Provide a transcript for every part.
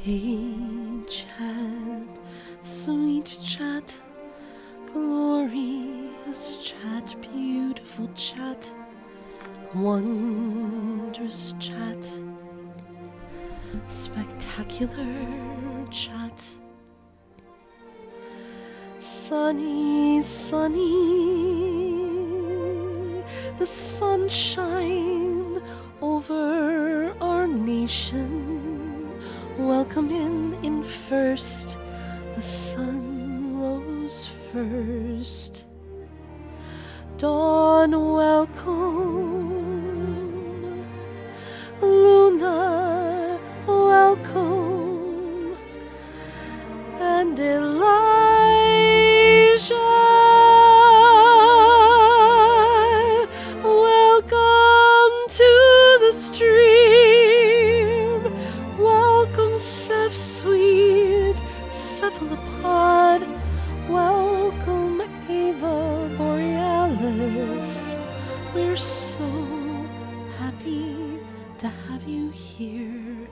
Hey, chat, sweet chat, glorious chat, beautiful chat, wondrous chat, spectacular chat, sunny, sunny, the sunshine over our nation. Welcome in first, the sun rose first. Dawn, welcome. Luna, welcome. And Elijah, welcome to the stream. Welcome, Ceph Sweet Cephalopod. Welcome, Ava Borealis. We're so happy to have you here.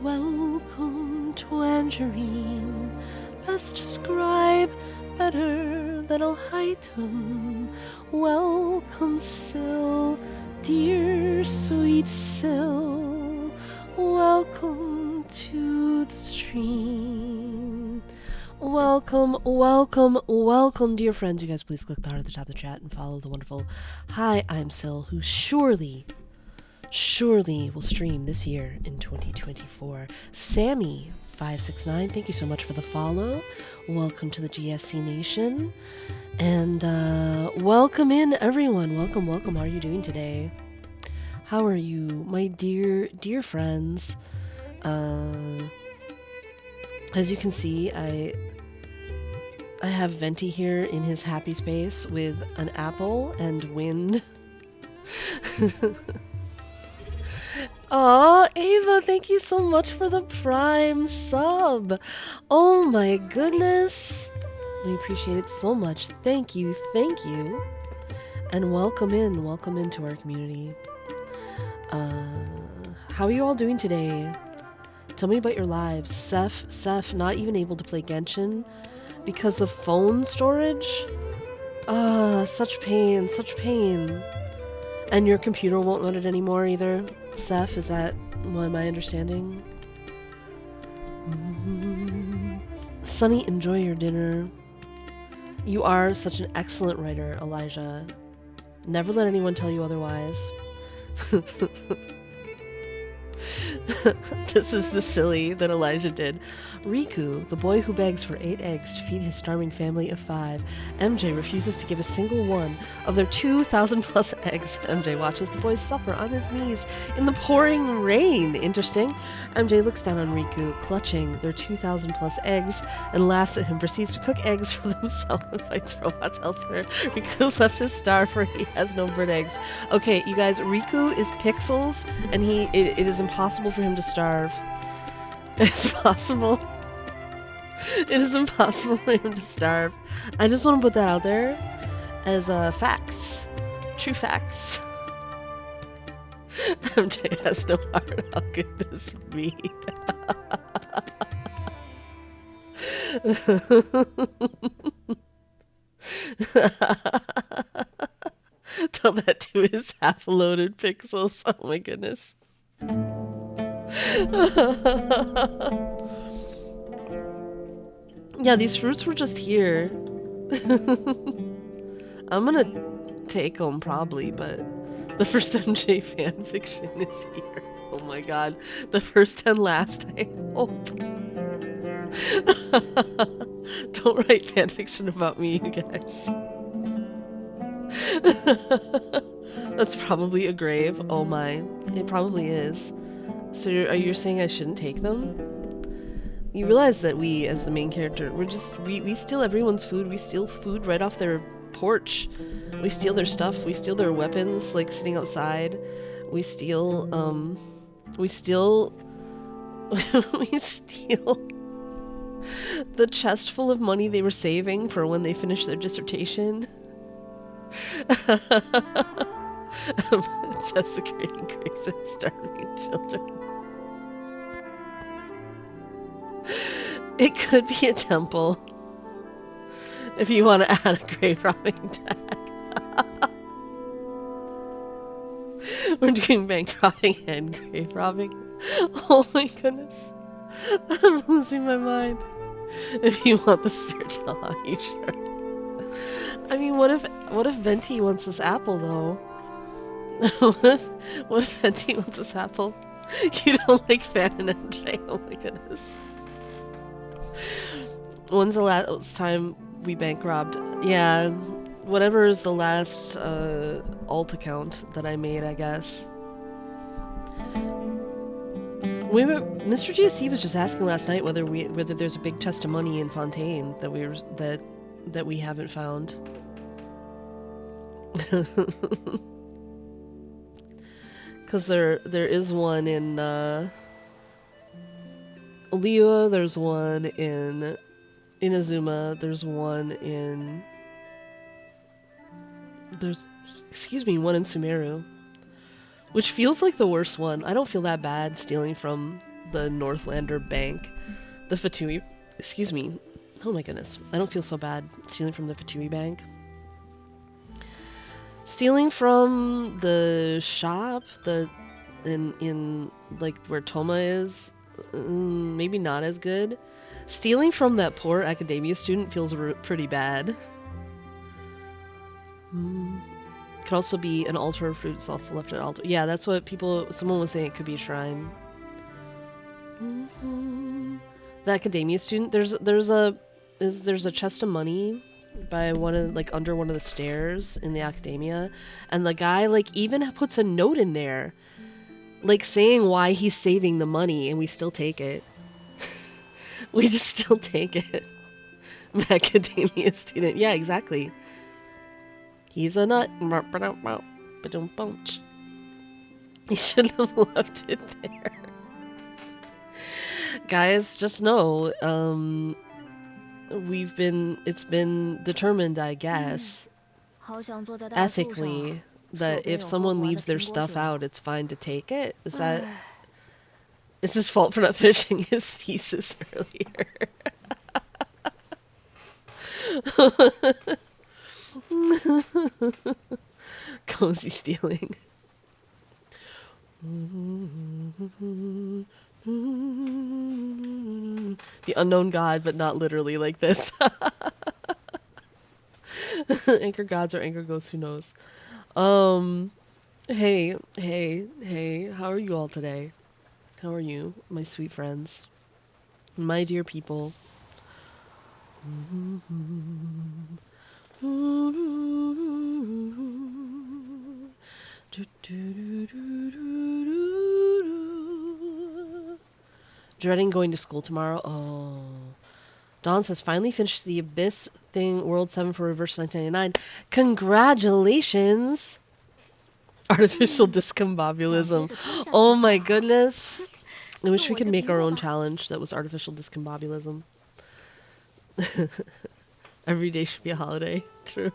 Welcome, Tangerine. Best describe better than Alhaitum. Welcome, Syl, dear sweet Syl. Welcome to the stream. Welcome, welcome, welcome, dear friends. You guys please click the heart at the top of the chat and follow the wonderful Hi, I'm Syl, who surely will stream this year in 2024. Sammy569, thank you so much for the follow. Welcome to the GSC Nation. And welcome in, everyone. Welcome, welcome. How are you doing today? How are you, my dear friends? As you can see, I have Venti here in his happy space with an apple and wind. Aw, Ava, thank you so much for the Prime sub. Oh my goodness. We appreciate it so much. Thank you, thank you. And welcome into our community. How are you all doing today? Tell me about your lives. Ceph, not even able to play Genshin because of phone storage? Such pain, such pain. And your computer won't run it anymore either? Ceph, is that my understanding? Sunny, enjoy your dinner. You are such an excellent writer, Elijah. Never let anyone tell you otherwise. This is the silly that Elijah did. Riku, the boy who begs for 8 eggs to feed his starving family of 5. MJ refuses to give a single one of their 2,000 plus eggs. MJ watches the boys suffer on his knees in the pouring rain. Interesting. MJ looks down on Riku, clutching their 2,000 plus eggs, and laughs at him, proceeds to cook eggs for themselves and fights robots elsewhere. Riku's left to starve for he has no bird eggs. Okay, you guys, Riku is pixels, and it is impossible for him to starve. It's possible. It is impossible for him to starve. I just want to put that out there as facts. True facts. MJ has no heart. How could this be? Tell that to his half-loaded pixels. Oh my goodness. Yeah, these fruits were just here. I'm gonna take them probably, but the first MJ fanfiction is here. Oh my god. The first and last, I hope. Don't write fanfiction about me, you guys. That's probably a grave. Oh my. It probably is. So are you saying I shouldn't take them? You realize that we, as the main character, we steal everyone's food. We steal food right off their porch. We steal their stuff. We steal their weapons, like sitting outside. We steal we steal the chest full of money they were saving for when they finished their dissertation. Desecrating graves and starving children. It could be a temple. If you want to add a grave robbing tag. We're doing bank robbing and grave robbing. Oh my goodness. I'm losing my mind. If you want the spiritual, are you sure? I mean, what if Venti wants this apple though? what if Venti wants this apple? You don't like Fan and MJ? Oh my goodness. When's the last time we bank robbed? Yeah, whatever is the last alt account that I made, I guess. Mr. GSC was just asking last night whether there's a big chest of money in Fontaine that we haven't found. Because there is one in Liua, there's one in Inazuma, there's one in one in Sumeru. Which feels like the worst one. I don't feel that bad stealing from the Northlander Bank. The Fatui... Excuse me. Oh my goodness. I don't feel so bad stealing from the Fatui Bank. Stealing from the shop, in like where Toma is, maybe not as good. Stealing from that poor academia student feels pretty bad. Could also be an altar of fruits also left at altar. Yeah, that's what someone was saying, it could be a shrine. The academia student, there's a chest of money by under one of the stairs in the academia, and the guy even puts a note in there saying why he's saving the money, and we still take it. We just still take it. Macadamia student. Yeah, exactly. He's a nut. He shouldn't have left it there. Guys, just know, it's been determined, I guess, ethically, that if someone leaves their stuff out, it's fine to take it. It's his fault for not finishing his thesis earlier. Cozy stealing. The unknown god, but not literally like this. Anchor gods or anchor ghosts, who knows? Hey, how are you all today? How are you, my sweet friends? My dear people. Dreading going to school tomorrow. Oh. Dawn says, finally finished the Abyss thing, World 7 for Reverse 1999. Congratulations! Artificial discombobulism. Oh my goodness. I wish we could make our own challenge that was artificial discombobulism. Every day should be a holiday. True.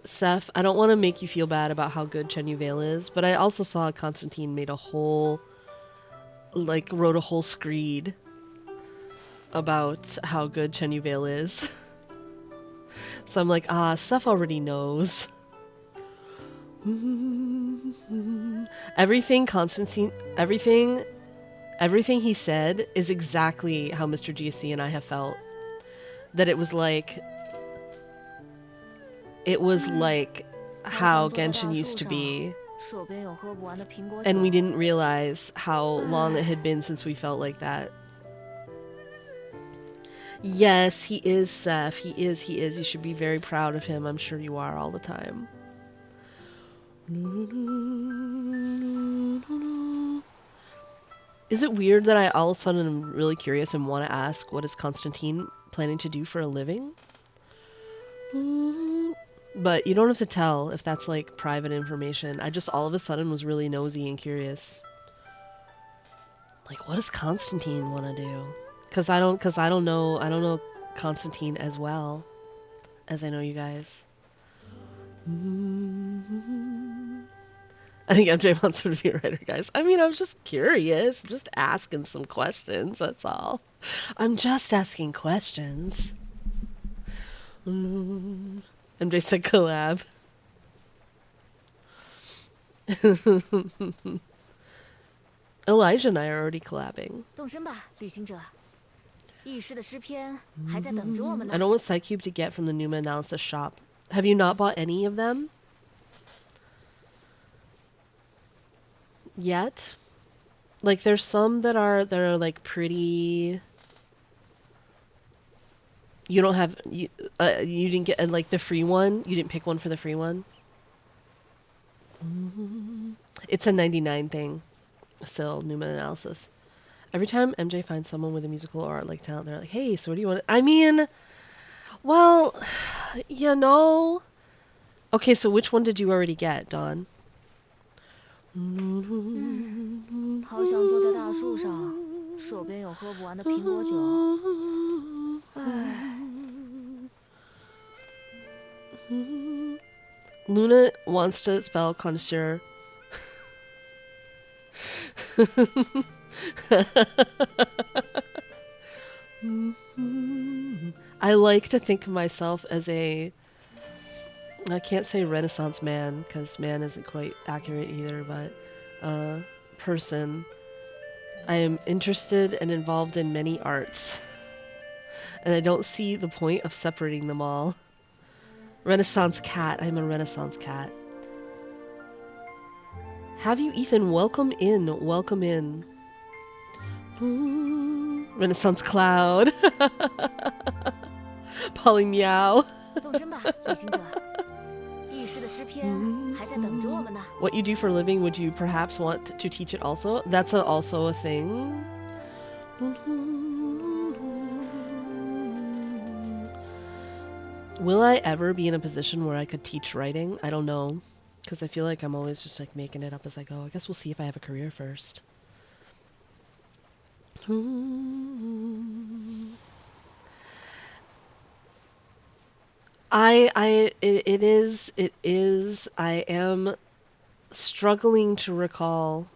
Seth, I don't want to make you feel bad about how good Chenyu Vale is, but I also saw Constantine made a whole, wrote a whole screed about how good Chenyu Vale is. So I'm like, Seth already knows. Everything he said is exactly how Mr. GSC and I have felt. That it was like how Genshin used to be. And we didn't realize how long it had been since we felt like that. Yes, he is, Seth. He is. You should be very proud of him. I'm sure you are all the time. Is it weird that I all of a sudden am really curious and want to ask, what is Constantine planning to do for a living? But you don't have to tell if that's private information. I just all of a sudden was really nosy and curious. What does Constantine want to do? Cause I don't know Constantine as well as I know you guys. I think MJ wants her to be a writer, guys. I mean, I was just curious. I'm just asking some questions, that's all. I'm just asking questions. MJ said collab. Elijah and I are already collabing. I don't want Psycube to get from the Numa Analysis shop. Have you not bought any of them? Yet? Like, there's some that are like pretty... You don't have... You didn't get, like, the free one? You didn't pick one for the free one? It's a 99 thing. Still, Numa Analysis. Every time MJ finds someone with a musical or art like talent, they're like, hey, so what do you want? I mean, well, you know. Okay, so which one did you already get, Dawn? Luna wants to spell connoisseur. I like to think of myself as I can't say Renaissance man, because man isn't quite accurate either, but person. I am interested and involved in many arts, and I don't see the point of separating them all. Renaissance cat. I'm a Renaissance cat. Have you, Ethan? Welcome in. Welcome in. Renaissance cloud. Polly meow. What you do for a living, would you perhaps want to teach it also? That's also a thing. Will I ever be in a position where I could teach writing? I don't know. Because I feel like I'm always just like making it up as I go. I guess we'll see if I have a career first. It is. I am struggling to recall,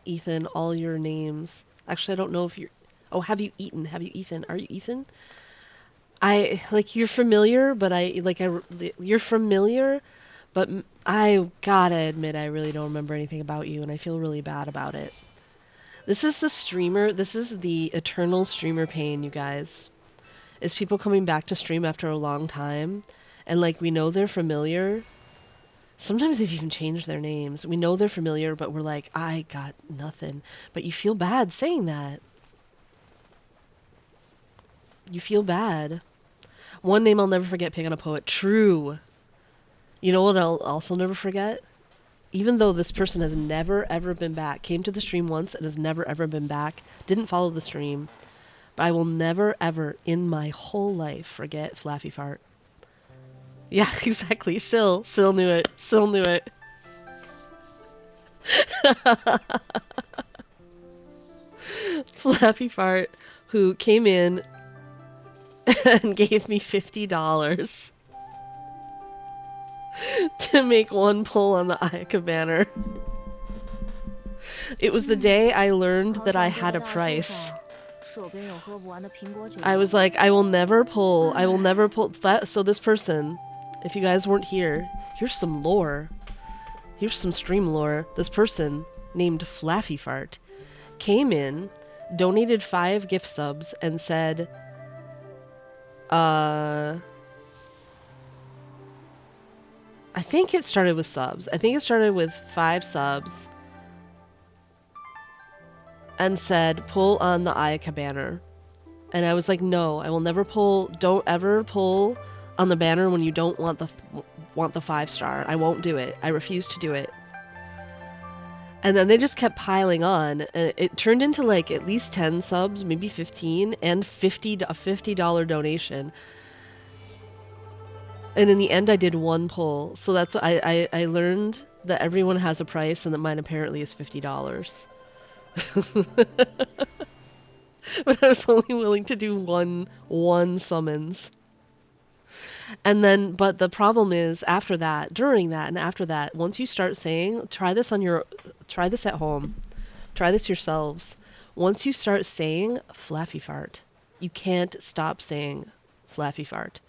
Ethan, all your names. Actually, I don't know if you're... Oh, have you eaten? Have you Ethan? Are you Ethan? You're familiar, but you're familiar, but I gotta admit, I really don't remember anything about you, and I feel really bad about it. This is the streamer, this is the eternal streamer pain, you guys. Is people coming back to stream after a long time, and like, we know they're familiar. Sometimes they've even changed their names. We know they're familiar, but we're like, I got nothing. But you feel bad saying that. You feel bad. One name I'll never forget, Pig on a Poet. True. You know what I'll also never forget? Even though this person has never, ever been back, came to the stream once and has never, ever been back, didn't follow the stream, but I will never, ever in my whole life forget Flaffy Fart. Yeah, exactly. Syl knew it. Syl knew it. Flaffy Fart, who came in and gave me $50 to make one pull on the Ayaka banner. It was the day I learned that I had a price. I was like, I will never pull. I will never pull. So this person, if you guys weren't here, here's some lore. Here's some stream lore. This person named Flaffy Fart came in, donated 5 gift subs, and said, I think it started with subs. I think it started with 5 subs. And said, pull on the Ayaka banner. And I was like, no, I will never pull. Don't ever pull on the banner when you don't want the 5-star. I won't do it. I refuse to do it. And then they just kept piling on. And it turned into like at least 10 subs, maybe 15, and a $50 donation. And in the end, I did 1 pull. So that's what I learned that everyone has a price and that mine apparently is $50. But I was only willing to do one summons. And then, but the problem is after that, during that, and after that, once you start saying, try this at home, try this yourselves. Once you start saying flaffy fart, you can't stop saying flaffy fart,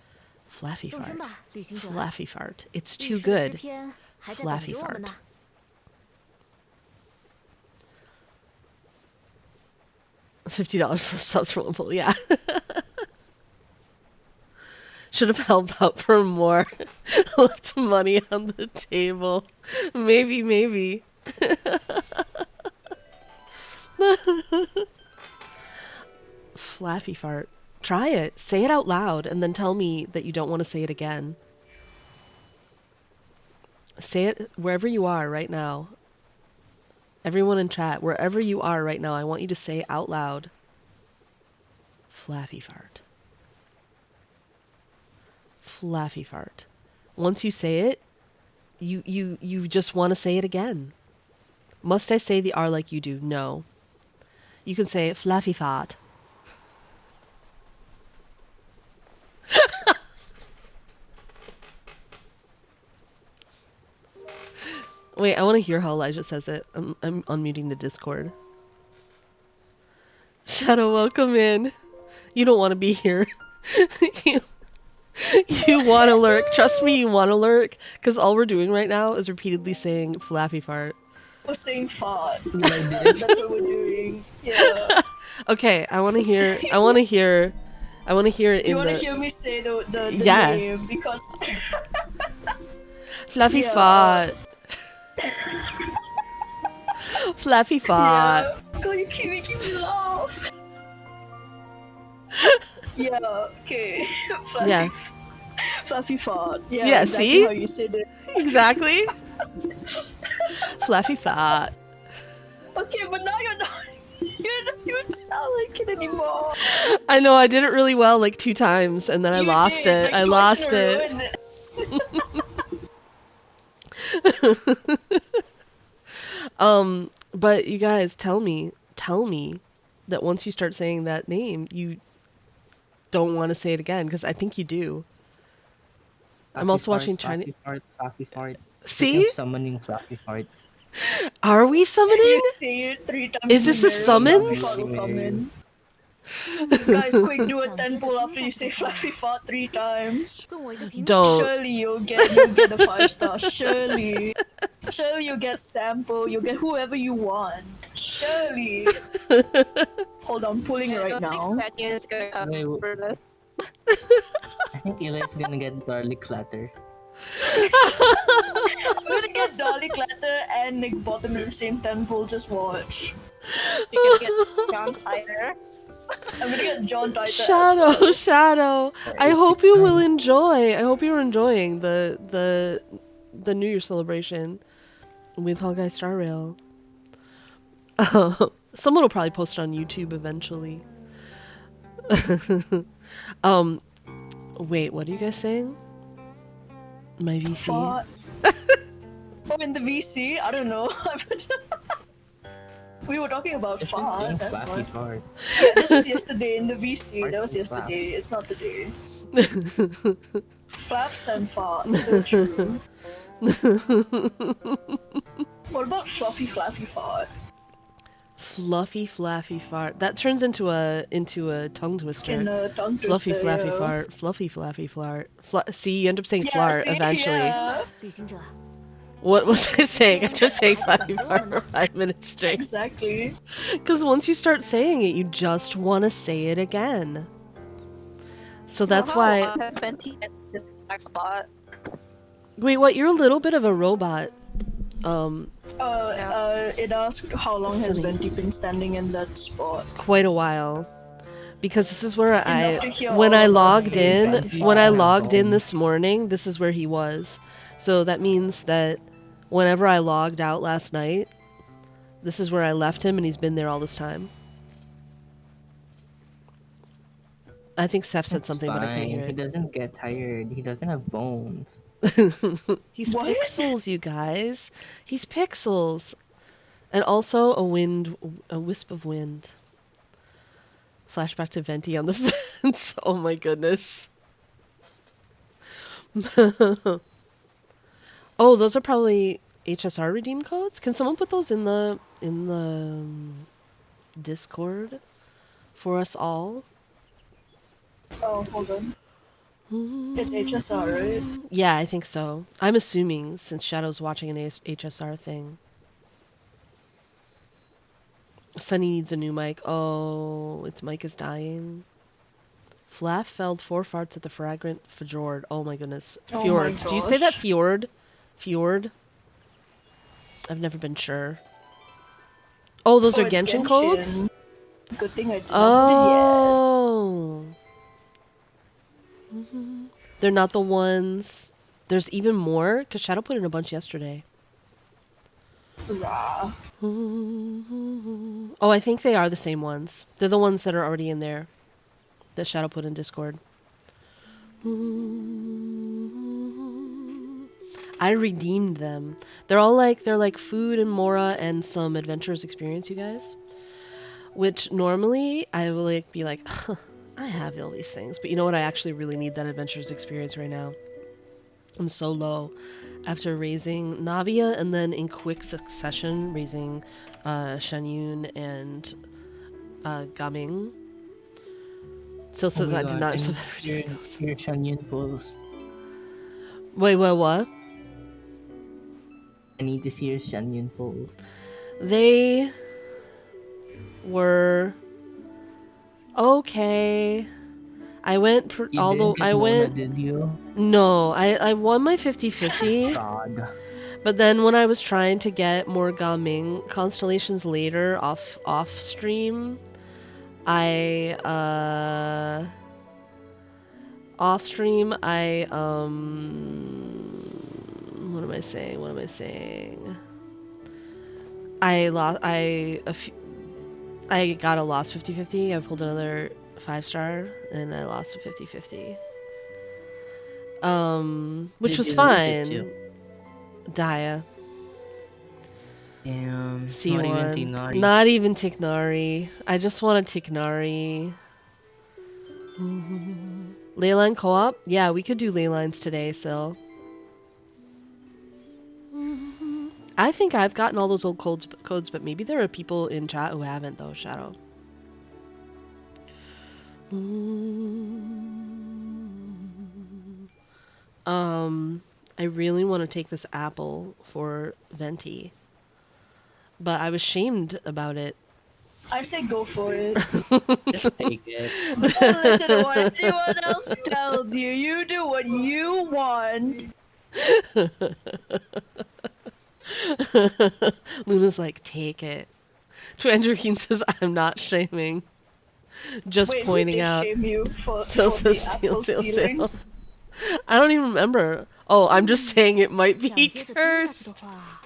flaffy fart, flaffy fart. It's too good. Flaffy fart. $50 subs for one pull, yeah. Should have helped out for more. Left money on the table. Maybe. Flaffy fart. Try it. Say it out loud and then tell me that you don't want to say it again. Say it wherever you are right now. Everyone in chat, wherever you are right now, I want you to say out loud. Flaffy fart. Flaffy fart. Once you say it, you just want to say it again. Must I say the R like you do? No. You can say flaffy fart. Wait, I want to hear how Elijah says it. I'm unmuting the Discord. Shadow, welcome in. You don't want to be here. You want to lurk. Trust me, you want to lurk. Because all we're doing right now is repeatedly saying flaffy fart. We're saying fart. That's what we're doing. Yeah. Okay, I want to hear. I want to hear it in You want the. to hear me say the Yeah. name because. Flaffy Yeah. fart. Flaffy fart. Yeah. God, you keep making me laugh. Yeah. Okay. Fluffy fart. Yeah. Yeah, Exactly see? how you said it. Exactly. Flaffy fart. Okay, but now you're not. You don't even sound like it anymore. I know, I did it really well like 2 times and then I You lost did, it. like, I twice lost in a it. row and- But you guys, tell me that once you start saying that name, you don't want to say it again, because I think you do. I'm also watching Chinese. Flaffy fart. See? Summoning flaffy fart. Are we summoning? You say it 3 times. Is this a summons? Fluffy fart will come in. Guys, quick, do a 10 pull after you say fluffy fart 3 times. Don't. Surely you'll get a 5-star. Surely you'll get sample. You'll get whoever you want. Surely. Hold on, pulling right now. Wait, I think Eli's gonna get garlic clatter. I'm gonna get Dolly Clatter and Nick Bottom in the same 10 pull. Just watch. You're gonna get John Tyler. I'm gonna get John Titor. as well. Shadow. I hope you will enjoy. I hope you're enjoying the New Year celebration with Hall Guy Star Rail. Someone will probably post it on YouTube eventually. Wait, what are you guys saying? My VC? Fart. Oh, in the VC? I don't know. We were talking about fart, that's why. Fart. Yeah, this was yesterday in the VC. Farts That was and yesterday. flaps. It's not today. Flaps and farts, so true. What about fluffy flaffy fart? Fluffy flaffy fart. That turns into a tongue twister. In a tongue Fluffy twister, flaffy yeah. fart. Fluffy flaffy fart. See, you end up saying Yeah, flart see? eventually. Yeah, What was I saying? I'm just saying flaffy fart for 5 minutes straight. exactly. Because once you start saying it, you just want to say it again. So that's why. Has Venti at the black spot? Wait, what? You're a little bit of a robot. It asked how long has Listening. Venti been standing in that spot. Quite a while. Because this is where Enough to hear when all I of us logged say in, fluffy when I fart. logged in this morning, this is where he was. So that means that whenever I logged out last night, this is where I left him and he's been there all this time. I think Seth said It's something, but I can't fine. hear He it. doesn't get tired. He doesn't have bones. He's What? pixels, you guys. He's pixels. And also a wisp of wind. Flashback to Venti on the fence. Oh my goodness. Oh, those are probably HSR redeem codes. Can someone put those in the Discord for us all? Oh, hold on. It's HSR, right? Yeah, I think so. I'm assuming since Shadow's watching an HSR thing. Sunny needs a new mic. Oh, its mic is dying. Flaff felled 4 farts at the fragrant fjord. Oh my goodness. Oh Fjord. my Do you say that gosh. fjord? Fjord? I've never been sure. Oh, those are it's Genshin codes? Genshin. Good thing I did not put it yet. Oh. They're not the ones. There's even more? Because Shadow put in a bunch yesterday. Rah. Oh, I think they are the same ones. They're the ones that are already in there that Shadow put in Discord. I redeemed them. They're like food and Mora and some adventurous experience, you guys. Which normally I will be like, I have all these things, but you know what? I actually really need that adventurous experience right now. I'm so low after raising Navia and then in quick succession raising Shenyun and Gaming. Still Oh says my I did god, not. I need to hear your Shanyon post. Wait, what? I need to see your Shanyon post. They were okay. I went You although didn't get I Mona, went did you? no, I won my 50-50. God. But then when I was trying to get more Gaming constellations later off stream, I off stream I what am I saying? I lost I got a lost 50-50. I pulled another 5-star and I lost a 50-50. Which Did was you lose it fine. too? Dia. Damn. C1. Not even Tinari. Not even Tiknari. I just want a Tiknari. Leyline co-op? Yeah, we could do Leylines today, Sil. I think I've gotten all those old codes, but maybe there are people in chat who haven't, though, Shadow. I really want to take this apple for Venti, but I was shamed about it. I say go for it. Just take it. Don't listen to what anyone else tells you. You do what you want. Luna's like, take it. Andrew says, I'm not shaming. Just Wait, pointing who did out. shame you for Sil the says, apple stealing? I don't even remember. Oh, I'm just saying it might be 想接着听下去的 cursed. 话，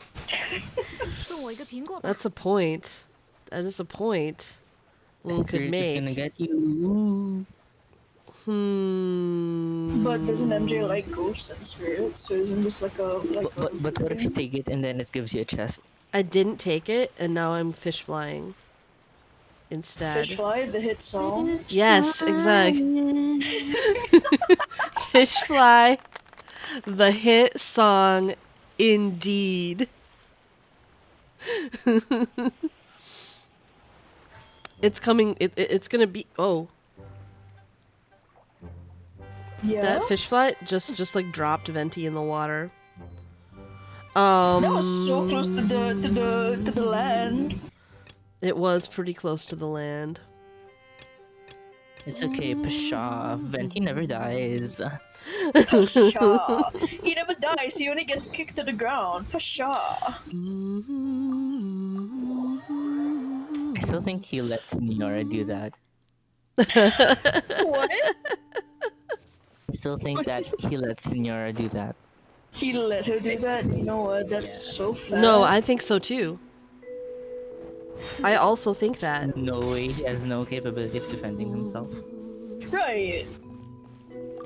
送我一个苹果吧。 That's a point. That is a point. One could Spirit is gonna make. get you. But doesn't MJ like ghosts and spirits? So isn't this like a But what if you take it and then it gives you a chest? I didn't take it, and now I'm fish flying. Instead. Fish Fly, the hit song? Yes, exactly. Fish fly, the hit song, indeed. It's coming. It's gonna be. Oh, Yeah. that fish fly just like dropped Venti in the water. That was so close to the land. It was pretty close to the land. It's okay, Pasha. Venti never dies. Pasha. He never dies, he only gets kicked to the ground. Pasha. I still think he lets Niora do that. What? I still think that he lets Niora do that. He let her do that? You know what? That's so fat. No, I think so too. I also think that. No way, he has no capability of defending himself. Right.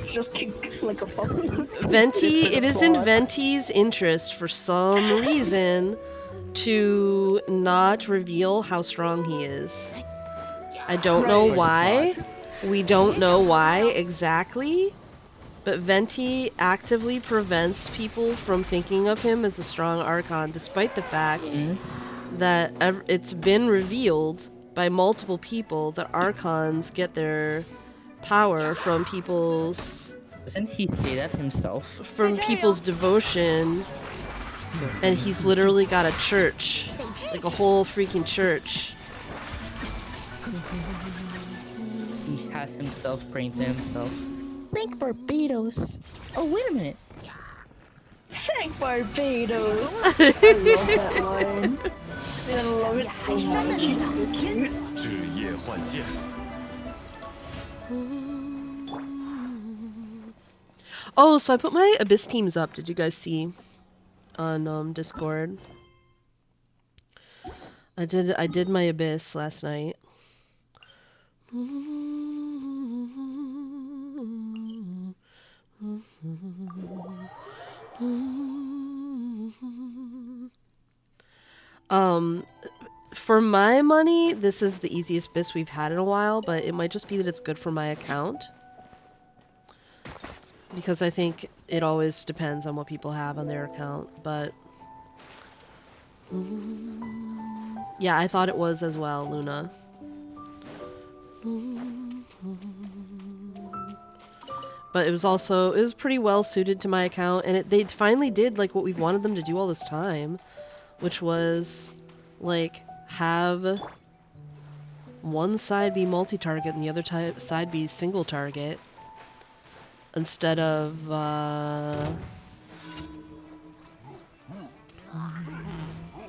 Just kick like a puppy. Venti, it is in Venti's interest for some reason to not reveal how strong he is. I don't know Right. why. We don't know why exactly. But Venti actively prevents people from thinking of him as a strong Archon, despite the fact that it's been revealed by multiple people that Archons get their power from people's Doesn't he say that himself? devotion, and he's literally got a church, like a whole freaking church. He has himself praying to himself. Thank Barbados. Oh, wait a minute. Thank Barbados. I love that line. I love it so much. He's so cute. 枝叶换线。 Oh, so I put my Abyss teams up. Did you guys see on Discord? I did my Abyss last night. For my money, this is the easiest Abyss we've had in a while, but it might just be that it's good for my account. Because I think it always depends on what people have on their account, but... yeah, I thought it was as well, Luna. But it was pretty well suited to my account, and they finally did like what we've wanted them to do all this time, which was like have one side be multi-target and the other side be single target instead of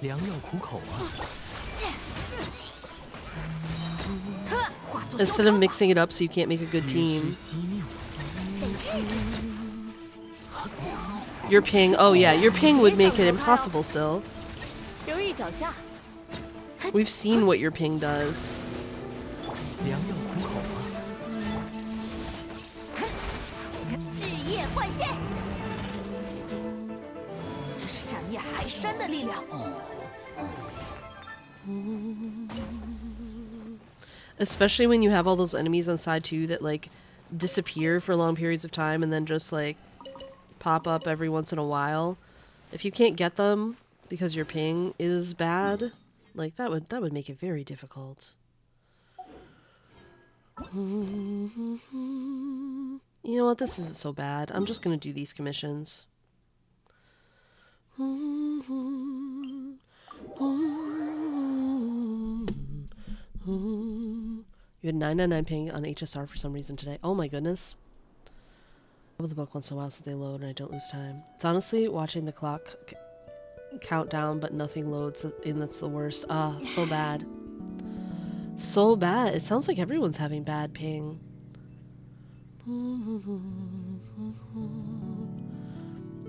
良药苦口啊！ instead of mixing it up so you can't make a good team. 惜命。 Your ping, oh yeah, your ping would make it impossible, Syl. 留意脚下， We've seen what your ping does. 良药苦口啊！ 枝叶换线，这是斩灭海山的力量。 Especially when you have all those enemies on side 2 that like disappear for long periods of time and then just like pop up every once in a while. If you can't get them because your ping is bad, like that would make it very difficult. You know what? This isn't so bad. I'm just gonna do these commissions. You had 999 ping on HSR for some reason today. Oh my goodness. I love the book once in a while so they load and I don't lose time. It's honestly watching the clock count down but nothing loads in, that's the worst. Ah, so bad. So bad. It sounds like everyone's having bad ping.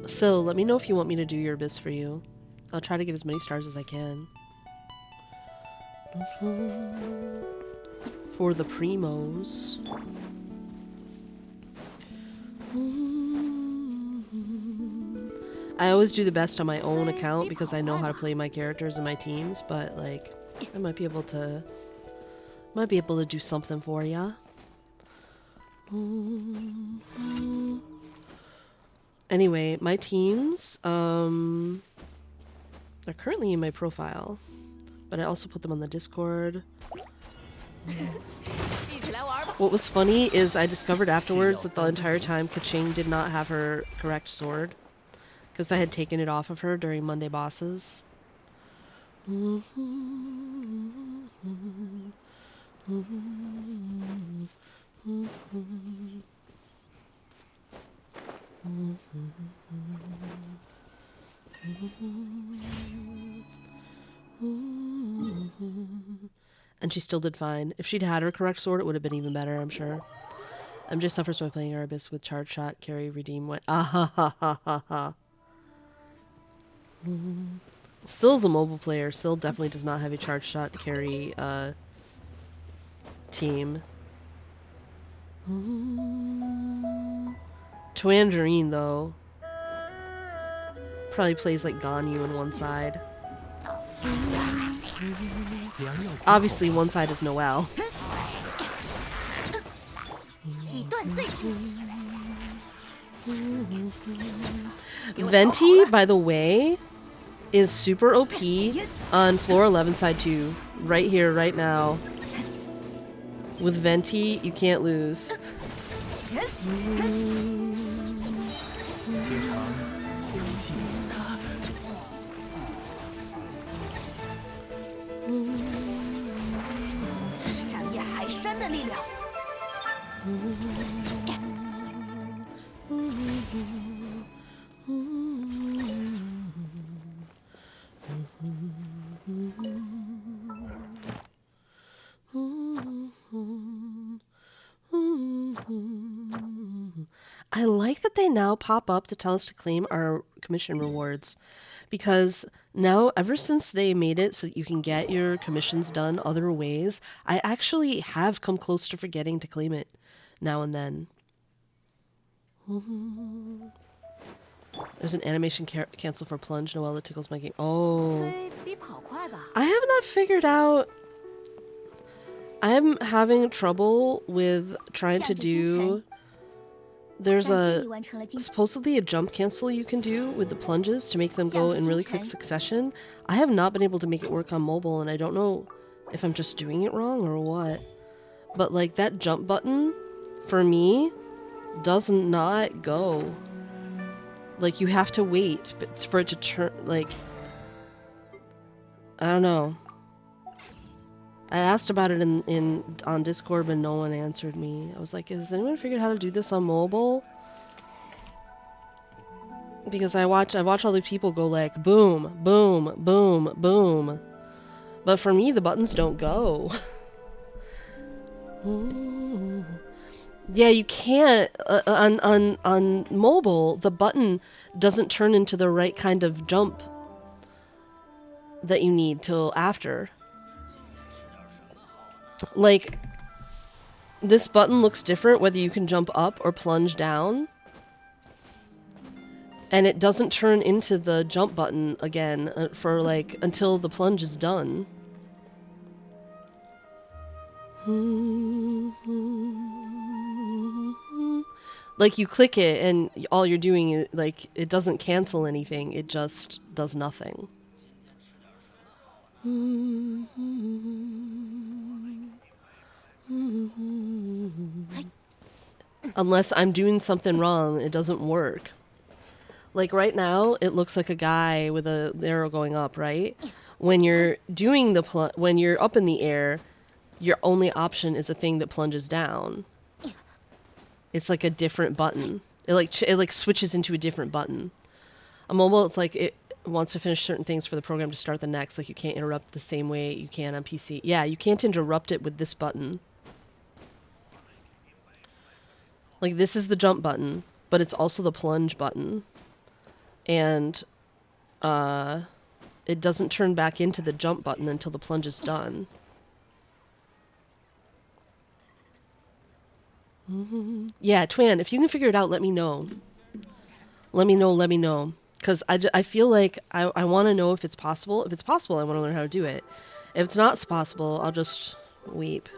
So, let me know if you want me to do your Abyss for you. I'll try to get as many stars as I can. For the primos. I always do the best on my own account because I know how to play my characters and my teams, but like I might be able to do something for ya. Anyway, my teams are currently in my profile, but I also put them on the Discord. What was funny is I discovered afterwards that the entire time Kaching did not have her correct sword because I had taken it off of her during Monday bosses. And she still did fine. If she'd had her correct sword, it would have been even better, I'm sure. MJ suffers by playing our Abyss with charge shot, carry, redeem, what? Ah ha ha ha ha ha. Syl's a mobile player. Syl definitely does not have a charge shot carry team. Twangerine, though, probably plays like Ganyu on one side. Obviously, one side is Noelle. 以断罪之。Venti, by the way, is super OP on floor 11 side 2. Right here, right now. With Venti, you can't lose. 天长地久。这是斩灭海山的力量。 I like that they now pop up to tell us to claim our commission rewards, because now, ever since they made it so that you can get your commissions done other ways, I actually have come close to forgetting to claim it now and then. There's an animation cancel for plunge, Noelle, that tickles my game. Oh. 飞比跑快吧？ I have not figured out. I'm having trouble with trying to do. There's 感谢 a 你完成了今 supposedly a jump cancel you can do with the plunges to make them go in really quick succession. I have not been able to make it work on mobile, and I don't know if I'm just doing it wrong or what. But like that jump button, for me, does not go. Like you have to wait for it to turn. Like I don't know. I asked about it on Discord, but no one answered me. I was like, has anyone figured out how to do this on mobile? Because I watch all the people go like boom, boom, boom, boom. But for me, the buttons don't go. Yeah, you can't on mobile. The button doesn't turn into the right kind of jump that you need till after. Like, this button looks different whether you can jump up or plunge down. And it doesn't turn into the jump button again for, like, until the plunge is done. Like, you click it and all you're doing is, like, it doesn't cancel anything. It just does nothing. Unless I'm doing something wrong, it doesn't work. Like right now, it looks like a guy with a arrow going up, right? When you're doing the when you're up in the air, your only option is a thing that plunges down. It's like a different button. It like switches into a different button. On mobile, it's like it wants to finish certain things for the program to start the next. Like you can't interrupt the same way you can on PC. Yeah, you can't interrupt it with this button. Like this is the jump button, but it's also the plunge button. And it doesn't turn back into the jump button until the plunge is done. Yeah, Twan, if you can figure it out, let me know. Let me know. Because I feel like I want to know if it's possible. If it's possible, I want to learn how to do it. If it's not possible, I'll just weep.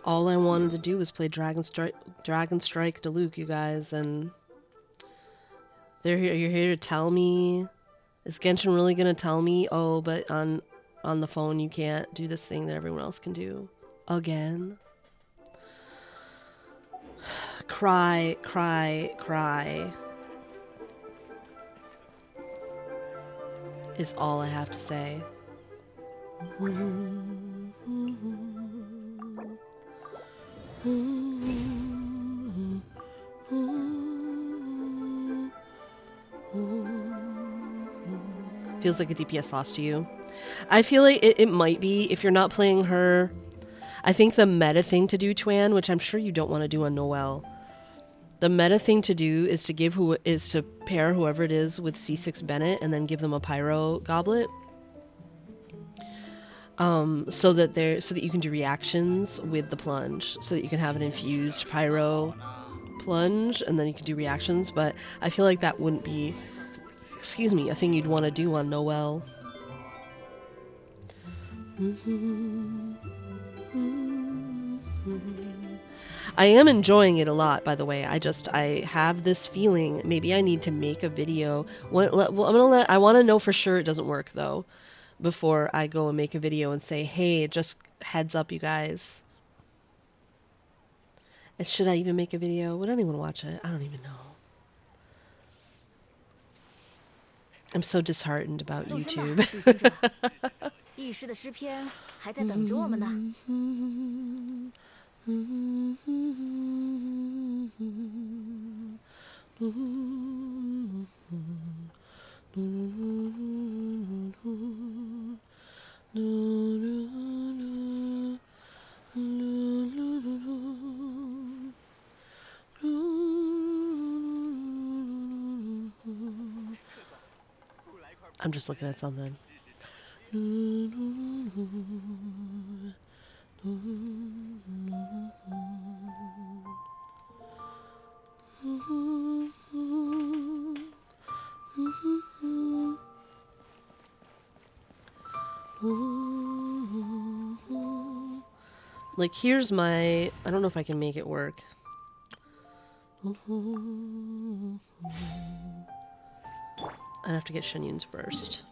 All I wanted to do was play Dragon Strike Diluc, you guys, and you're here to tell me. Is Genshin really gonna tell me? Oh, but on the phone you can't do this thing that everyone else can do again. Cry, cry, cry. Is all I have to say. Feels like a DPS loss to you. I feel like it might be if you're not playing her. I think the meta thing to do, Twan, which I'm sure you don't want to do on Noelle. The meta thing to do is to pair whoever it is with C6 Bennett and then give them a pyro goblet. So that you can do reactions with the plunge, so that you can have an infused pyro plunge and then you can do reactions. But I feel like that wouldn't be, excuse me, a thing you'd want to do on Noelle. I am enjoying it a lot, by the way. I have this feeling maybe I need to make a video. I want to know for sure it doesn't work though, before I go and make a video and say, hey, just heads up, you guys. And should I even make a video? Would anyone watch it? I don't even know. I'm so disheartened about 动身吧， YouTube. 旅行者。义师的诗篇还在等着我们呢。 I'm just looking at something. Like, here's my... I don't know if I can make it work. I'd have to get Shenyun's burst.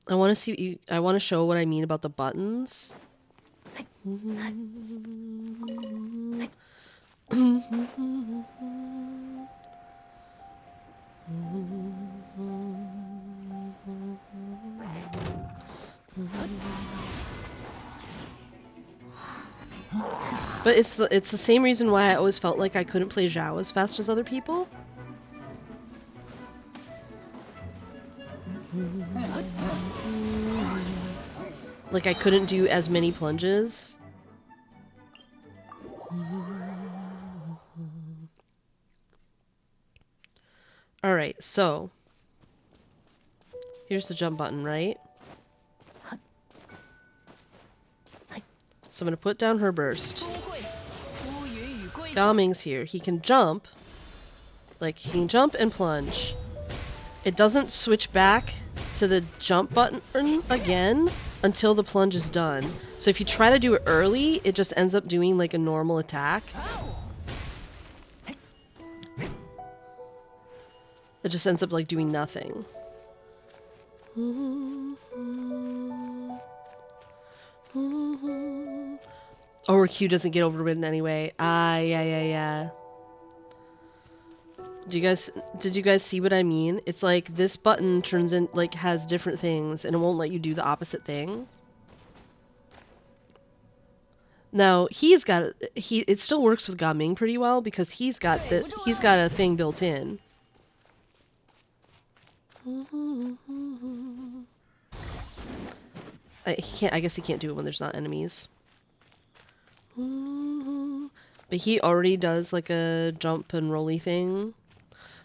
I want to see... I want to show what I mean about the buttons. But it's the same reason why I always felt like I couldn't play Zhao as fast as other people. Like I couldn't do as many plunges. Alright, so here's the jump button, right? So I'm gonna put down her burst. Gaming's here. He can jump. Like, he can jump and plunge. It doesn't switch back to the jump button again until the plunge is done. So if you try to do it early, it just ends up doing like a normal attack. It just ends up like doing nothing. Oh, her Q doesn't get overridden anyway. Ah, yeah. Did you guys see what I mean? It's like this button turns in, like, has different things and it won't let you do the opposite thing. Now, it still works with Gaming pretty well because he's got a thing built in. I guess he can't do it when there's not enemies. But he already does like a jump and rolly thing.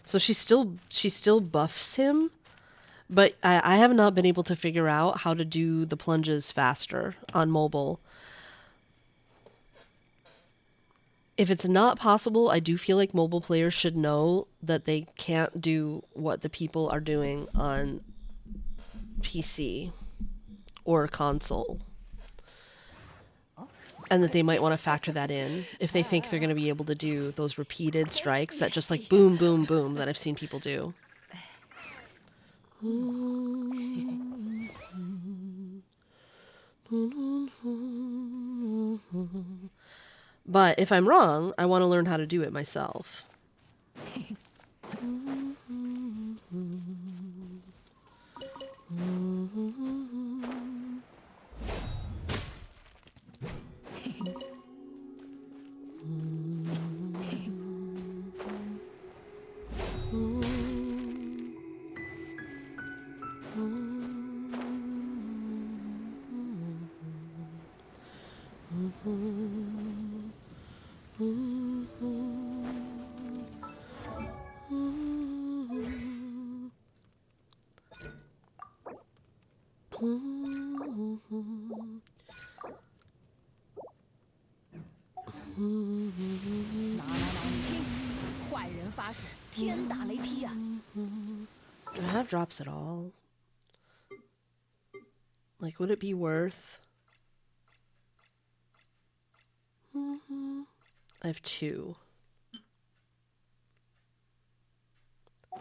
So she still buffs him. But I have not been able to figure out how to do the plunges faster on mobile. If it's not possible, I do feel like mobile players should know that they can't do what the people are doing on PC or console. And that they might want to factor that in if they think they're going to be able to do those repeated strikes that just like boom, boom, boom that I've seen people do. But if I'm wrong, I want to learn how to do it myself. Do I have drops at all? Like, would it be worth... I have 2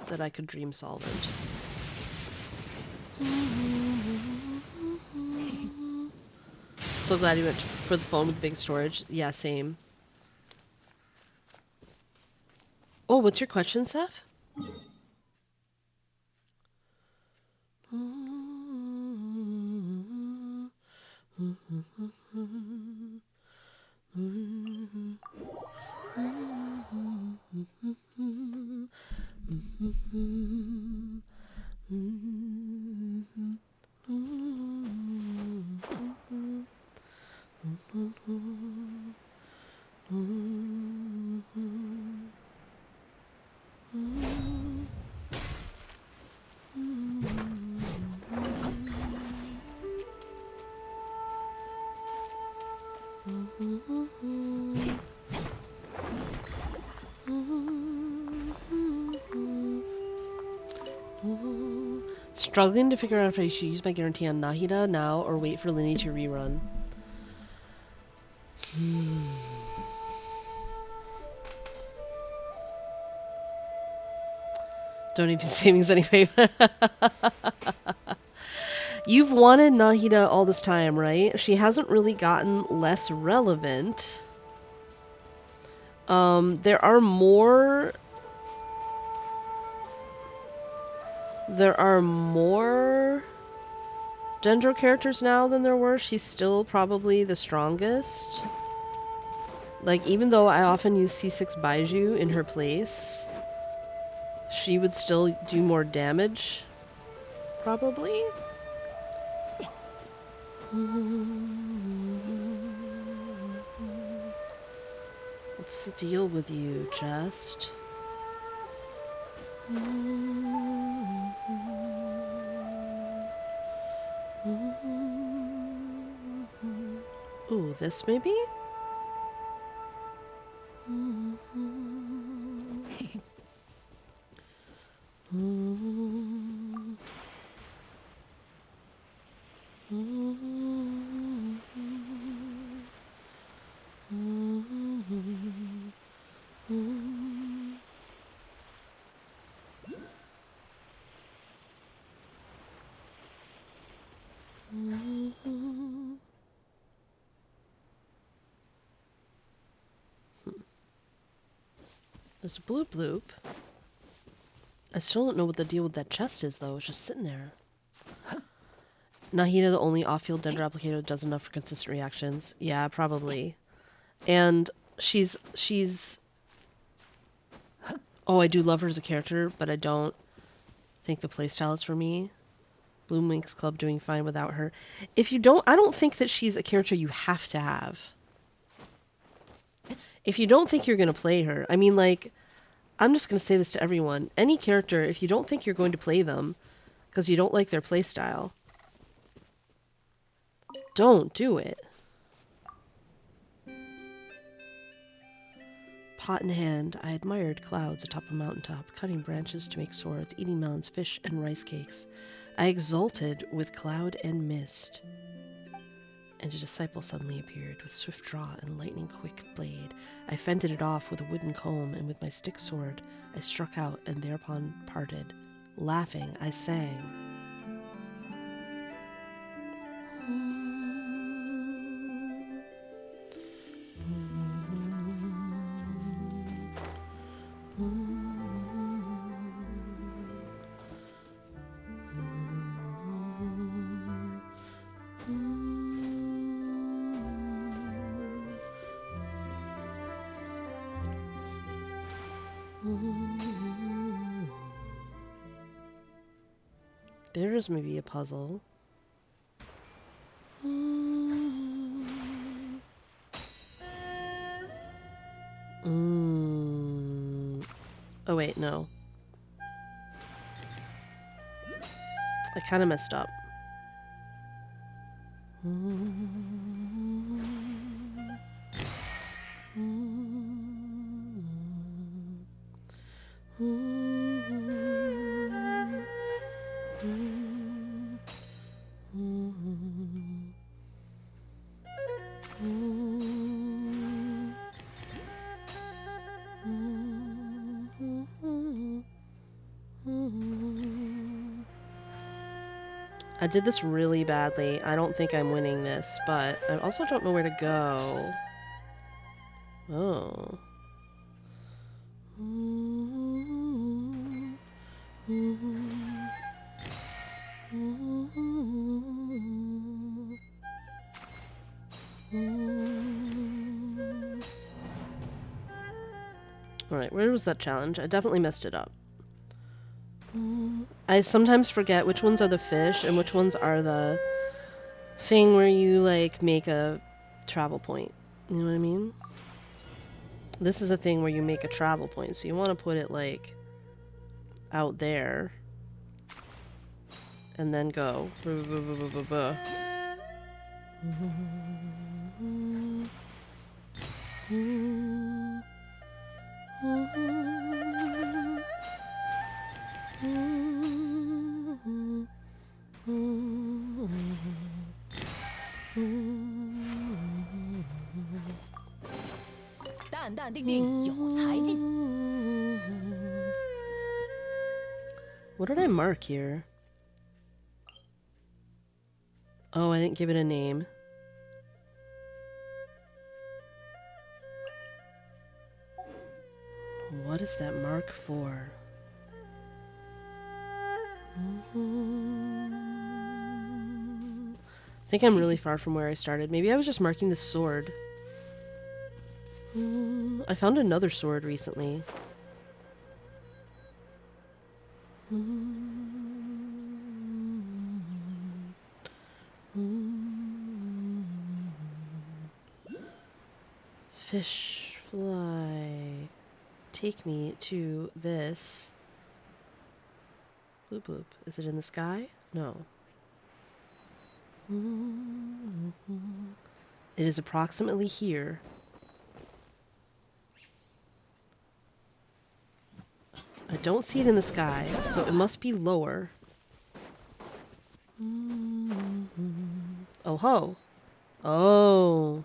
that I could dream solvent. So glad you went for the phone with the big storage. Yeah, same. Oh, what's your question, Seth? Struggling to figure out if I should use my guarantee on Nahida now or wait for Linny to rerun. Don't even savings anyway. You've wanted Nahida all this time, right? She hasn't really gotten less relevant. There are more Dendro characters now than there were. She's still probably the strongest. Like, even though I often use C6 Baiju in her place, she would still do more damage, probably. What's the deal with you, Just? Ooh, this maybe? There's a bloop bloop. I still don't know what the deal with that chest is, though. It's just sitting there. Nahida, the only off-field Dendro applicator, does enough for consistent reactions. Yeah, probably. And she's... Oh, I do love her as a character, but I don't think the playstyle is for me. Bloom Winx Club doing fine without her. If you don't... I don't think that she's a character you have to have. If you don't think you're going to play her... I mean, like... I'm just going to say this to everyone. Any character, if you don't think you're going to play them because you don't like their playstyle, don't do it. Pot in hand, I admired clouds atop a mountaintop, cutting branches to make swords, eating melons, fish, and rice cakes. I exulted with cloud and mist. And a disciple suddenly appeared, with swift draw and lightning-quick blade. I fended it off with a wooden comb, and with my stick sword I struck out, and thereupon parted. Laughing, I sang. There's maybe a puzzle. Oh wait, no. I kind of messed up. I did this really badly. I don't think I'm winning this, but I also don't know where to go. Oh. Alright, where was that challenge? I definitely messed it up. I sometimes forget which ones are the fish and which ones are the thing where you, like, make a travel point. You know what I mean? This is a thing where you make a travel point, so you want to put it, like, out there. And then go. What did I mark here? Oh, I didn't give it a name. What is that mark for? I think I'm really far from where I started. Maybe I was just marking the sword. I found another sword recently. Fish fly. Take me to this. Bloop bloop. Is it in the sky? No. It is approximately here. I don't see it in the sky, so it must be lower. Oh ho! Oh!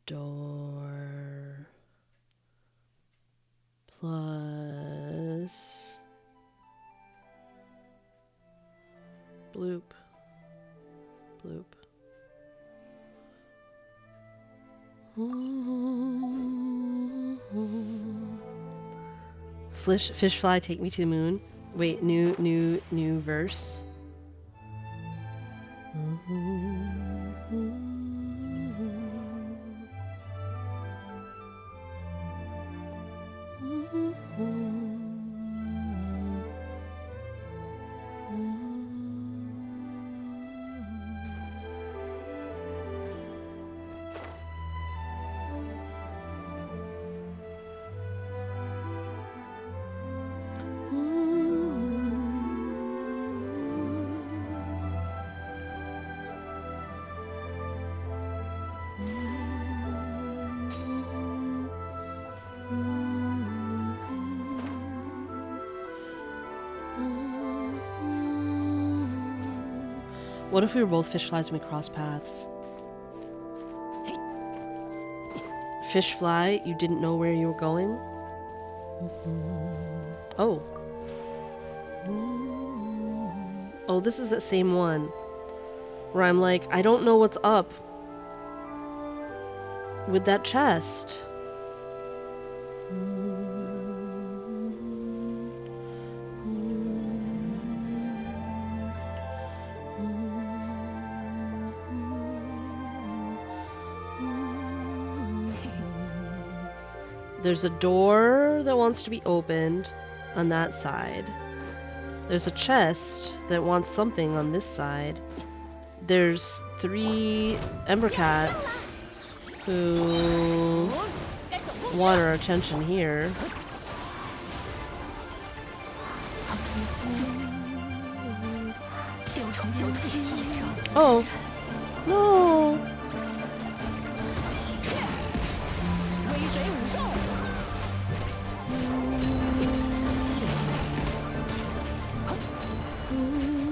Door plus bloop bloop. Fish fly, take me to the moon. Wait, new verse. What if we were both fish flies and we cross paths? Fish fly, you didn't know where you were going? Oh. Oh, this is that same one. Where I'm like, I don't know what's up with that chest. There's a door that wants to be opened on that side. There's a chest that wants something on this side. There's 3 Ember Cats who want our attention here. Oh. No. 微水武兽，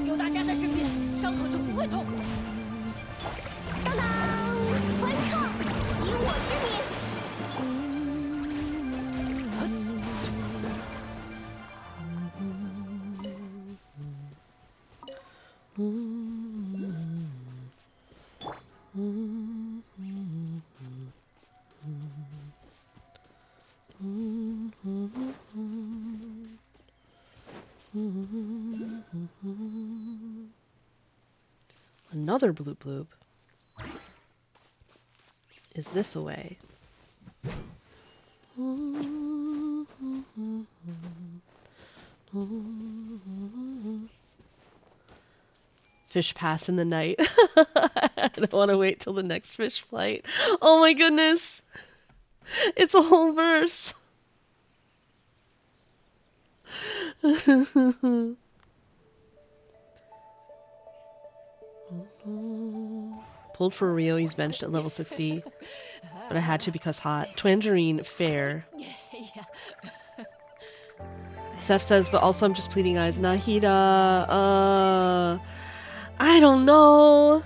有大家在身边，伤口就不会痛。当当，欢唱，以我之名。Another bloop bloop. Is this a way? Fish pass in the night. I don't want to wait till the next fish flight. Oh my goodness. It's a whole verse. Pulled for Rio, he's benched at level 60. But I had to because hot. Twangerine, fair. Seth says, but also I'm just pleading eyes. Nahida, I don't know.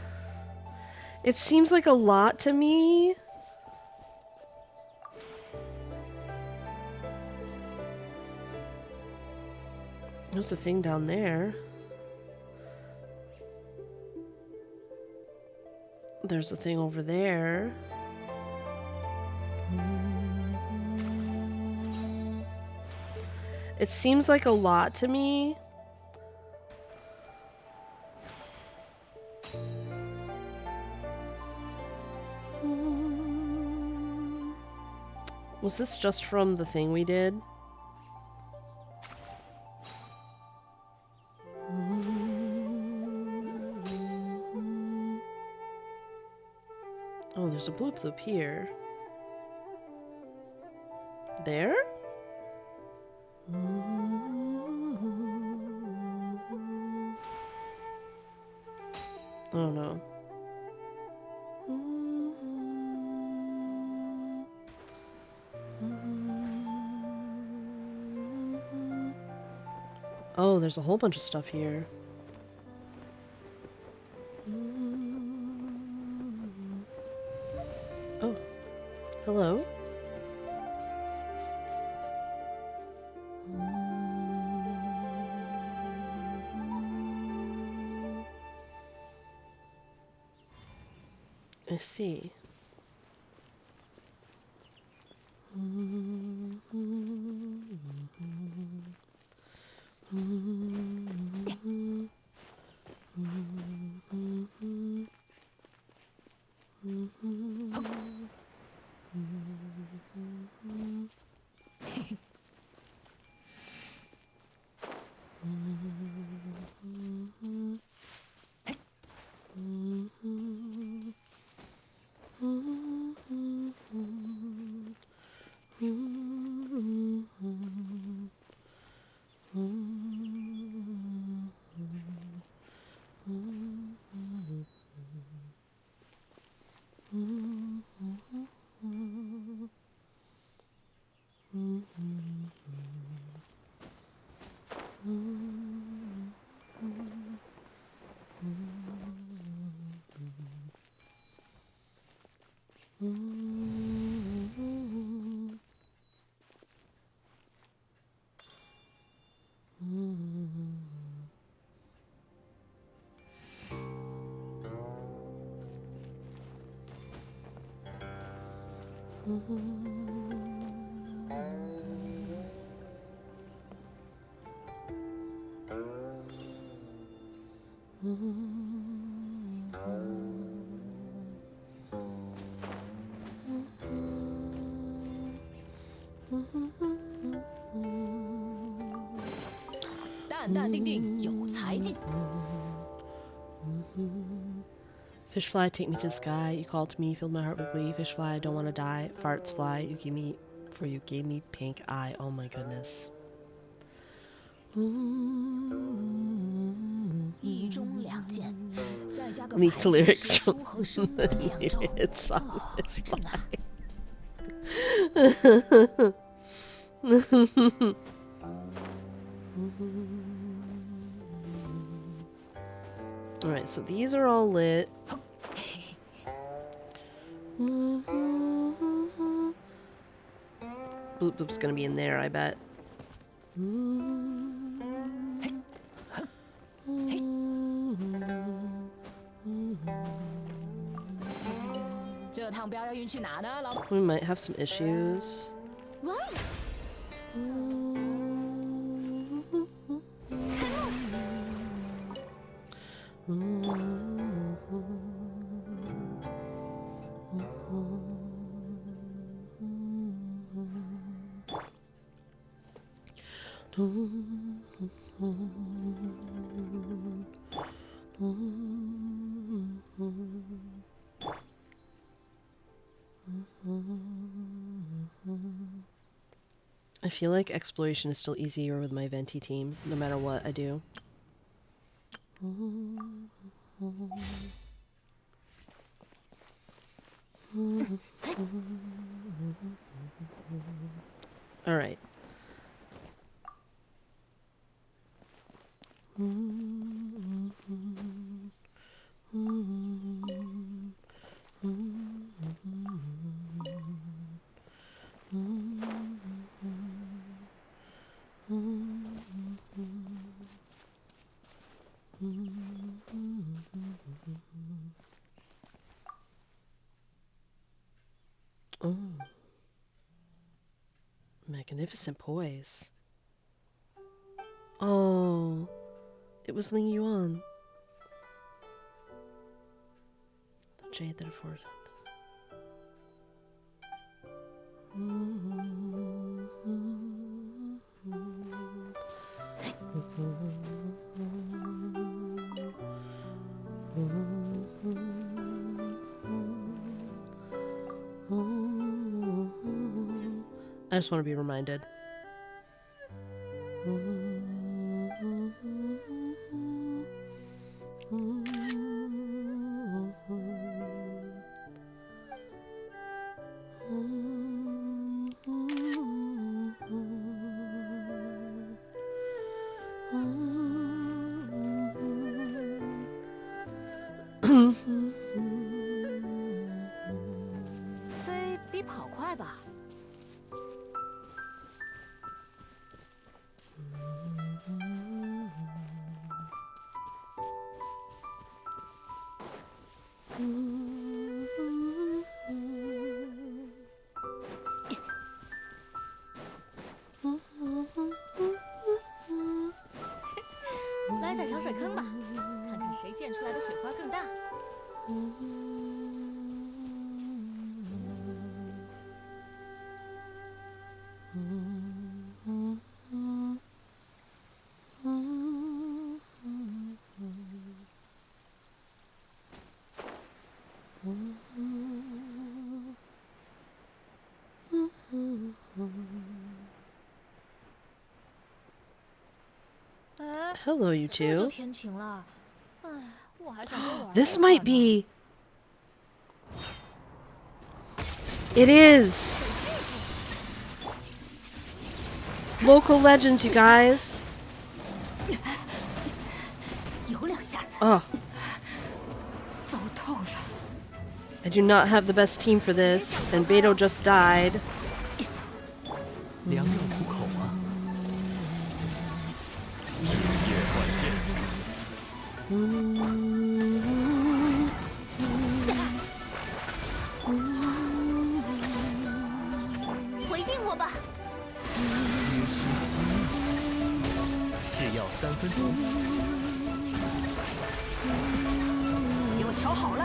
It seems like a lot to me. There's a thing down there. There's a thing over there. It seems like a lot to me. Was this just from the thing we did? Oh, there's a bloop bloop here. There? Oh no. Oh, there's a whole bunch of stuff here. Oh, hello. I see. Fish fly, take me to the sky. You called to me, filled my heart with glee. Fish fly, I don't want to die. Farts fly, you gave me pink eye. Oh my goodness. 一中两剑，在 leak the lyrics 书 from 和声的 the 两 new 种 hit song. 真难。 Alright, so these are all lit. Bloop Bloop's gonna be in there, I bet. 这趟镖要运去哪呢，老？ We might have some issues. 哇， I feel like exploration is still easier with my Venti team, no matter what I do. Alright. Oh. Magnificent poise. Oh. It was Ling Yuan. The jade that affords. I just want to be reminded.飞比跑快吧？ 来踩小水坑吧，看看谁溅出来的水花更大。哎， Hello, you 这就 two. 天晴了。哎，我还想多玩。 This might be. It is. Local legends, you guys. 有两下子， Oh, 糟透了。 I do not have the best team for this, and Beto just died. 良药苦口啊！枝叶断线，回敬我吧。你是心，只要3分钟。给我瞧好了。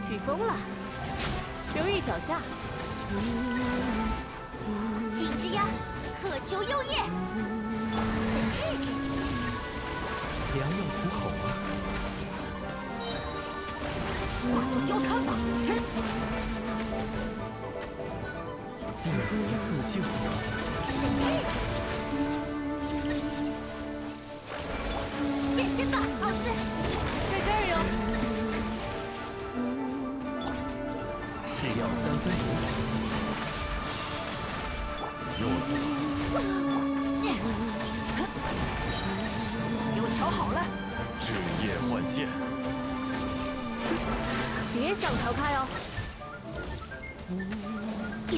起风了，留意脚下。景之鸦，渴求幽夜。治治。良药苦口啊！化作焦炭吧。一一四秀，现身吧，奥兹！在这儿哟。是要三分毒。又来了，给我瞧好了，枝叶换线，别想逃开哦。一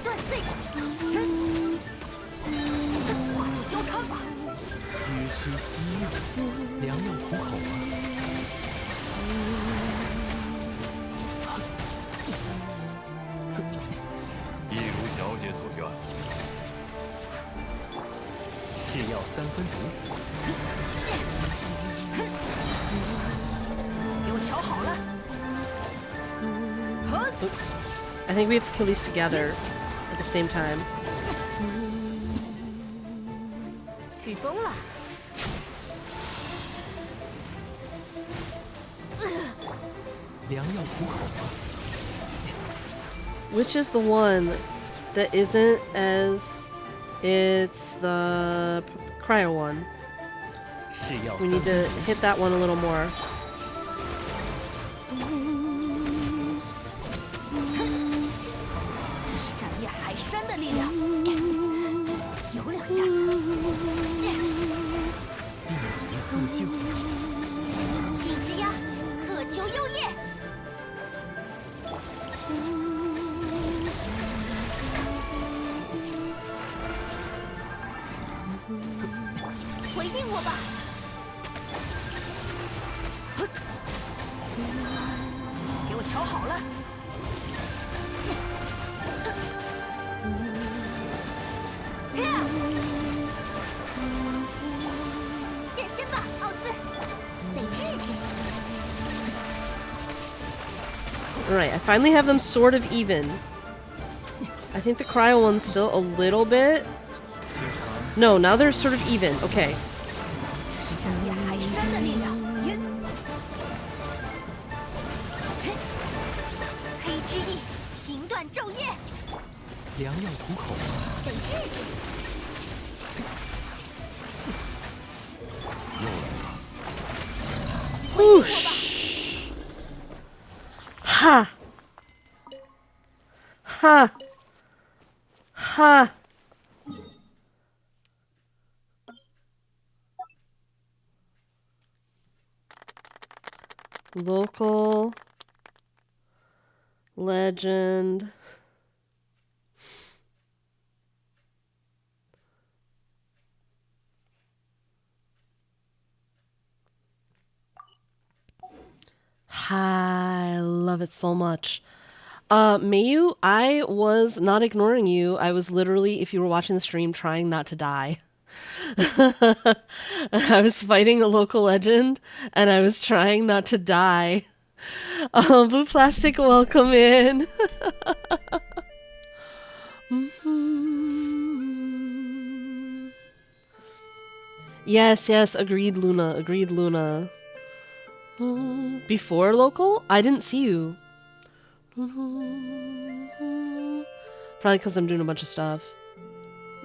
断罪，化作焦炭吧。鱼吃西药，良药苦口啊。一如小姐所愿，是药三分毒。给我瞧好了。 Oops. I think we have to kill these together at the same time. 起风了。 良药苦口啊。 Which is the one that isn't as... It's the cryo one. 是药 We 三 need 分 to hit that one a little more. 这是斩叶海山的力量，有两下子。一四秀，一只鸭，渴求幽夜。回应我吧！给我瞧好了。现身吧，奥兹！得治治。 Alright, I finally have them sort of even. I think the cryo one's still a little bit... No, now they're sort of even. Okay. 这是斩叶海山的力量。黑之翼，平断昼夜。良药苦口啊。得治治。又来了， Whoosh! Ha! Ha! Ha! Local legend. I love it so much. Mayu, I was not ignoring you. I was literally, if you were watching the stream, trying not to die. I was fighting a local legend, and I was trying not to die. Blue Plastic, welcome in. Yes, yes, agreed, Luna. Agreed, Luna. Before local? I didn't see you. Probably because I'm doing a bunch of stuff.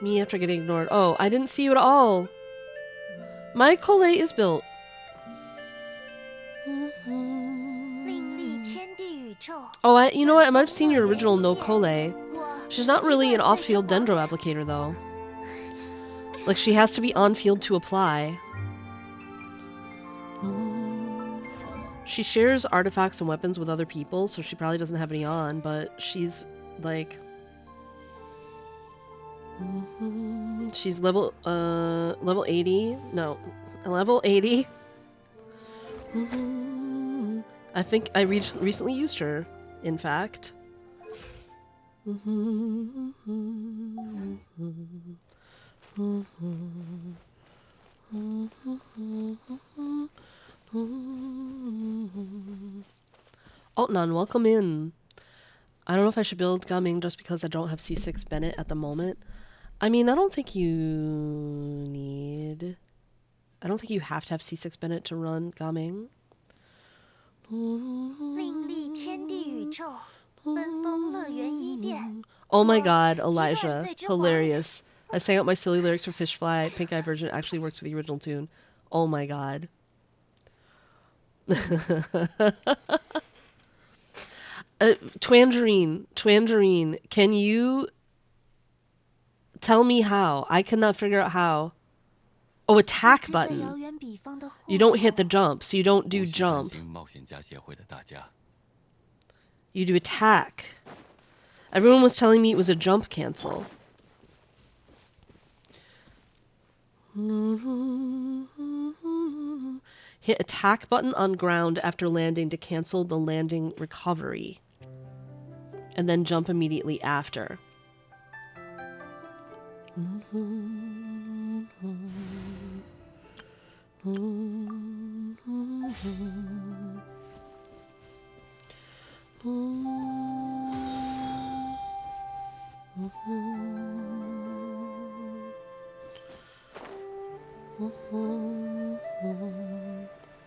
Me after getting ignored. Oh, I didn't see you at all. My collate is built. 另立天地宇宙。 Oh, you know what? I might have seen your original no collate. 我 She's not really an off-field dendro applicator, though. Like, she has to be on-field to apply. She shares artifacts and weapons with other people, so she probably doesn't have any on, but she's, like... She's level 80? No, level 80. I think I recently used her, in fact. Altnon, welcome in. I don't know if I should build Gumming just because I don't have C6 Bennett at the moment. I mean, I don't think you need I don't think you have to have C6 Bennett to run Gaming. 另立天地宇宙，分封乐园伊甸。 Oh my god, Elijah. Hilarious. I sang out my silly lyrics for Fishfly. Pink Eye version actually works with the original tune. Oh my god. Twangerine, can you tell me how? I cannot figure out how. Oh, attack button. You don't hit the jump, so you don't do jump. You do attack. Everyone was telling me it was a jump cancel. Hit attack button on ground after landing to cancel the landing recovery. And then jump immediately after.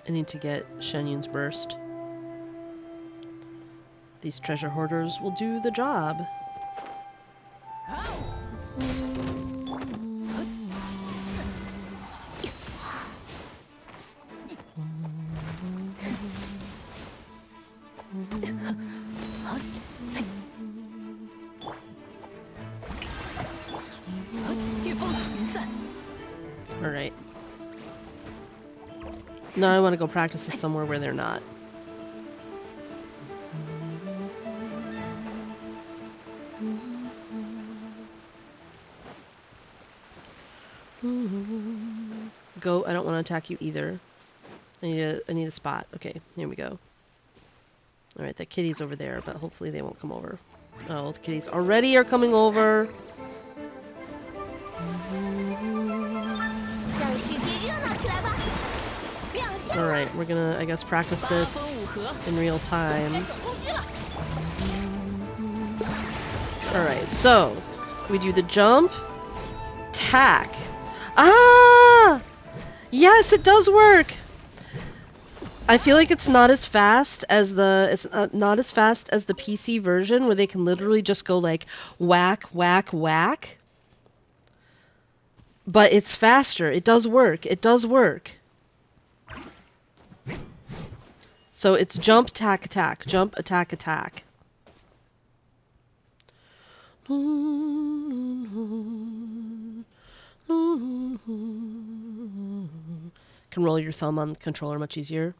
I need to get Shenyun's burst. These treasure hoarders will do the job. Alright. Now I want to go practice this somewhere where they're not. Go. I don't want to attack you either. I need a spot. Okay, here we go. Alright, that kitty's over there, but hopefully they won't come over. Oh, the kitties already are coming over. Alright, we're gonna, I guess, practice this in real time. Alright, so we do the jump, tack. Ah! Yes, it does work! I feel like it's not as fast as the not as fast as the PC version where they can literally just go like whack, whack, whack. But it's faster. It does work. It does work. So it's jump, attack, attack. Jump, attack, attack. Can roll your thumb on the controller much easier.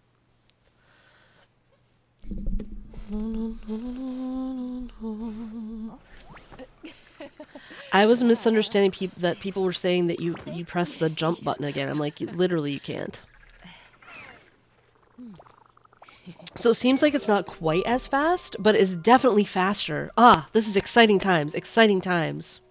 I was misunderstanding that people were saying that you press the jump button again. I'm like, literally you can't. So it seems like it's not quite as fast, but it's definitely faster. Ah, this is exciting times. Exciting times.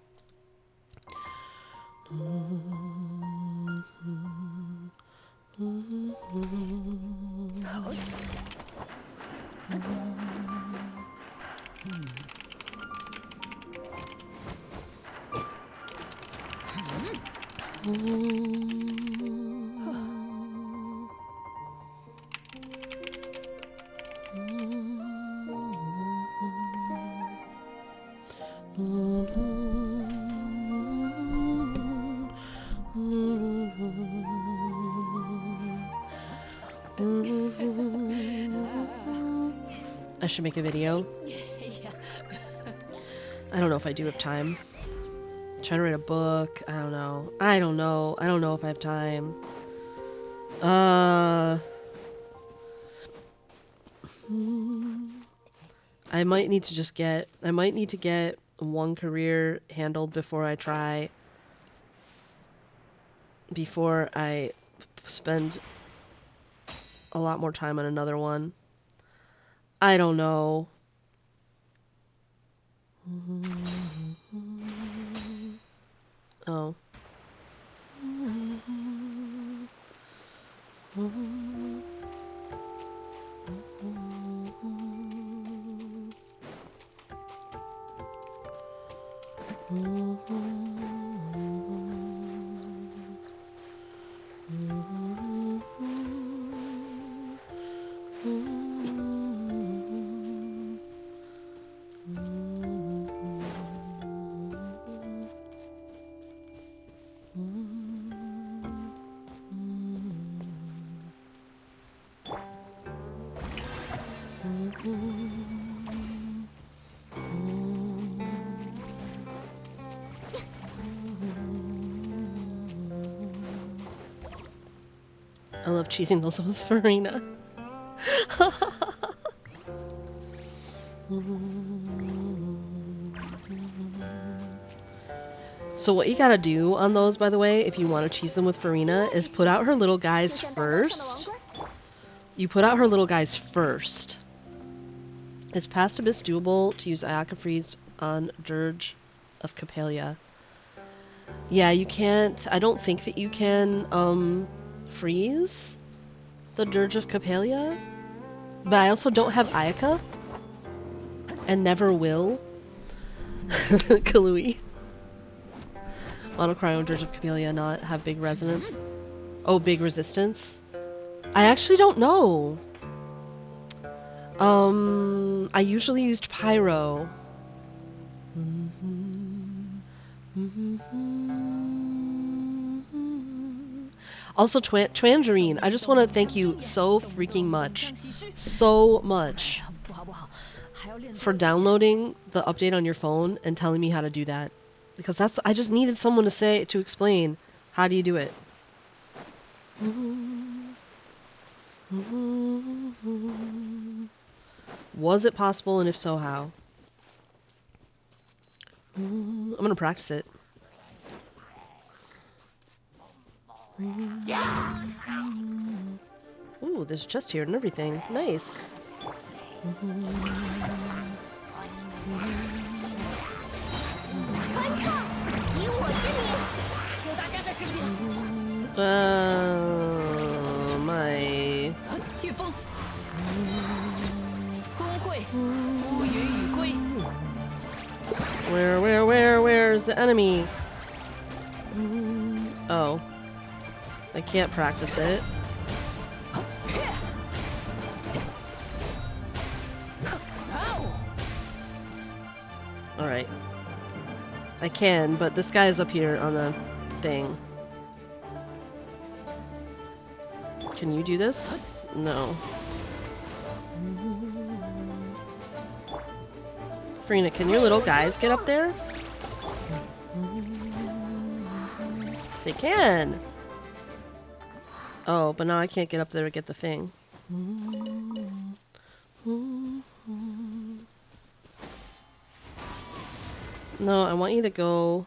I should make a video. I don't know if I do have time. I'm trying to write a book. I don't know. I don't know if I have time. I might need to get one career handled before I spend a lot more time on another one. I don't know. Oh. I love cheesing those with Farina. So what you gotta do on those, by the way, if you want to cheese them with Farina, is put out her little guys first. You put out her little guys first. Is Past Abyss doable to use Ayaka Freeze on Dirge of Capelia? Yeah, you can't. I don't think that you can freeze the Dirge of Capelia. But I also don't have Ayaka. And never will. Kalui. Monocryo Dirge of Capelia not have big resonance. Oh, big resistance? I actually don't know. I usually used Pyro. Also, Twangerine, I just want to thank you so freaking much. So much. For downloading the update on your phone and telling me how to do that. Because that's, I just needed someone to explain, how do you do it? Was it possible, and if so, how? I'm gonna practice it. Ooh, there's a chest here and everything. Nice. My... Where's the enemy? Oh. I can't practice it. Alright. I can, but this guy is up here on the thing. Can you do this? No. Farina, can your little guys get up there? They can! Oh, but now I can't get up there to get the thing. No, I want you to go...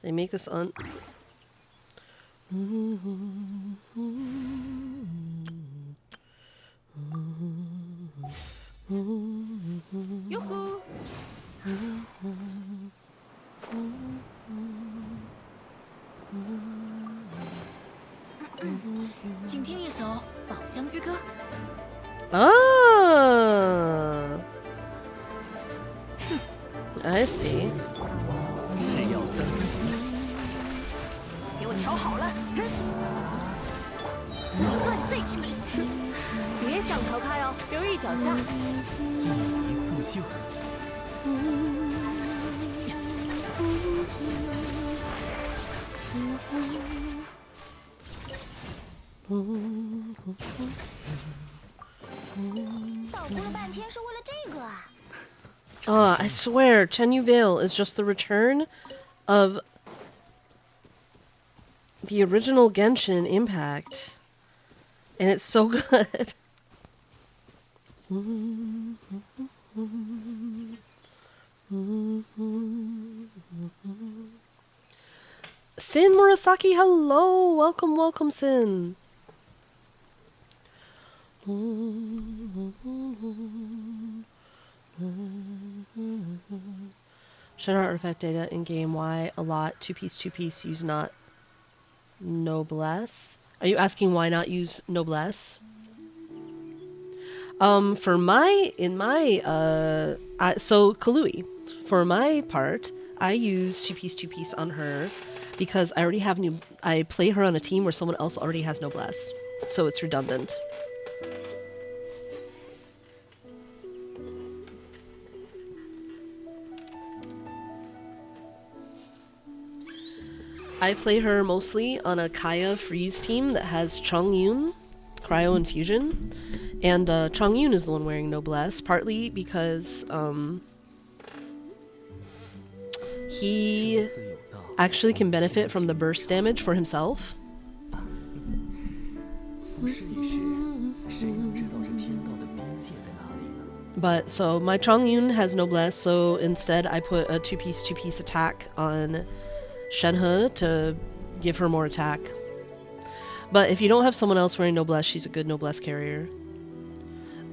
They make this un... Yoo-hoo! 请听一首《宝箱之歌》。 Ah! I see. 是要三分钟。给我瞧好了！以断罪之名，别想逃开哦，留意脚下。一束袖。 捣鼓了半天是为了这个啊！ I swear, Chenyu Vale is just the return of the original Genshin Impact. And it's so good. Sin Murasaki, hello! Welcome, welcome, Sin. Shadow artifact data in game. Why a lot? Two piece use not noblesse. Are you asking why not use noblesse? So Kalui, for my part, I use two piece on her because I already have I play her on a team where someone else already has noblesse. so it's redundant. I play her mostly on a Kaya freeze team that has Chongyun, Cryo Infusion, and Chongyun is the one wearing Noblesse, partly because he actually can benefit from the burst damage for himself. 不试一试，谁能知道这天道的边界在哪里呢？ But so my Chongyun has Noblesse, so instead I put a two-piece attack on Shenhe to give her more attack. But if you don't have someone else wearing Noblesse, she's a good Noblesse carrier.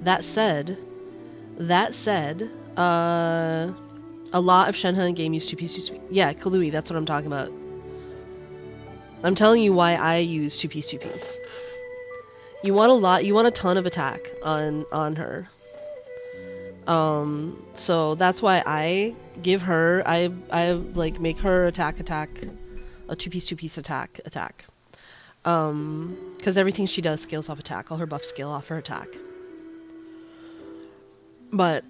That said, a lot of Shenhe in game use two-piece. Yeah, Kalui, that's what I'm talking about. I'm telling you why I use two-piece. You want a ton of attack on her. So that's why I give her, I like make her attack, a two-piece attack. Because everything she does scales off attack. All her buffs scale off her attack. But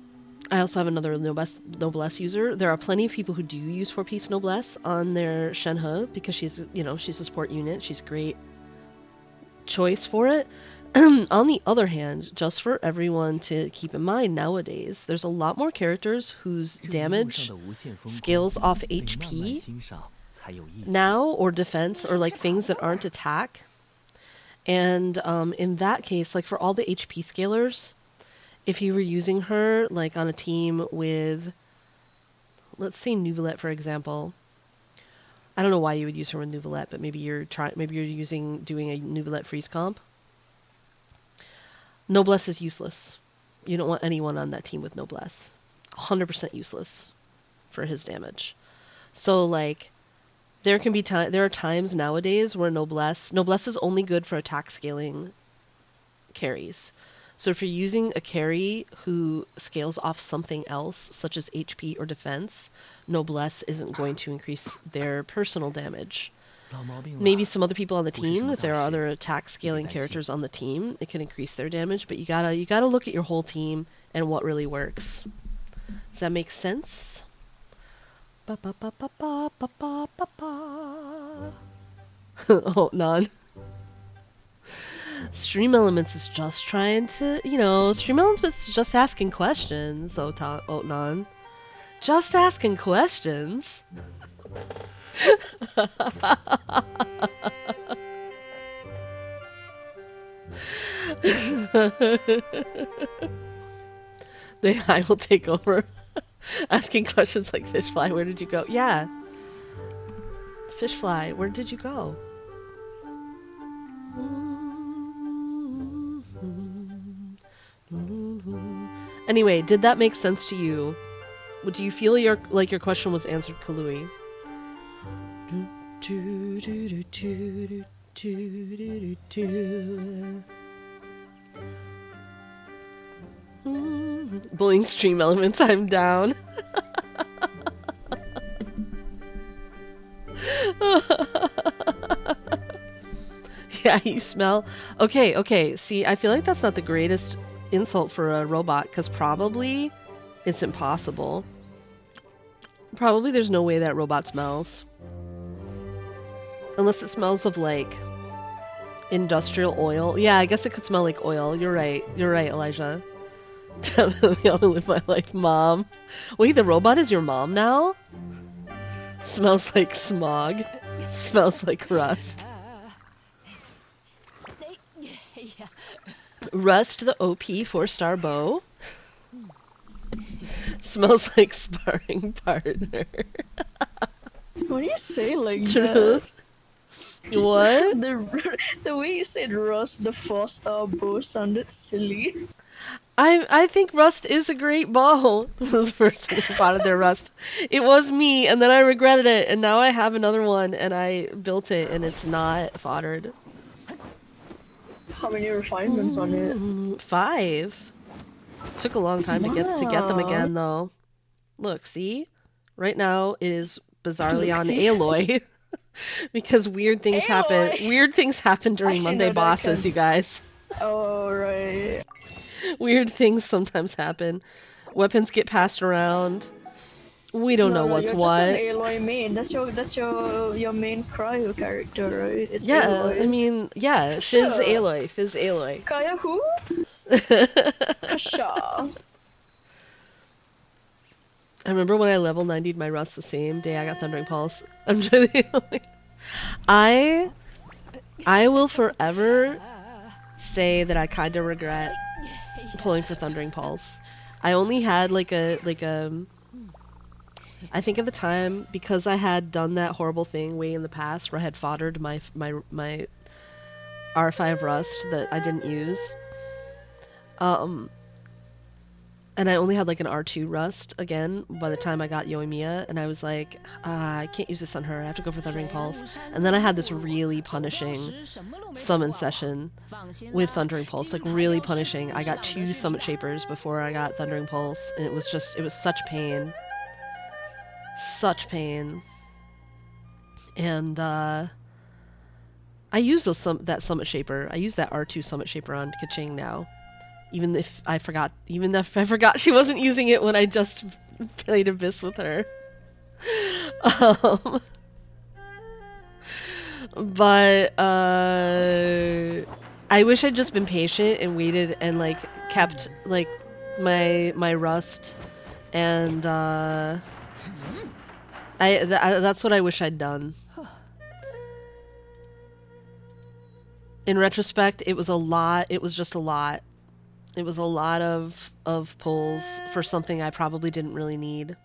I also have another Noblesse user. There are plenty of people who do use 4-piece Noblesse on their Shenhe because she's a support unit. She's a great choice for it. On the other hand, just for everyone to keep in mind nowadays, there's a lot more characters whose damage scales off HP now, or defense, or like things that aren't attack. And in that case, like for all the HP scalers, if you were using her like on a team with, let's say Nuvolette for example, I don't know why you would use her with Nuvolette, but maybe you're doing a Nuvolette freeze comp. Noblesse is useless. You don't want anyone on that team with Noblesse. 100% useless for his damage. So like there are times nowadays where Noblesse is only good for attack scaling carries. So if you're using a carry who scales off something else, such as HP or defense, Noblesse isn't going to increase their personal damage. Maybe some other people on the team, if there are other attack scaling characters on the team, it can increase their damage, but you gotta look at your whole team and what really works. Does that make sense? Oh, none. Stream Elements is just trying to, Stream Elements is just asking questions, Otnan. Just asking questions? I will take over. Asking questions like Fishfly, where did you go? Yeah. Fishfly, where did you go? Anyway, did that make sense to you? Do you feel your question was answered, Kalui? Bullying Stream Elements, I'm down. Yeah, you smell. Okay. See, I feel like that's not the greatest insult for a robot, because probably it's impossible. Probably there's no way that robot smells. Unless it smells of, like, industrial oil. Yeah, I guess it could smell like oil. You're right, Elijah. Definitely want to live my life, Mom. Wait, the robot is your mom now? Smells like smog. Smells like rust. Rust the OP 4-star bow. Smells like sparring partner. What do you say like Truth. that? What? The way you said Rust the 4-star bow sounded silly. I think Rust is a great bow. The first thing I thought of their Rust. It was me, and then I regretted it, and now I have another one, and I built it, and it's not foddered. How many refinements on it? 5. Took a long time to get them again, though. Look, see? Right now, it is bizarrely Look, on see? alloy. Because weird things happen. Aloy! Weird things happen during Actually, Monday no, that bosses, can- you guys. Oh, right. Weird things sometimes happen. Weapons get passed around. We don't know No, what's you're what. just an Aloy main. That's your main cryo character, right? It's Yeah, Aloy. I mean, yeah, Sure. Fizz Aloy, Fizz Aloy. Kaya who? Kasha. I remember when I level 90'd my Rust the same day I got Thundering Pulse. I'm just I will forever say that I kind of regret pulling for Thundering Pulse. I only had like a I think at the time, because I had done that horrible thing way in the past where I had foddered my R5 Rust that I didn't use. And I only had like an R2 Rust again by the time I got Yoimiya, and I was like, I can't use this on her, I have to go for Thundering Pulse. And then I had this really punishing summon session with Thundering Pulse, like really punishing. I got 2 Summit Shapers before I got Thundering Pulse, and it was such pain. Such pain. And I use that Summit Shaper. I use that R2 Summit Shaper on Kaching now. Even if I forgot she wasn't using it when I just played Abyss with her. But I wish I'd just been patient and waited and like kept like my Rust, and that's what I wish I'd done. In retrospect, it was a lot. It was just a lot. It was a lot of pulls for something I probably didn't really need.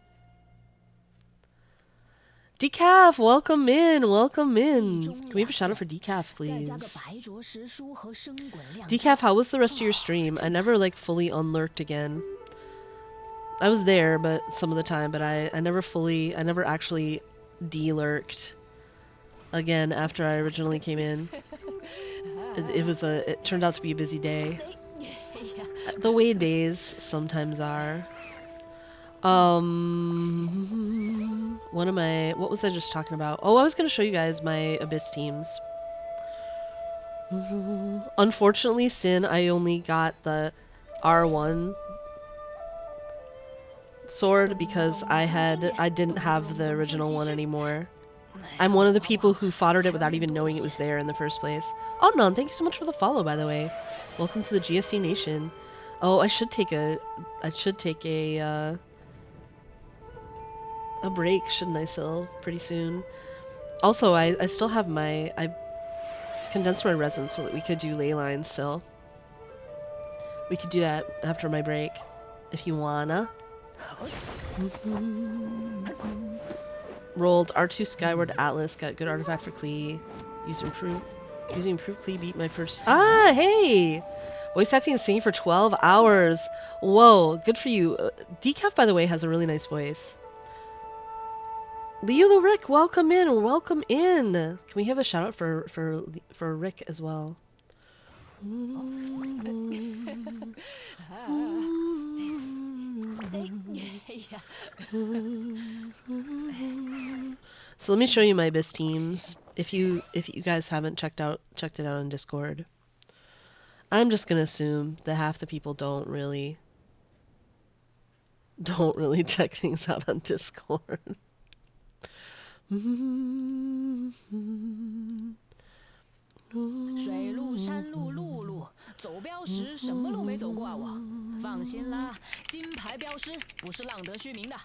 Decaf, welcome in, welcome in. Can we have a shout out for Decaf, please? Decaf, how was the rest of your stream? I never like fully unlurked again. I was there, but some of the time, but I never actually de-lurked again after I originally came in. It turned out to be a busy day. The way days sometimes are. What was I just talking about? Oh, I was gonna show you guys my Abyss teams. Unfortunately, Sin, I only got the R1 sword because I didn't have the original one anymore. I'm one of the people who foddered it without even knowing it was there in the first place. Oh, Nun, thank you so much for the follow, by the way. Welcome to the GSC Nation. Oh, I should take a break, shouldn't I, Sil? Pretty soon. Also, I still have I condensed my resin so that we could do ley lines still. We could do that after my break, if you wanna. Rolled R2 Skyward Atlas, got good artifact for Klee. Using improved Klee beat my first. Ah, hey! Voice acting and singing for 12 hours. Whoa, good for you. Decaf, by the way, has a really nice voice. Leo the Rick, welcome in, welcome in. Can we have a shout out for Rick as well? So let me show you my Abyss teams. If you guys haven't checked it out on Discord. I'm just gonna assume that half the people don't really check things out on Discord. 水路、山路、陆路，走标识，什么路没走过啊我？放心啦，金牌标识不是浪得虚名的。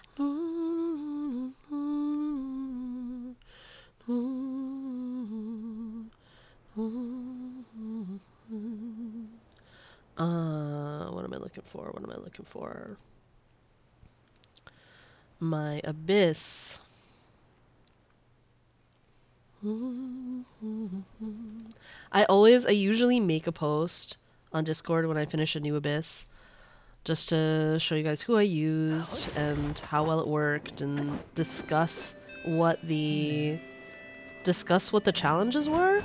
What am I looking for? What am I looking for? My Abyss. I usually make a post on Discord when I finish a new Abyss, just to show you guys who I used and how well it worked, and discuss what the challenges were.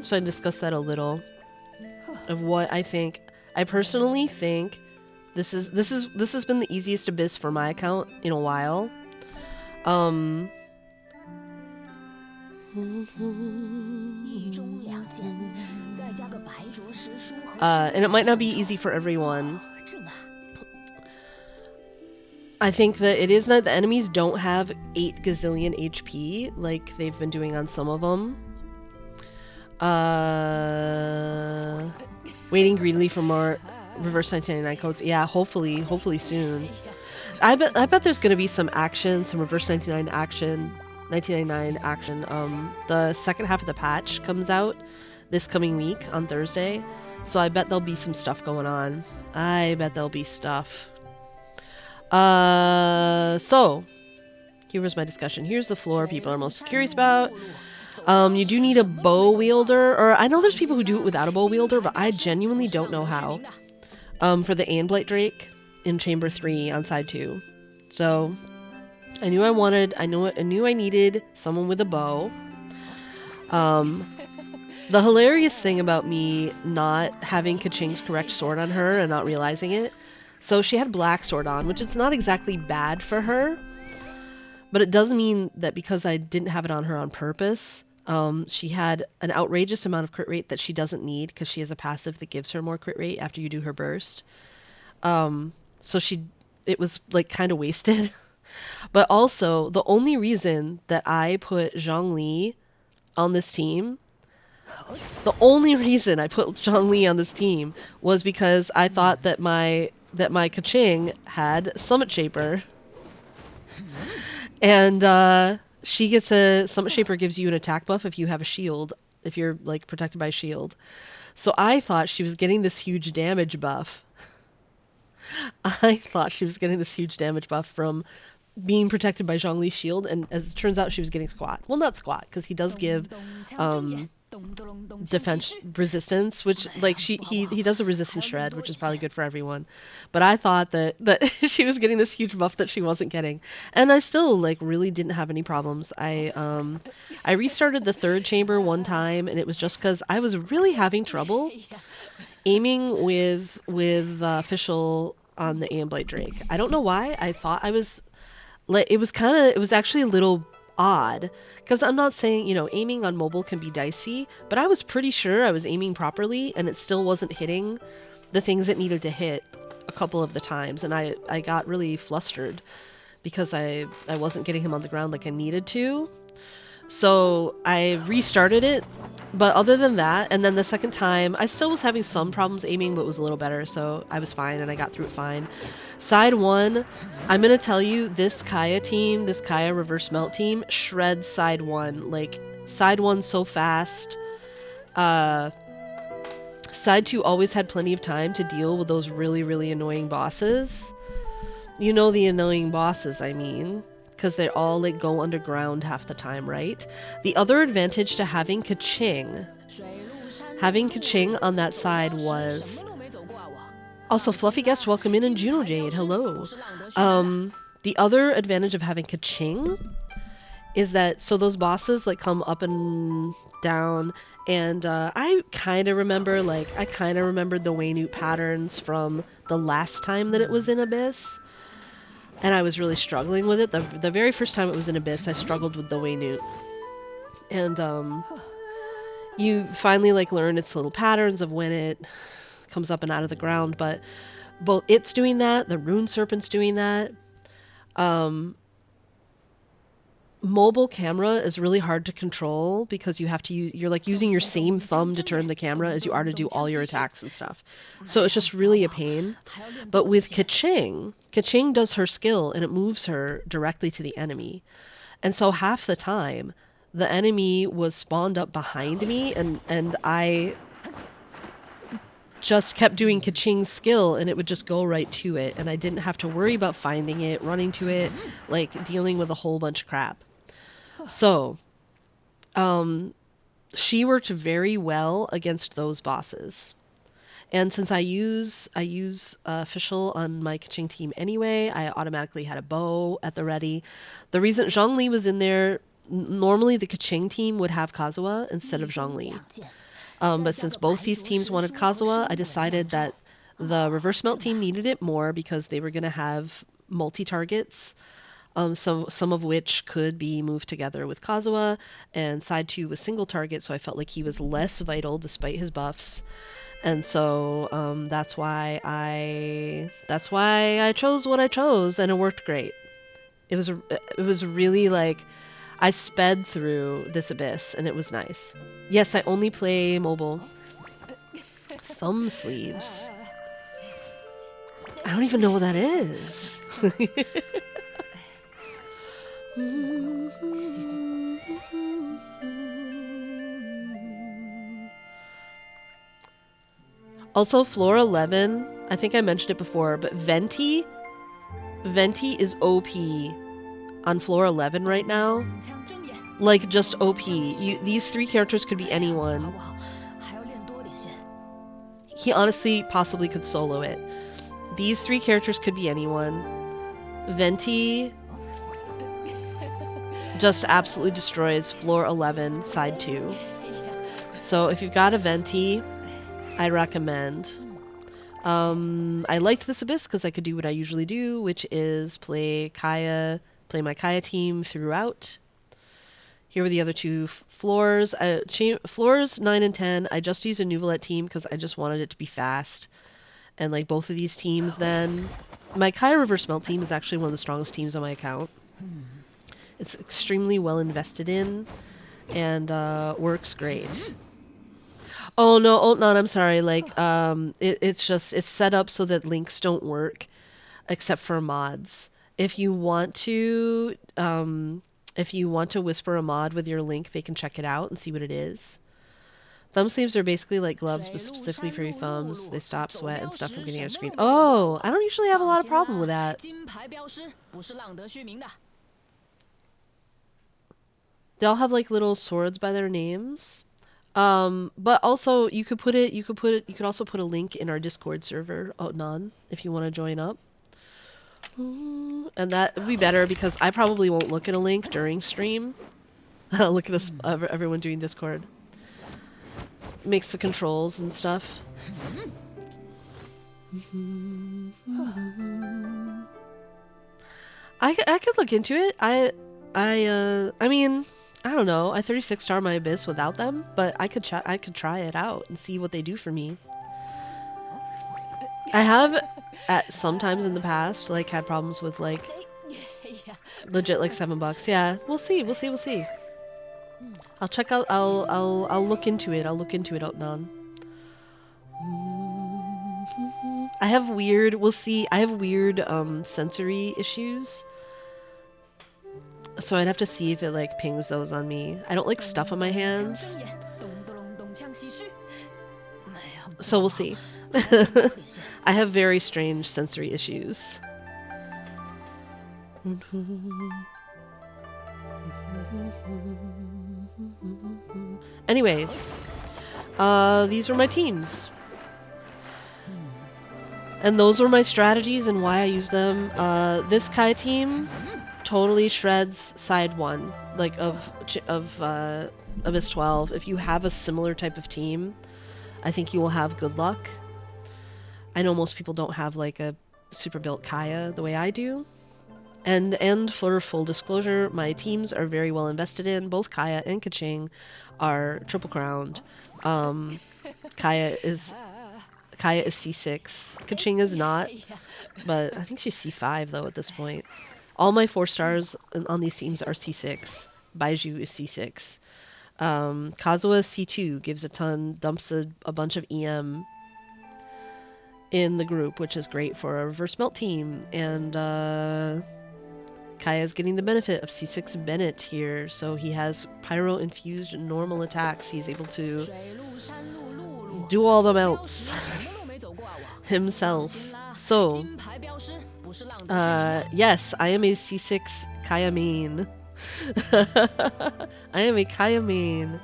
So I discussed that a little of what I think. I personally think this has been the easiest Abyss for my account in a while. And it might not be easy for everyone. I think that it is not, the enemies don't have 8 gazillion HP like they've been doing on some of them. Waiting greedily for more reverse 1999 codes. Yeah, hopefully soon. I bet there's gonna be some action, some reverse 1999 action. The second half of the patch comes out this coming week on Thursday, so I bet there'll be some stuff going on. I bet there'll be stuff. So here was my discussion. Here's the floor people are most curious about. You do need a bow wielder, or I know there's people who do it without a bow wielder, but I genuinely don't know how. For the Anblight Drake in Chamber 3 on side 2. So I knew I needed someone with a bow. The hilarious thing about me not having Kaching's correct sword on her and not realizing it. So she had black sword on, which is not exactly bad for her, but it does mean that because I didn't have it on her on purpose, she had an outrageous amount of crit rate that she doesn't need because she has a passive that gives her more crit rate after you do her burst. So it was like kind of wasted. But also, the only reason that I put Zhongli on this team, was because I thought that my Kaching had Summit Shaper. And she gets a Summit Shaper gives you an attack buff if you have a shield, if you're like protected by a shield. So I thought she was getting this huge damage buff. From being protected by Zhongli's shield, and as it turns out, she was getting squat. Well, not squat, because he does give defense resistance, which like he does a resistance shred, which is probably good for everyone. But I thought that she was getting this huge buff that she wasn't getting, and I still like really didn't have any problems. I restarted the 3rd chamber one time, and it was just because I was really having trouble aiming with Official on the Amblight Drake. I don't know why. I thought I was like, it was actually a little odd, because I'm not saying, aiming on mobile can be dicey, but I was pretty sure I was aiming properly and it still wasn't hitting the things it needed to hit a couple of the times, and I got really flustered because I wasn't getting him on the ground like I needed to. So I restarted it, but other than that, and then the second time, I still was having some problems aiming, but it was a little better, so I was fine and I got through it fine. Side 1, I'm going to tell you, this Kaya reverse melt team shreds side 1. Like, side 1 so fast. Side 2 always had plenty of time to deal with those really, really annoying bosses. You know the annoying bosses, I mean. Because they all like go underground half the time, right? The other advantage to having Kaching on that side was... Also, Fluffy Guest, welcome in, and Juno Jade, hello. The other advantage of having Kaching is that, so those bosses like come up and down, and I kind of remembered the Waynute patterns from the last time that it was in Abyss. And I was really struggling with it. The very first time it was in Abyss, I struggled with the Waynute. And you finally like learn its little patterns of when it comes up and out of the ground. But both it's doing that, the Rune Serpent's doing that. Mobile camera is really hard to control because you're like using your same thumb to turn the camera as you are to do all your attacks and stuff. So it's just really a pain. But with Kaching does her skill and it moves her directly to the enemy. And so half the time the enemy was spawned up behind me, and I just kept doing Kaching's skill and it would just go right to it, and I didn't have to worry about finding it, running to it, like dealing with a whole bunch of crap. So, she worked very well against those bosses. And since I use Official on my Kaching team anyway, I automatically had a bow at the ready. The reason Zhongli was in there, normally the Kaching team would have Kazuha instead of Zhongli. But since both these teams wanted Kazuha, I decided that the Reverse Melt team needed it more because they were going to have multi-targets some of which could be moved together with Kazuha, and side 2 was single target, so I felt like he was less vital despite his buffs. And so that's why I chose what I chose, and it worked great. It was really like I sped through this abyss, and it was nice. Yes, I only play mobile. Thumb sleeves. I don't even know what that is. Also, floor 11, I think I mentioned it before, but Venti is OP on floor 11 right now. Like, just OP. These 3 characters could be anyone. He honestly possibly could solo it. These 3 characters could be anyone. Venti just absolutely destroys floor 11, side 2. So if you've got a Venti, I recommend. I liked this Abyss because I could do what I usually do, which is play my Kaya team throughout. Here were the other 2 floors. Floors 9 and 10, I just used a Nuvolette team because I just wanted it to be fast. And like both of these teams then. My Kaya Reverse Melt team is actually one of the strongest teams on my account. It's extremely well invested in and works great. Oh no, I'm sorry. Like it's set up so that links don't work except for mods. If you want to whisper a mod with your link, they can check it out and see what it is. Thumb sleeves are basically like gloves, but specifically for your thumbs. They stop sweat and stuff from getting on screen. Oh, I don't usually have a lot of problem with that. They all have like little swords by their names. But also you could also put a link in our Discord server, Nan, if you want to join up. And that would be better because I probably won't look at a link during stream. Look at this, everyone doing Discord. Makes the controls and stuff. I could look into it. I mean, I don't know. I 36 star my Abyss without them, but I could try it out and see what they do for me. I have at sometimes in the past like had problems with like legit like $7. Yeah, we'll see. I'll check out. I'll look into it. Outnan. I have weird. We'll see. I have weird sensory issues. So I'd have to see if it like pings those on me. I don't like stuff on my hands. So we'll see. I have very strange sensory issues. Anyway, these were my teams. And those were my strategies and why I used them. This Kai team totally shreds side 1, like of Abyss 12. If you have a similar type of team, I think you will have good luck. I know most people don't have like a super built Kaya the way I do. And for full disclosure, my teams are very well invested in. Both Kaya and Keqing are triple crowned. Kaya is C6. Keqing is not, but I think she's C5 though at this point. All my 4 stars on these teams are C6. Baiju is C6. Kazuha is C2, gives a ton, dumps a bunch of EM in the group, which is great for a reverse melt team. And Kaya's getting the benefit of C6 Bennett here, so he has pyro-infused normal attacks. He's able to do all the melts himself. So, yes, I am a C6 Kaya main. I am a Kaya main.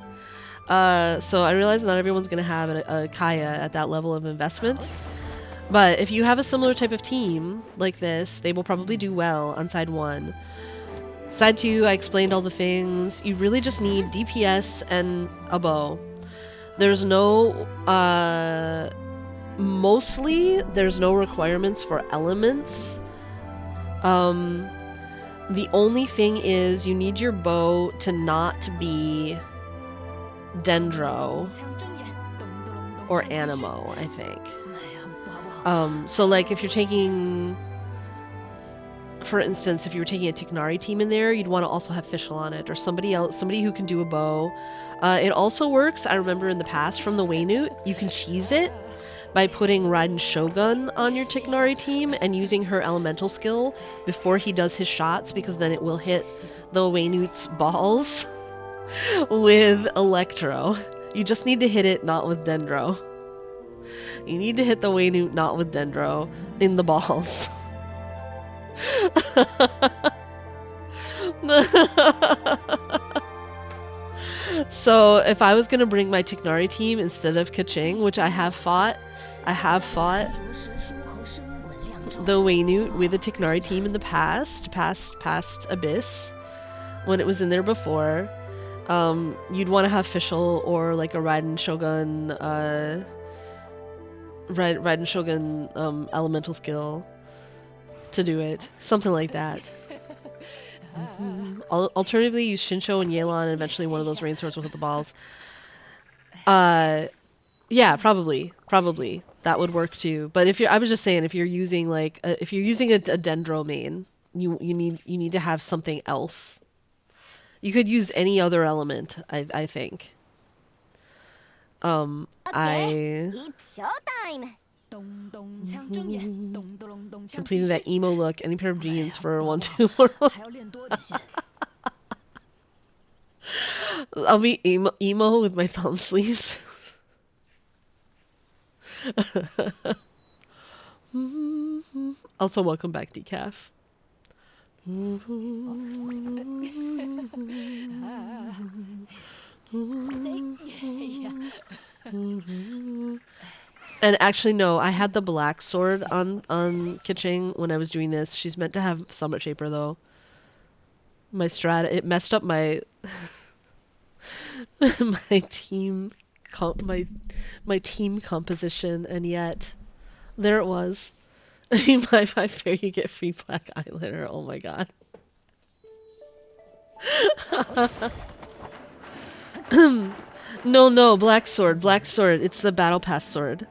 So I realize not everyone's going to have a Kaya at that level of investment. But if you have a similar type of team like this, they will probably do well on side 1. Side 2, I explained all the things. You really just need DPS and a bow. There's no... mostly, there's no requirements for elements. The only thing is you need your bow to not be Dendro 枪睁眼，咚咚隆咚 or 枪鲜血 Animo, I think. 哎呀，不好不好。 So like if you're taking, for instance, if you were taking a Tignari team in there, you'd want to also have Fischl on it or somebody else, somebody who can do a bow. It also works, I remember in the past from the Waynute, you can cheese it by putting Raiden Shogun on your Tignari team and using her elemental skill before he does his shots, because then it will hit the Waynute's balls with Electro. You just need to hit it, not with Dendro. You need to hit the Waynute, not with Dendro, in the balls. So if I was gonna bring my Tignari team instead of Kaching, which I have fought 着实舒和生滚亮照。 the Waynute with the Tignari team in the past Abyss, when it was in there before. You'd want to have Fischl or like a Raiden Shogun, Raiden Shogun elemental skill to do it, something like that. Alternatively, use Shinsho and Yelan, and eventually one of those rain swords will hit the balls. Yeah, probably that would work too. But if I was just saying, if you're using like if you're using a Dendro main, you need to have something else. You could use any other element, I think. It's showtime. 咚咚枪睁眼，咚咚隆咚枪 completing 鲜 that 血。 emo look, any pair of jeans for 1-2 还要练多点先。 I'll be emo with my thumb sleeves. Also, welcome back, Decaf. And actually, no, I had the black sword on Kaching when I was doing this. She's meant to have Summit Shaper, though. My strat, it messed up my my team composition, and yet there it was. Buy 5 pair, you get free black eyeliner. Oh my god. No, black sword. It's the battle pass sword.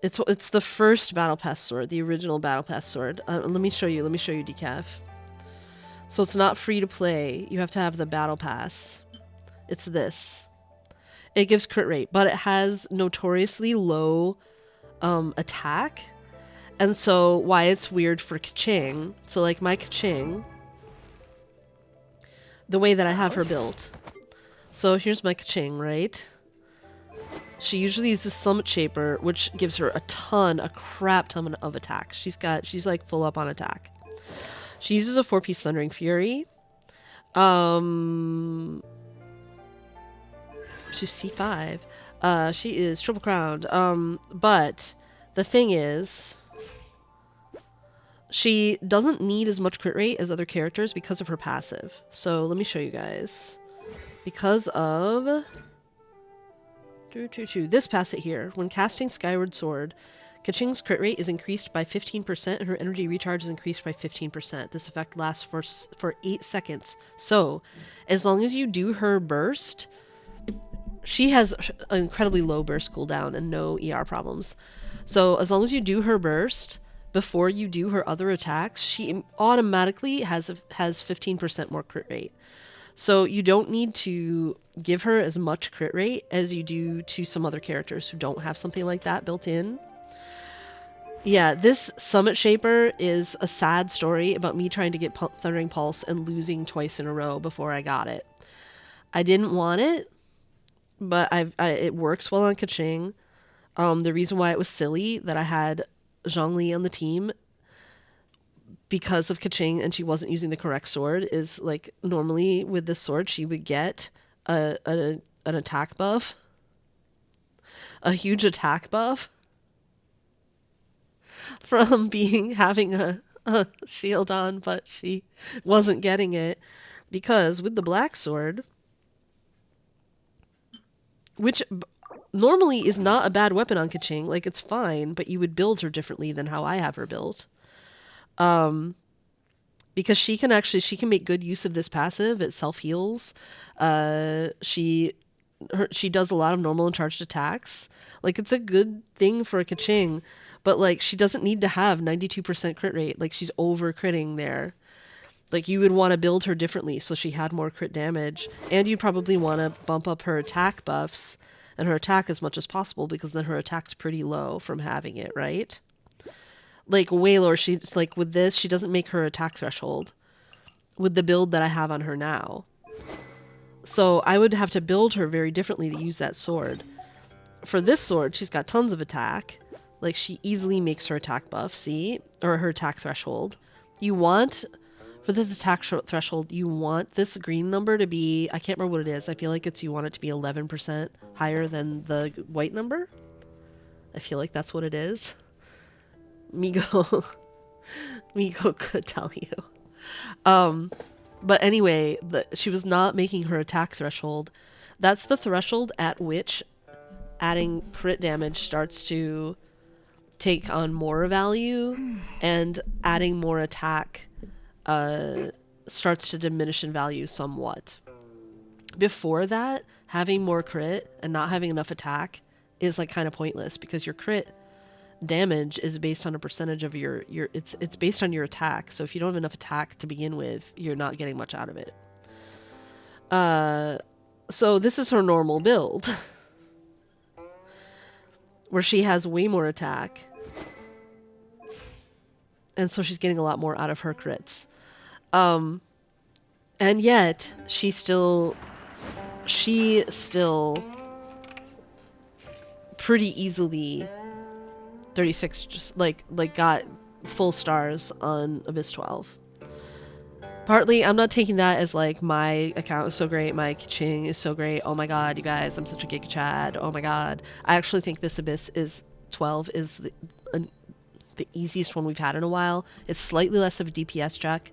It's the first battle pass sword, the original battle pass sword. Let me show you, Decaf. So it's not free to play. You have to have the battle pass. It's this. It gives crit rate, but it has notoriously low attack. And so why it's weird for Kaching. So like my Kaching, the way that I have her built. So here's my Kaching, right? She usually uses Summit Shaper, which gives her a crap ton of attack. She's like full up on attack. She uses a 4-piece Thundering Fury. She's C5. She is triple crowned. But the thing is, she doesn't need as much crit rate as other characters because of her passive. So let me show you guys. Because of this passive here, when casting Skyward Sword, Kaching's crit rate is increased by 15% and her energy recharge is increased by 15%. This effect lasts for 8 seconds. So, as long as you do her burst, she has an incredibly low burst cooldown and no ER problems. So, as long as you do her burst before you do her other attacks, she automatically has 15% more crit rate. So you don't need to give her as much crit rate as you do to some other characters who don't have something like that built in. Yeah, this Summit Shaper is a sad story about me trying to get Thundering Pulse and losing twice in a row before I got it. I didn't want it, but it works well on Kaching. The reason why it was silly that I had Zhongli on the team because of Kaching and she wasn't using the correct sword is, like, normally with this sword she would get an attack buff, a huge attack buff from having a shield on, but she wasn't getting it because with the black sword, which normally is not a bad weapon on Kaching, like, it's fine, but you would build her differently than how I have her built. because she can make good use of this passive. It self heals. She does a lot of normal and charged attacks. Like, it's a good thing for a Kaching, but like she doesn't need to have 92% crit rate. Like, she's over critting there. Like, you would want to build her differently so she had more crit damage, and you'd probably want to bump up her attack buffs and her attack as much as possible, because then her attack's pretty low from having it, right? Like, way lower. She's like, with this, she doesn't make her attack threshold with the build that I have on her now. So I would have to build her very differently to use that sword. For this sword, she's got tons of attack. Like, she easily makes her attack buff, see? Or her attack threshold. You want, for this attack threshold, you want this green number to be, I can't remember what it is. I feel like you want it to be 11% higher than the white number. I feel like that's what it is. Migo could tell you. But anyway, she was not making her attack threshold. That's the threshold at which adding crit damage starts to take on more value, and adding more attack starts to diminish in value somewhat. Before that, having more crit and not having enough attack is like kind of pointless, because your crit damage is based on a percentage of your it's based on your attack. So if you don't have enough attack to begin with, you're not getting much out of it. So this is her normal build, where she has way more attack, and so she's getting a lot more out of her crits. And yet she still pretty easily 36 just like got full stars on Abyss 12. Partly, I'm not taking that as like my account is so great, my Kaching is so great, oh my god, you guys, I'm such a Giga Chad, oh my god. I actually think this Abyss 12 is the easiest one we've had in a while. It's slightly less of a DPS check.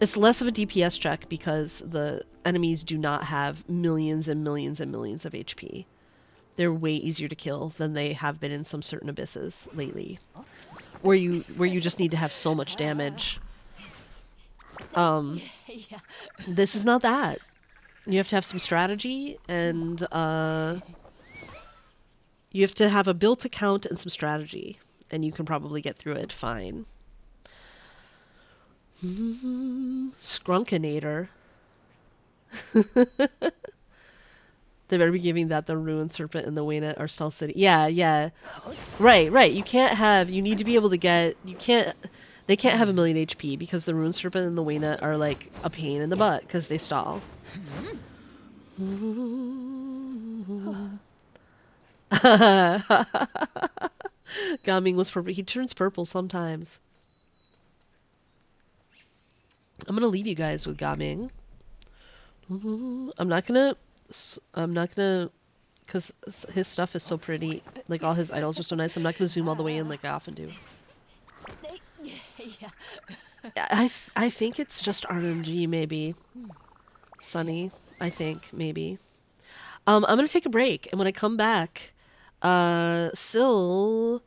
It's less of a DPS check because the enemies do not have millions and millions and millions of HP. They're way easier to kill than they have been in some certain abysses lately, where you just need to have so much damage. This is not that. You have to have some strategy, and you have to have a built account and some strategy, and you can probably get through it fine. Skrunkinator. They better be giving that the Ruined Serpent and the Wayne are Stealth City. Yeah. Right. You need to be able to get, they can't have 1,000,000 HP, because the Ruined Serpent and the Wayne are like a pain in the butt, because they stall. Gaming was purple. He turns purple sometimes. I'm gonna leave you guys with Gaming. I'm not gonna, because his stuff is so pretty. Like, all his idols are so nice. I'm not gonna zoom all the way in like I often do. I think it's just RNG, maybe. Sunny, I think, maybe. I'm gonna take a break, and when I come back, Syl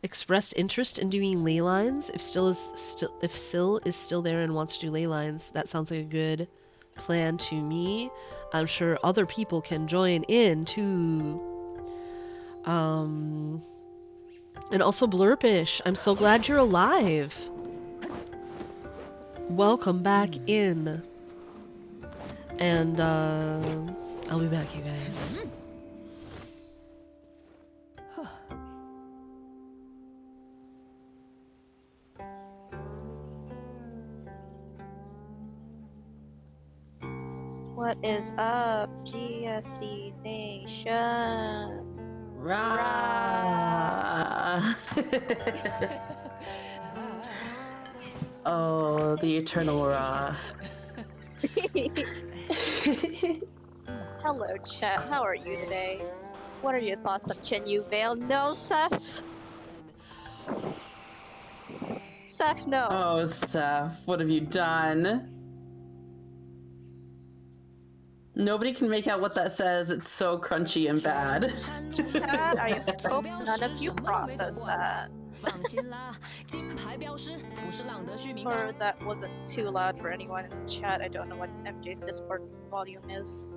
expressed interest in doing ley lines. If Syl is still there and wants to do ley lines, that sounds like a good plan to me. I'm sure other people can join in too. And also Blurpish, I'm so glad you're alive. Welcome back in. And I'll be back, you guys. What is up, GSC Nation? Rah! Oh, the eternal Ra. Hello, chat. How are you today? What are your thoughts on Chenyu Vale? No, Seth. Seth, no. Oh, Seth, what have you done? Nobody can make out what that says. It's so crunchy and bad. Chat, I hope none of you process that. 放心啦，金牌标识不是浪得虚名 Or 啊。 that wasn't too loud for anyone in the chat. I don't know what MJ's Discord volume is.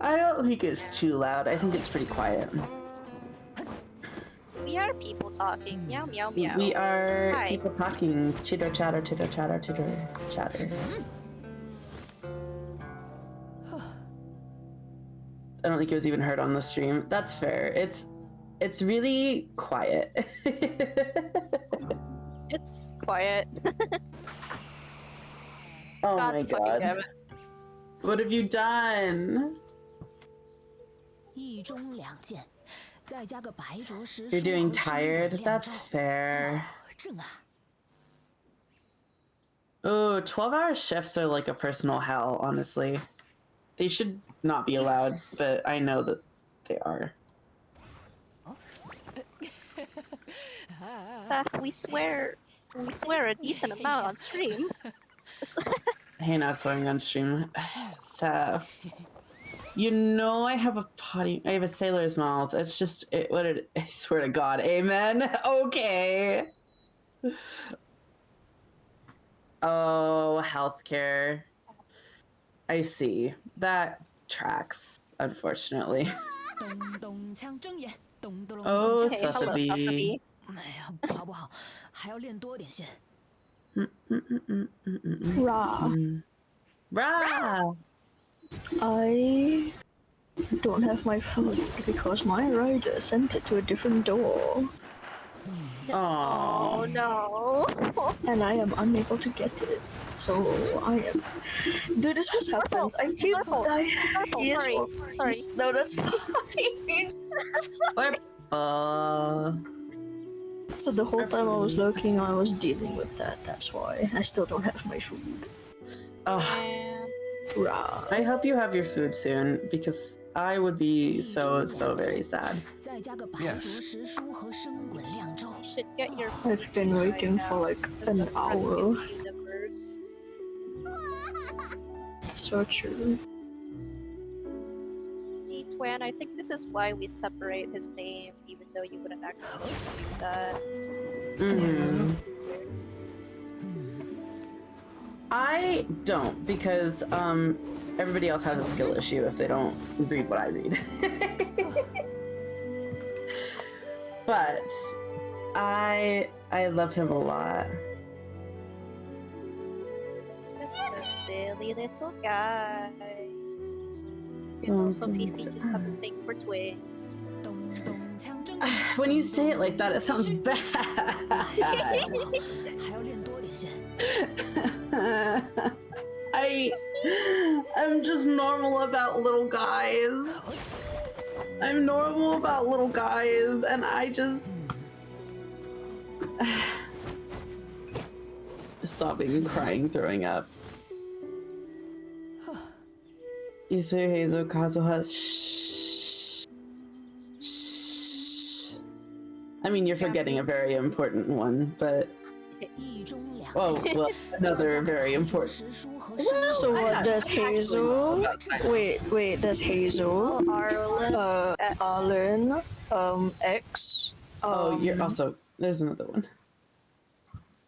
I don't think it's too loud. I think it's pretty quiet. We are people talking. Meow meow meow. We are Hi. people talking. Chitter chatter, chitter chatter, chitter chatter. I don't think it was even heard on the stream. That's fair. It's really quiet. It's quiet. Oh God my fucking damn god. it. What have you done? 一中两件，再加个白灼石 You're 书 doing 和生 tired? 滚亮 That's 照 fair. 正啊， Oh, 12-hour shifts are like a personal hell, honestly. They should not be allowed, but I know that they are. Seth, we swear a decent amount on stream. Hey, not swearing on stream. Seth. You know I have a sailor's mouth. It's just I swear to God. Amen. Okay. Oh, healthcare. I see. That tracks, unfortunately. 咚咚锵睁眼，咚咚隆 Oh, 咚锵。 Hey, hello, Sasabi. Sasabi. 哎呀，不好不好，还要练多点先。 Rah. Rah! I don't have my food because my rider sent it to a different door, Oh, Oh no. and I am unable to get it. So I am. Dude, this was happens. I keep. Yes, sorry. Sorry. No, that's fine. So the whole time I was looking, I was dealing with that. That's why I still don't have my food. oh. And Rah. I hope you have your food soon because I would be so very sad. 再加个白 Yes. 灼石书和生滚亮照。 you should get your I've been waiting for like an hour. Universe. So true. See, Twan, I think this is why we separate his name, even though you wouldn't actually do that. Mhm. I don't because everybody else has a skill issue if they don't read what I read. But I love him a lot. He's just a silly little guy. You Oh, know, some people thanks. just have a thing for twins. 咚咚锵睁眼。 When you say it like that, it sounds bad. 还要练多点先。 I'm just normal about little guys. I'm normal about little guys, and I just sobbing, crying, throwing up. Ether Hazel Kazuha. Shh. Shh. I mean, you're forgetting a very important one, but 一中两 oh 件， well, another very 白灼 important. 石书和 So what? There's Hazel. Wait. Wait. There's Hazel. Arlen, Arlen. X. Oh, you're also there's another one.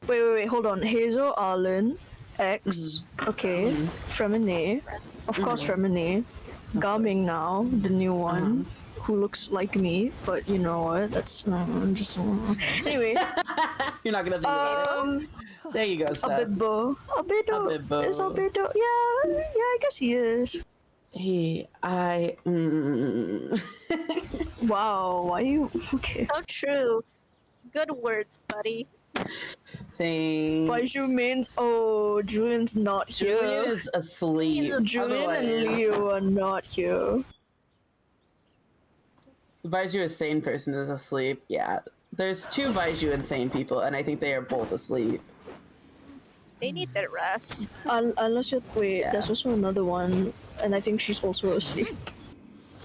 Wait. Hold on. Hazel, Arlen, X. Okay. Femine. Of course, Femine. Gaming now, the new one, who looks like me, but you know what? That's just. Anyway. You're not gonna think about it. There you go, Seth. Abibbo. Abibbo. Is Abibbo? Yeah, I guess he is. Wow, why you okay? so true. Good words, buddy. Thanks. Baiju means Julian's not Julian here. is asleep. Julian and Otherwise- Leo are not here. The Baiju insane person is asleep. Yeah. There's two Baiju insane people, and I think they are both asleep. They need their rest. Unless you wait, there's also another one, and I think she's also asleep.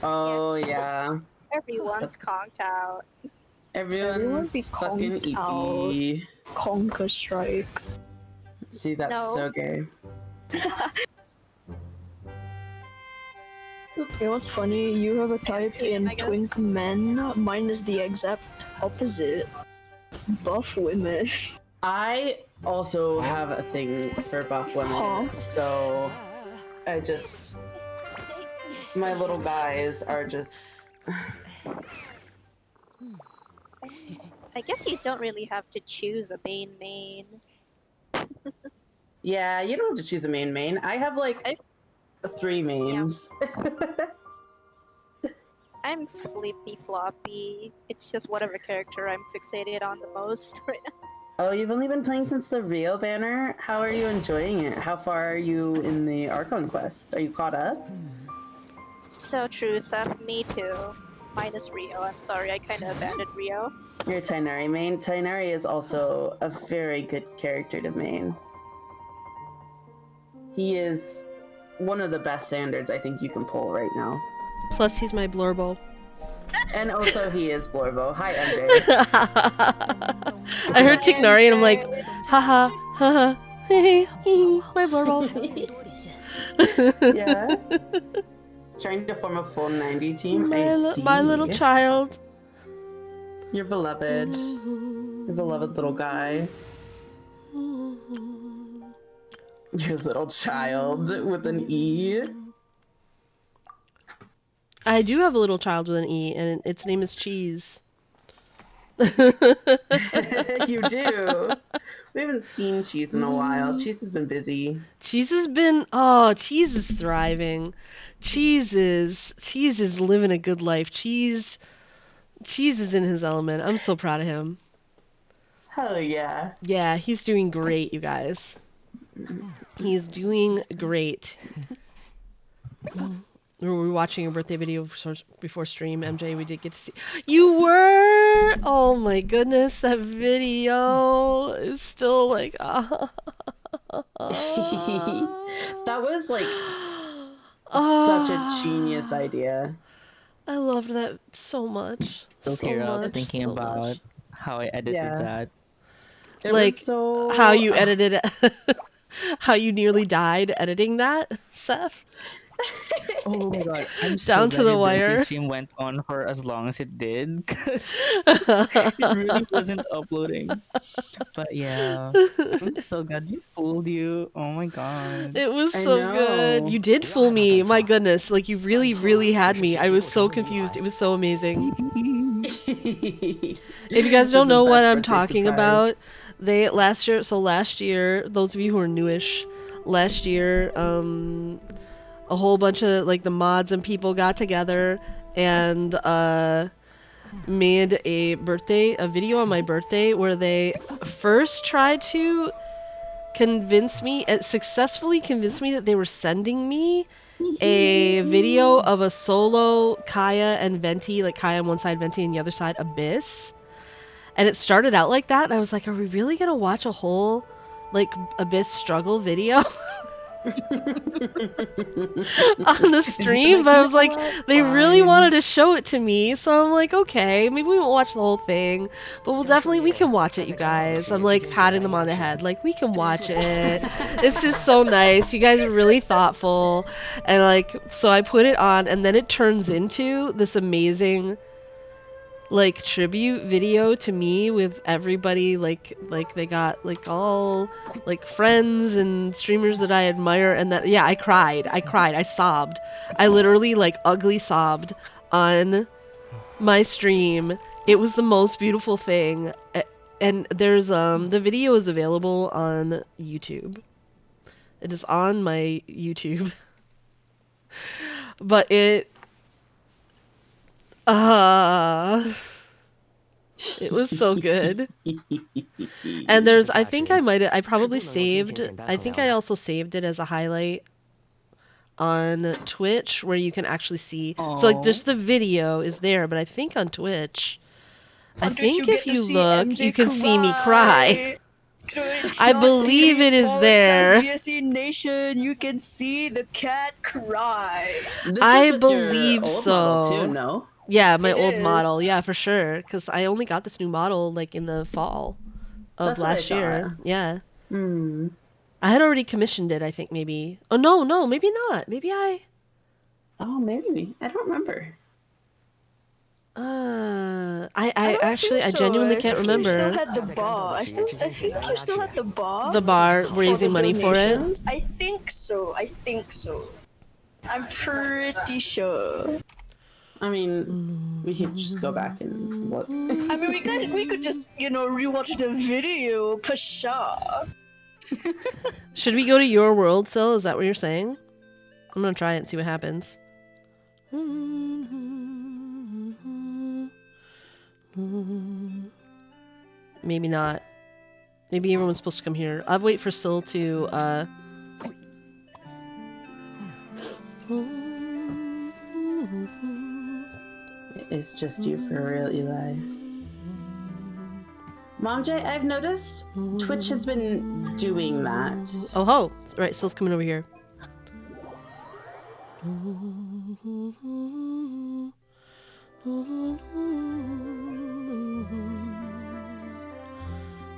Oh yeah. Everyone's That's- conked out. Everyone's Everyone be fucking conked out. EP. Conquer strike. See, that's No. so gay. You know what's funny? You have a type in twink men. Mine is the exact opposite. Buff women. I also have a thing for buff women, Huh. so I just my little guys are just. I guess you don't really have to choose a main. Yeah, you don't have to choose a main. I have like 3 mains. I'm flippy floppy. It's just whatever character I'm fixated on the most right now. Oh, you've only been playing since the Rio banner? How are you enjoying it? How far are you in the Archon quest? Are you caught up? So true, Seth. Me too. Minus Rio. I'm sorry, I kind of abandoned Rio. You're a Tighnari main. Tighnari is also a very good character to main. He is one of the best standards I think you can pull right now. Plus, he's my Blurbo. And also he is Blorbo. Hi, MJ. I heard Tighnari and I'm like, haha, haha, hey, my Blurbo. Yeah. Trying to form a full 90 team. I see. My little child. Your beloved little guy. Your little child with an E. I do have a little child with an E, and its name is Cheese. You do. We haven't seen Cheese in a while. Cheese has been busy. Cheese is thriving. Cheese is living a good life. Cheese is in his element. I'm so proud of him. Hell yeah. Yeah, he's doing great, you guys. He's doing great. We were watching a birthday video before stream, MJ. We did get to see. You were? Oh my goodness, that video is still like. That was like such a genius idea. I loved that so much. Still tear up thinking about how I edited that. It like was so... how you edited it, how you nearly died editing that, Seth. Oh my god, I'm down to the wire. The stream went on for as long as it did because it really wasn't uploading. But yeah, I'm so glad you fooled you. Oh my god, it was so good. You did fool me. My goodness, like you really had me. I was so confused. It was so amazing. If you guys don't know what I'm talking about, last year, those of you who are newish, last year, a whole bunch of like the mods and people got together and made a video on my birthday where they first tried to successfully convince me that they were sending me a video of a solo Kaya and Venti, like Kaya on one side, Venti on the other side, Abyss. And it started out like that, and I was like, are we really gonna watch a whole like Abyss struggle video? On the stream, but I was like, they really wanted to show it to me, so I'm like, okay, maybe we won't watch the whole thing, but we can watch it, you guys. I'm like patting them on the head, like, we can watch it. This is so nice. You guys are really thoughtful, and like, so I put it on, and then it turns into this amazing like tribute video to me with everybody, like they got like all like friends and streamers that I admire, and that I cried, I sobbed, I literally like ugly sobbed on my stream. It was the most beautiful thing, and there's the video is available on YouTube. It is on my YouTube. But it it was so good. And I think I probably saved, I think I also saved it as a highlight on Twitch where you can actually see. So like just the video is there, but I think on Twitch, I think if you look, you can see me cry. I believe it is there. GSE Nation, you can see the cat cry. I believe so. Model too, no? Yeah, my old model. Yeah, for sure. Because I only got this new model like in the fall of last year. Yeah. I had already commissioned it, I think, maybe. Oh, no, maybe not. Maybe I Oh, maybe. I don't remember. I don't actually, think I so. genuinely I can't think you still remember. had the bar. I think you still had the bar. The bar, for raising the money for it. donations. I think so. I'm pretty sure. I mean, we could just go back and look. I mean, we could just rewatch the video for sure. Should we go to your world, Sil? Is that what you're saying? I'm gonna try it and see what happens. Maybe not. Maybe everyone's supposed to come here. I'll wait for Sil to, It's just you for real, Eli. Mom J, I've noticed Twitch has been doing that. Oh ho! Right, Sil's coming over here.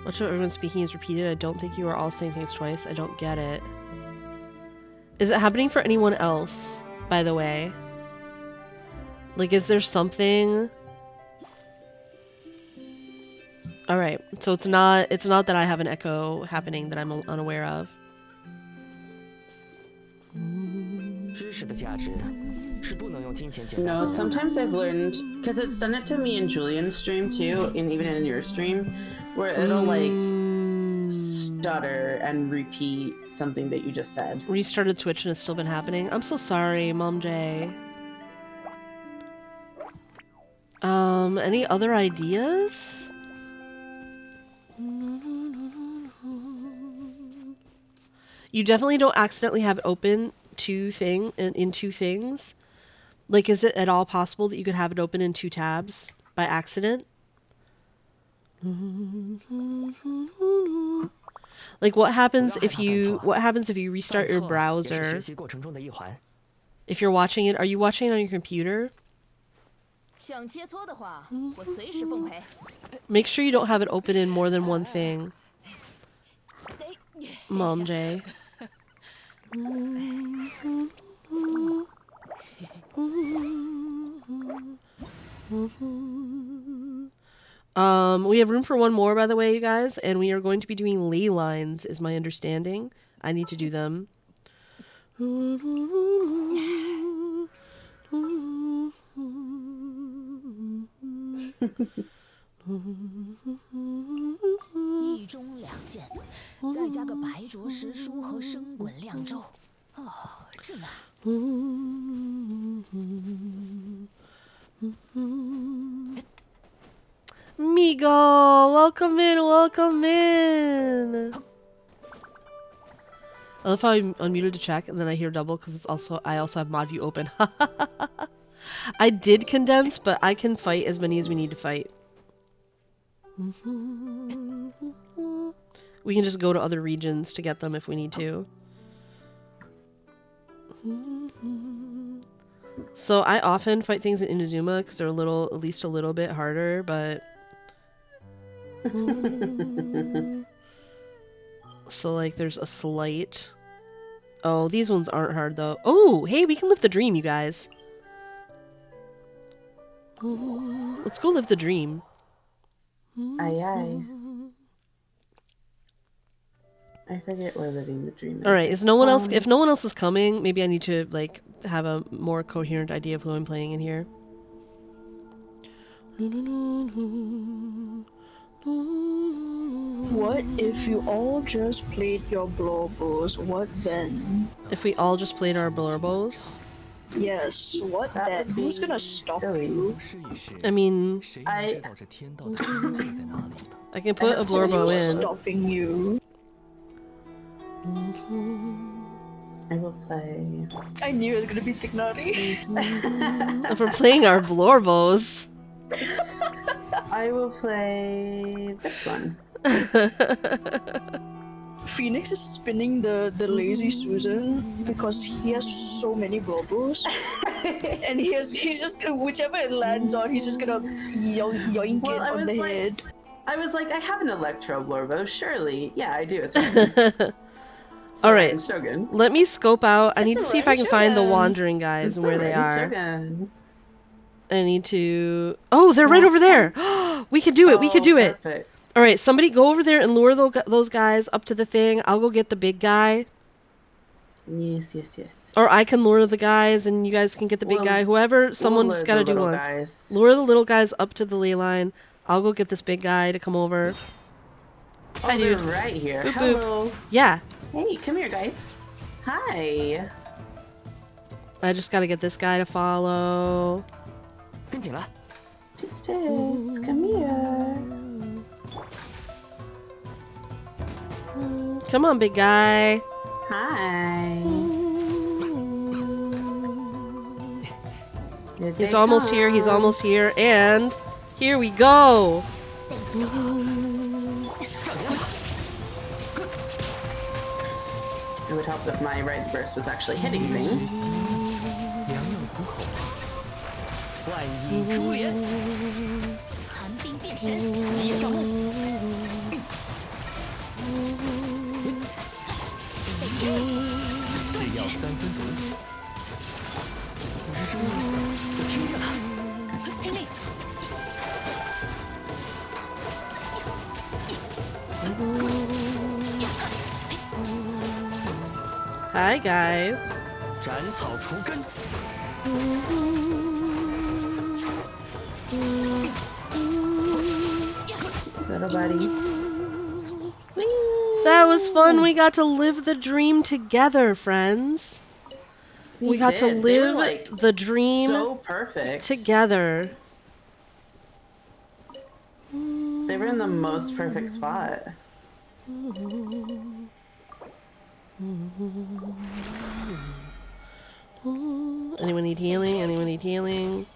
Watch out, everyone speaking is repeated. I don't think you are all saying things twice. I don't get it. Is it happening for anyone else, by the way? Like, is there something? Alright, so it's not that I have an echo happening that I'm unaware of. No, sometimes I've learned, because it's done it to me in Julian's stream too, and even in your stream, where it'll like stutter and repeat something that you just said. Restarted Twitch and it's still been happening. I'm so sorry, Mom J. Any other ideas? You definitely don't accidentally have open in two things. Like, is it at all possible that you could have it open in two tabs by accident? Like, what happens if you restart your browser? If you're watching it, are you watching it on your computer? Make sure you don't have it open in more than one thing. Mom J. We have room for one more, by the way, you guys, and we are going to be doing ley lines, is my understanding. I need to do them. Migo, welcome in, welcome in. I love how I unmuted to check and then I hear double because I also have mod view open. I did condense, but I can fight as many as we need to fight. We can just go to other regions to get them if we need to. So I often fight things in Inazuma because they're at least a little bit harder, but so like there's a slight. Oh, these ones aren't hard though. Oh, hey, we can live the dream, you guys. Let's go live the dream. Aye aye. I forget where living the dream is. All right, is no one else? If no one else is coming, maybe I need to like have a more coherent idea of who I'm playing in here. What if you all just played your blorbos? What then? If we all just played our blorbos? Yes, what then? Who's gonna stop you? I mean, I can put a blorbo in. Stopping you. I will play. I knew it was gonna be Tignari. If we're playing our blorbos. I will play this one. Phoenix is spinning the lazy Susan because he has so many blobos. And he's just whichever it lands on, he's just gonna yoink it on the head. I was like, I have an Electro Blorbo, surely. Yeah, I do. It's fine. All right. Shogun. Let me scope out. I need to It's see if I can find the Shogun. wandering guys and where they are. Shogun. I need to... Oh, they're right over there. We can do it. We can do it. Perfect. All right, somebody go over there and lure those guys up to the thing. I'll go get the big guy. Yes, yes, yes. Or I can lure the guys and you guys can get the big guy. Whoever, someone's got to do once. Guys. Lure the little guys up to the ley line. I'll go get this big guy to come over. Oh, Hi, they're dude. right here. Boop, boop. Hello. Yeah. Hey, come here, guys. Hi. I just got to get this guy to follow. 跟紧了。 Just piss. Come here. Come on, big guy. Hi. Here He's they almost here. He's come. almost here. And here we go. It would help if my right burst was actually hitting things. 良药苦口，万影珠帘，寒冰变身，极夜照目。只要3分毒。声音，我听见了。听令， Hi, guy. 斩草除根。 Little buddy. That was fun. We got to live the dream together, friends. We got to did. They were, live like, the dream So perfect. together. They were in the most perfect spot. Anyone need healing? Anyone need healing?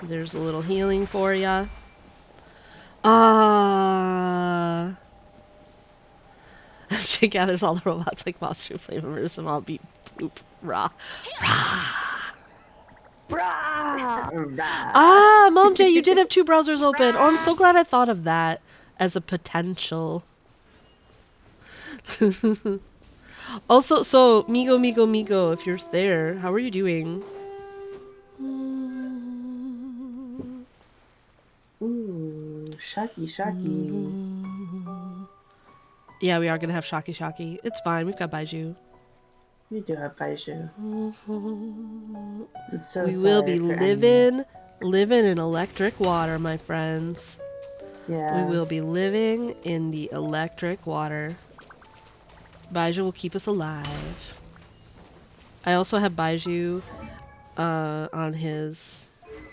There's a little healing for ya. She gathers all the robots like monster flame members and all beat poop raw. Ah, Mom J, you did have 2 browsers open. Oh, I'm so glad I thought of that as a potential. Also, so Migo, if you're there, how are you doing? Ooh, Shaki. Yeah, we are gonna have Shaki. It's fine. We've got Baiju. You do have Baiju. I'm so We will be sorry for living in electric water, my friends. Yeah. We will be living in the electric water. Baiju will keep us alive. I also have Baiju on his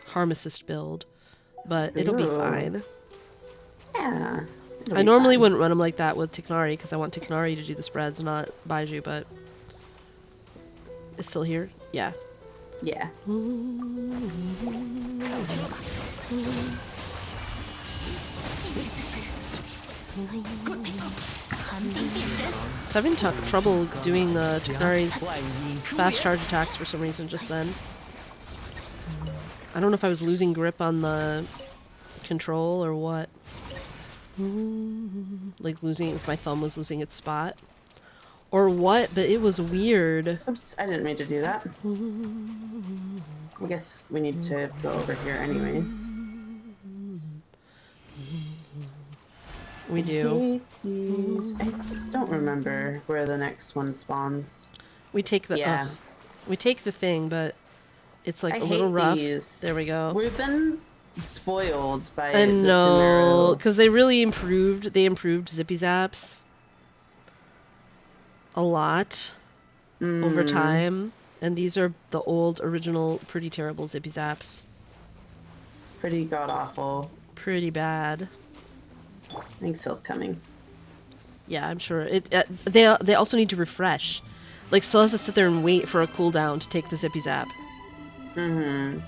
harm assist build, but it'll be Ooh. fine. Yeah. it'll I be normally fine. wouldn't run him like that with Tiknari because I want Tiknari to do the spreads, not Baiju, but it's still here. Yeah. Yeah. So having trouble doing the Tiknari's fast charge attacks for some reason just then. I don't know if I was losing grip on the control or what. Like losing, if my thumb was losing its spot. Or what, but it was weird. Oops, I didn't mean to do that. I guess we need to go over here anyways. We do. I don't remember where the next one spawns. We take the Yeah. we take the thing, but it's like I a little hate rough. these. There we go. We've been spoiled by I the know, Sumeru. because they really improved. They improved Zippy Zaps a lot over time, and these are the old, original, pretty terrible Zippy Zaps. Pretty god awful. Pretty bad. I think Sill's coming. Yeah, I'm sure. They also need to refresh. Like, Syl has to sit there and wait for a cooldown to take the Zippy Zap. Mm-hmm.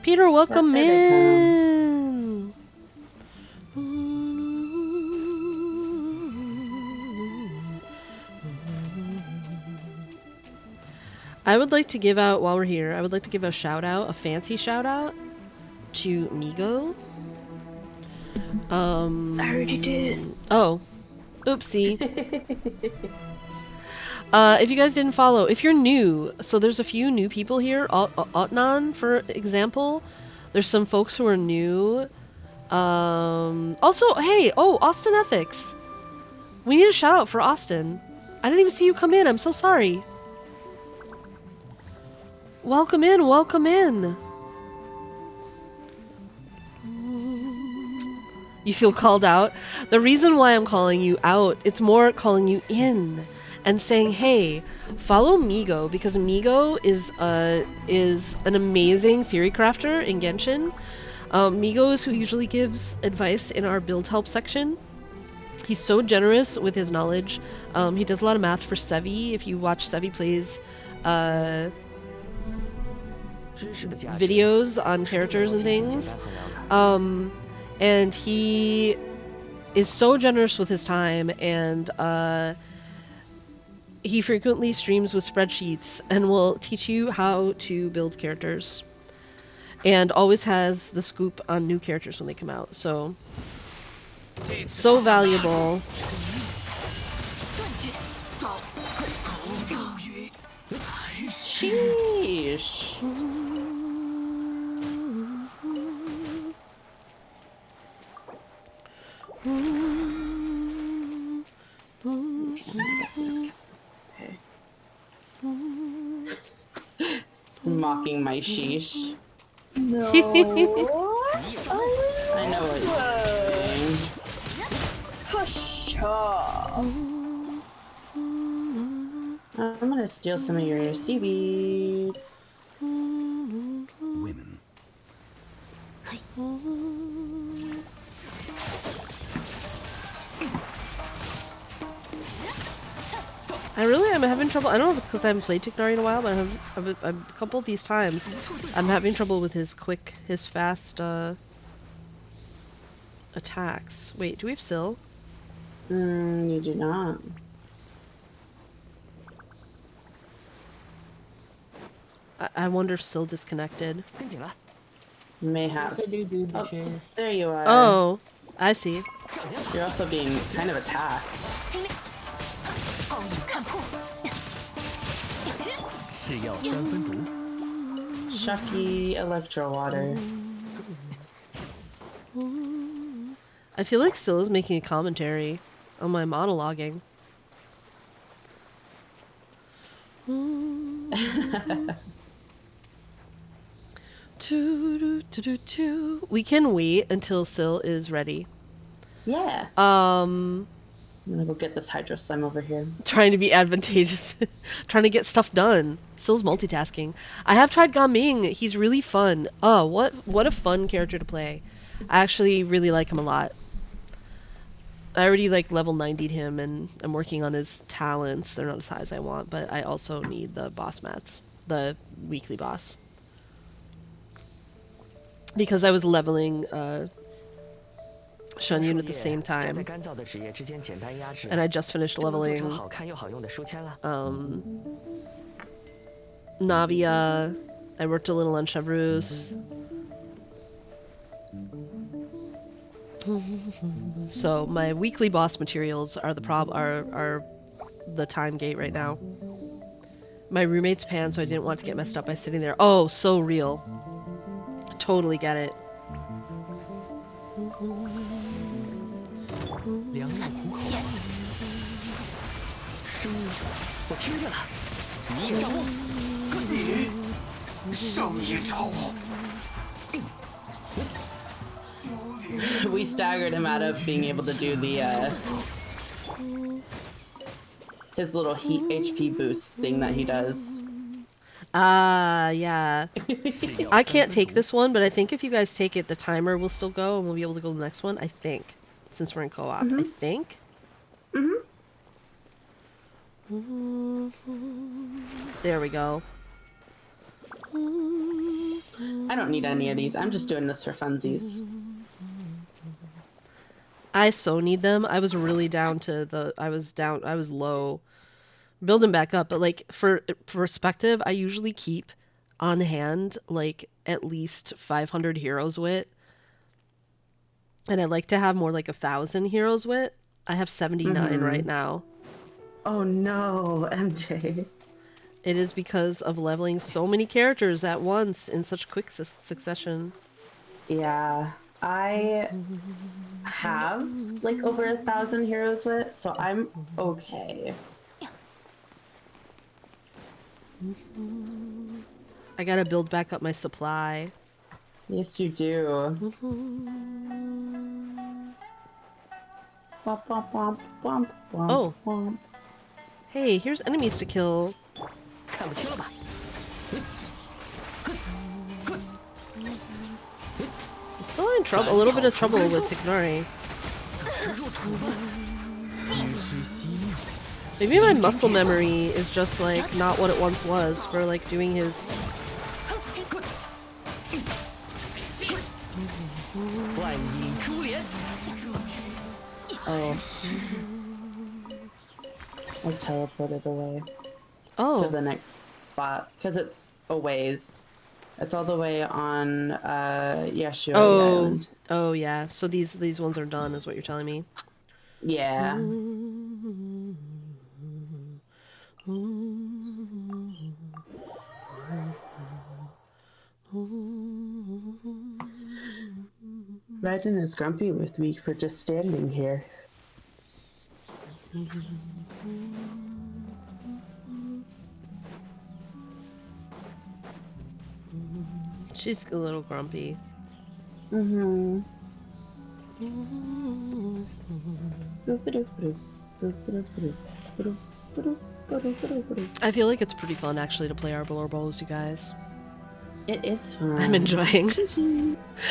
Peter, welcome There they in! I would like to give out, while we're here, I would like to give a shout out, a fancy shout out to Migo. I already did. Oh. Oopsie. If you guys didn't follow, if you're new, so there's a few new people here. Otnan, for example. There's some folks who are new. Also, hey, Austin Ethics. We need a shout out for Austin. I didn't even see you come in. I'm so sorry. Welcome in, welcome in. You feel called out? The reason why I'm calling you out, it's more calling you in and saying, hey, follow Migo, because Migo is an amazing theory crafter in Genshin. Migo is who usually gives advice in our build help section. He's so generous with his knowledge. He does a lot of math for Sevi. If you watch Sevi plays videos on characters and things. And he is so generous with his time, and he frequently streams with spreadsheets and will teach you how to build characters. And always has the scoop on new characters when they come out. So valuable. Sheesh. Okay. Mocking my sheesh. No. I know what you're saying. Hush. I'm gonna steal some of your seaweed. Women. I really am having trouble. I don't know if it's because I haven't played Tignari in a while, but a couple of these times I'm having trouble with his fast attacks. Wait, do we have Syl? You do not. I wonder if Syl disconnected. Mayhaps. Oh, there you are. Oh, I see. You're also being kind of attacked. Shucky Electro Water. I feel like Syl is making a commentary on my monologuing. We can wait until Syl is ready. Yeah. I'm gonna go get this Hydro Slime over here. Trying to be advantageous. Trying to get stuff done. Syl's multitasking. I have tried Gaming. He's really fun. Oh, what a fun character to play. I actually really like him a lot. I already like level 90'd him, and I'm working on his talents. They're not as high as I want, but I also need the boss mats. The weekly boss. Because I was leveling Shenyu at the same time. And I just finished leveling Navia. I worked a little on Chevreuse. So my weekly boss materials are are the time gate right now. My roommate's pan, so I didn't want to get messed up by sitting there. Oh, so real. Totally get it. We staggered him out of being able to do the his little heat HP boost thing that he does. Yeah. I can't take this one, but I think if you guys take it, the timer will still go, and we'll be able to go to the next one. I think, since we're in co-op. I think. There we go. I don't need any of these. I'm just doing this for funsies. I so need them. I was really down to the... I was low. Building back up, but like for perspective, I usually keep on hand like at least 500 heroes wit. And I like to have more like 1,000 heroes wit. I have 79 right now. Oh no, MJ. It is because of leveling so many characters at once in such quick succession. Yeah, I have like over 1,000 heroes with, so I'm okay. I gotta build back up my supply. Yes, you do. Womp, womp, womp, womp, womp, Oh. womp. Hey, here's enemies to kill. 看不清了吧？ I'm still in trouble, a little bit of trouble with Tignari. 入土吧。预知惜命， Maybe my muscle memory is just like not what it once was for like doing his. 万影珠帘。 Oh. I teleported away to Oh, the next spot because it's a ways. It's all the way on Yashiori Island. oh yeah. So these ones are done, is what you're telling me. Yeah. Raiden is grumpy with me for just standing here. She's a little grumpy. Mm-hmm. I feel like it's pretty fun actually to play our Blorbos, you guys. It is fun. I'm enjoying.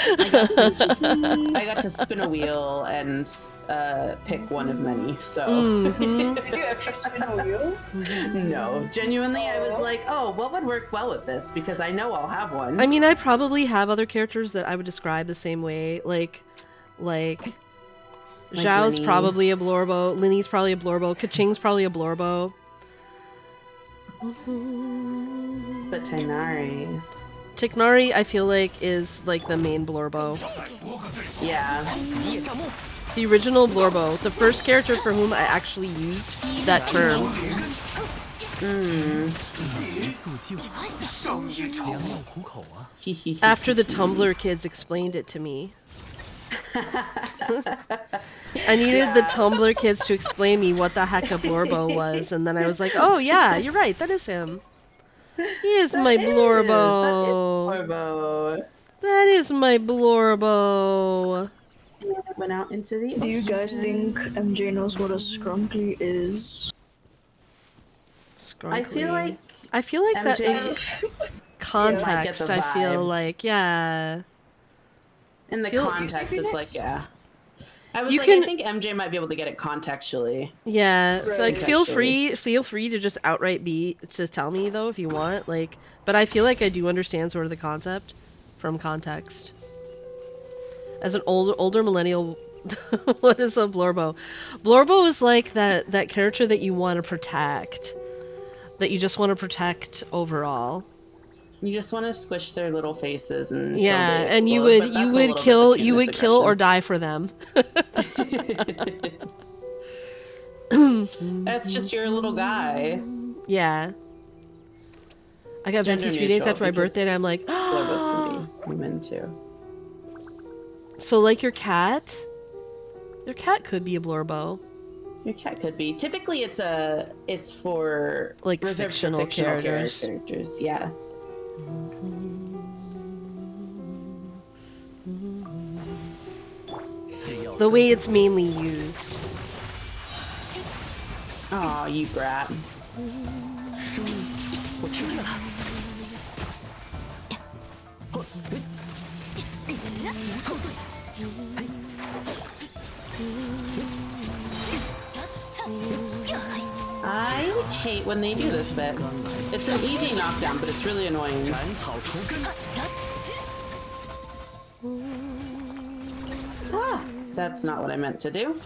I got to spin a wheel and pick one of many, so. Did you actually spin a wheel? No, genuinely, I was like, oh, what would work well with this? Because I know I'll have one. I mean, I probably have other characters that I would describe the same way, like Zhao's Linny. probably a Blorbo, Linny's probably a Blorbo, Kaching's probably a Blorbo. But Tainari. Tignari, I feel like, is like the main Blorbo. Yeah. The original Blorbo, the first character for whom I actually used that term. 速气良药苦口啊！ After the Tumblr kids explained it to me. I needed the Tumblr kids to explain me what the heck a Blorbo was, and then I was like, oh yeah, you're right, that is him. He is my Blorbo. Orbo. That is my Blorbo. Went out into the. Do you guys think MJ knows what a scrunkly is? I feel like that in MJ context, the I feel vibes. like, yeah. in the feel- context, it's like, yeah. I was You like, can- I think MJ might be able to get it contextually. Yeah, like feel Actually. free to just outright just tell me though if you want, like, but I feel like I do understand sort of the concept from context. As an older millennial, what is a Blorbo? Blorbo is like that character that you want to protect, that you just want to protect overall. You just want to squish their little faces and Yeah, until they and you explode, would but that's a kill little bit the you would penis kill or aggression. die for them. That's just your little guy. Yeah. I got Gender Venti 3 days neutral, after my because birthday, and I'm like, Blorbos can be women too. so like your cat could be a Blorbo. Your cat could be. Typically, it's for Like reserved fictional for fictional characters. characters. Yeah. The way it's mainly used. Oh, you brat. 我听见了。 I hate when they do this bit. It's an easy knockdown, but it's really annoying. 斩草除根， Ah, that's not what I meant to do.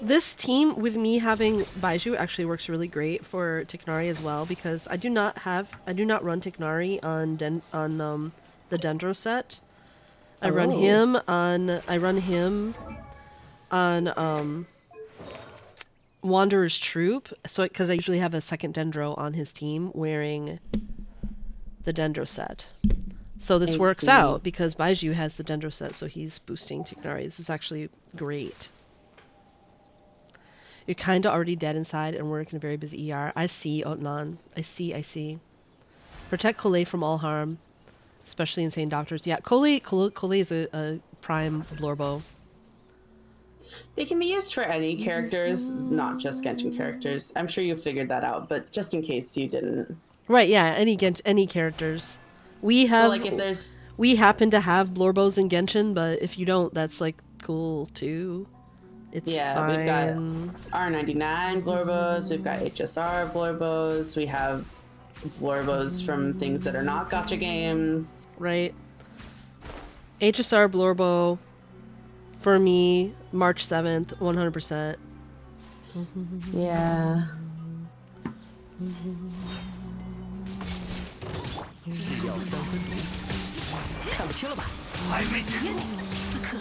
This team with me having Baiju actually works really great for Tignari as well, because I do not run Tignari on the Dendro set. I run Oh. him on Wanderer's Troop, so because I usually have a second Dendro on his team wearing the Dendro set. So this works out because Baiju has the Dendro set, so he's boosting Tignari. This is actually great. You're kind of already dead inside and we're in a very busy ER. I see, Otnan. I see. Protect Kole from all harm, especially insane doctors. Yeah, Kole is a prime Blorbo. They can be used for any characters, not just Genshin characters. I'm sure you figured that out, but just in case you didn't. Right, yeah, any characters. We have, so, like, if there's... we happen to have Blorbos in Genshin, but if you don't, that's like cool too. It's fine. We've got R99 Blorbos, we've got HSR Blorbos, we have Blorbos from things that are not gacha games. Right. HSR Blorbo, for me, March 7th, 100%. Yeah. 只要3分钟，看不清了吧？还没吃。此刻，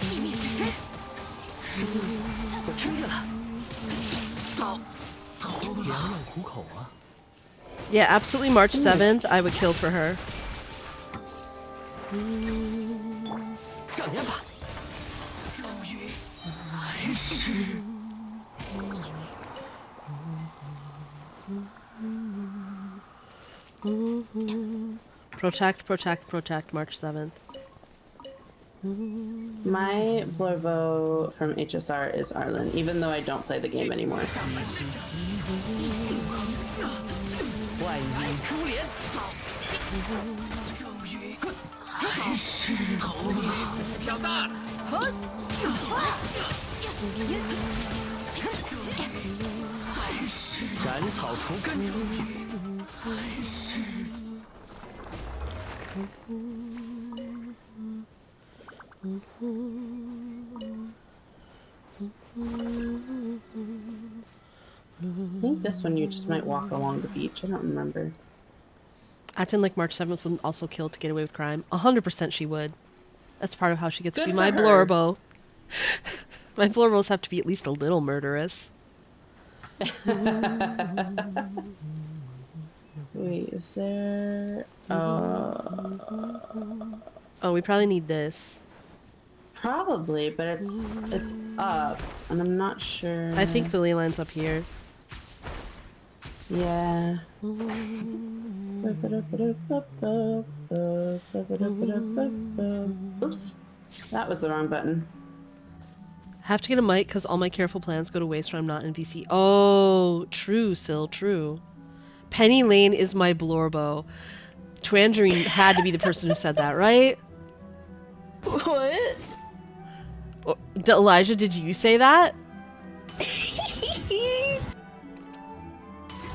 寂灭之身。我听见了。良药苦口啊。 Yeah, absolutely March 7th, I would kill for her. 障眼法。终于还是。 Protect, March 7th. My Blorbo from HSR is Arlen, even though I don't play the game anymore. 万影珠帘。终于还是头了。飘大。斩草除根。I think this one you just might walk along the beach. I don't remember. Acting like March 7th would also kill to get away with crime. 100% she would. That's part of how she gets to be my Blorbo. My Blorbos have to be at least a little murderous. Wait, is there... Oh, we probably need this. Probably, but it's up, and I'm not sure. I think the ley line's up here. Yeah. Oops. That was the wrong button. Have to get a mic because all my careful plans go to waste when I'm not in VC. Oh, true, Sil, true. Penny Lane is my Blorbo. Twangerine had to be the person who said that, right? What? Elijah, did you say that?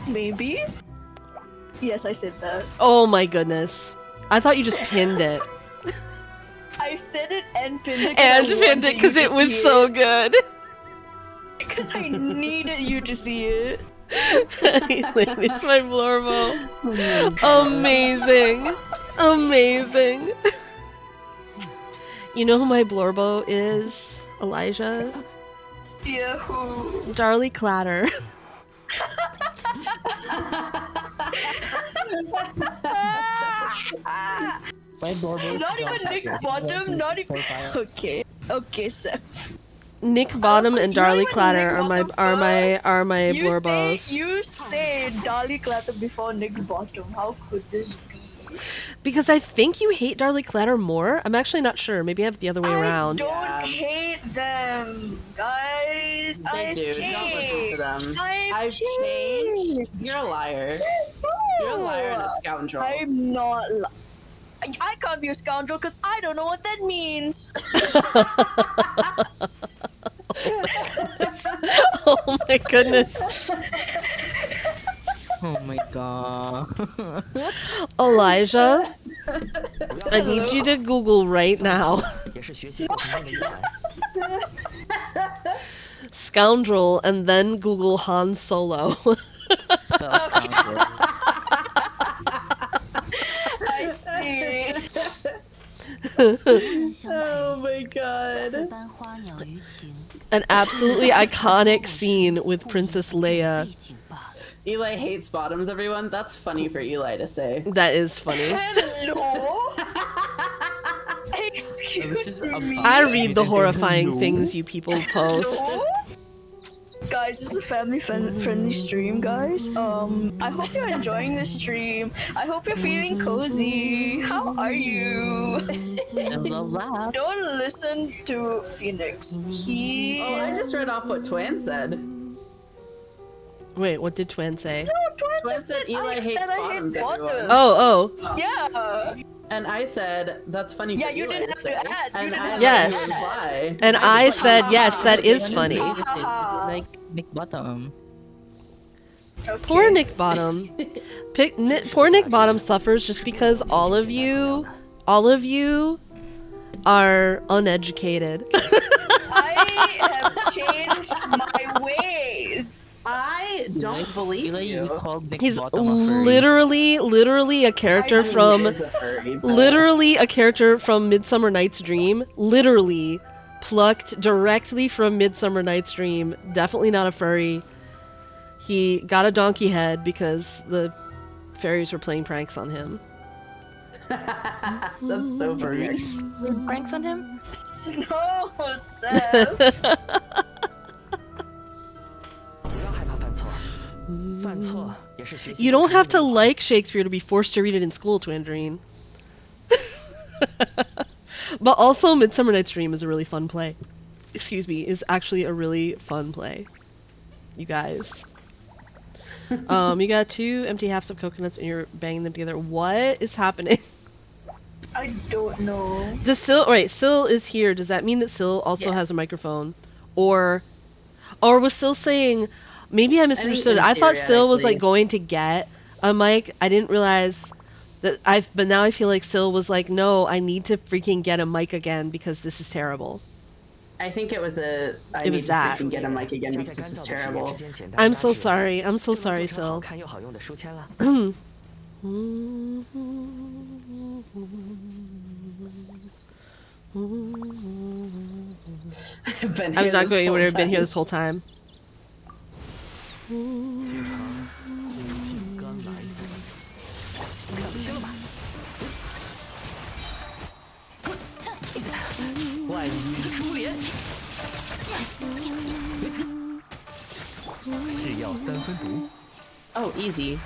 Maybe? Yes, I said that. Oh my goodness. I thought you just pinned it. I said it and pinned it. And pinned it because it was so good. Because I needed you to see it. It's my Blorbo. Amazing. Amazing. You know who my Blorbo is, Elijah? Yeah, who? Darlie Clatter. My Blorbo is Not even Nick Bottom, not even... Okay, okay, Seth. Nick Bottom and Darlie Clatter are my Blorbos. You say Darlie Clatter before Nick Bottom. How could this be? Because I think you hate Darlie Clatter more. I'm actually not sure. Maybe I have it the other way around. I don't hate them, guys. They do. Don't listen to them. I've changed. You're a liar. You're a liar and a scoundrel. I'm not. I can't be a scoundrel because I don't know what that means. Oh my goodness. Oh my god. Elijah, I need you to Google right now. Scoundrel and then Google Han Solo. I see. Oh my god. An absolutely iconic scene with Princess Leia. Eli hates bottoms, everyone. That's funny for Eli to say. That is funny. Hello? Excuse me? I read the horrifying things you people post. Hello? Guys, this is a family-friendly stream, guys. I hope you're enjoying the stream. I hope you're feeling cozy. How are you? Don't listen to Phoenix. Oh, I just read off what Twan said. Wait, what did Twan say? No, Twan said Eli hates bottoms, everyone. Oh. Yeah. And I said, that's funny for you Eli didn't have say. to add. And I Yes. didn't reply. And I said, yes, that is funny. Like Nick Bottom. Okay. Poor Nick Bottom. Poor Nick Bottom suffers just because all of you are uneducated. I have changed my ways. I don't believe You you. called Nick He's Bottom a furry. literally a character from Midsummer Night's Dream. Literally plucked directly from Midsummer Night's Dream. Definitely not a furry. He got a donkey head because the fairies were playing pranks on him. That's so funny. Furries? Pranks on him? No, Seth. You don't have to like Shakespeare to be forced to read it in school, Twandrine. But also, Midsummer Night's Dream is a really fun play. Excuse me, is actually a really fun play. You guys. You got 2 empty halves of coconuts and you're banging them together. What is happening? I don't know. Does Syl... Alright, Syl is here. Does that mean that Syl also has a microphone? Or was Syl saying... Maybe I misunderstood. I thought Syl was like going to get a mic. I didn't realize that but now I feel like Syl was like, no, I need to freaking get a mic again because this is terrible. I think it was I It was need that. to freaking get a mic again because this is terrible. I'm so sorry. I'm so sorry, Syl. I was not going anywhere. I've been here this whole time. Oh, easy.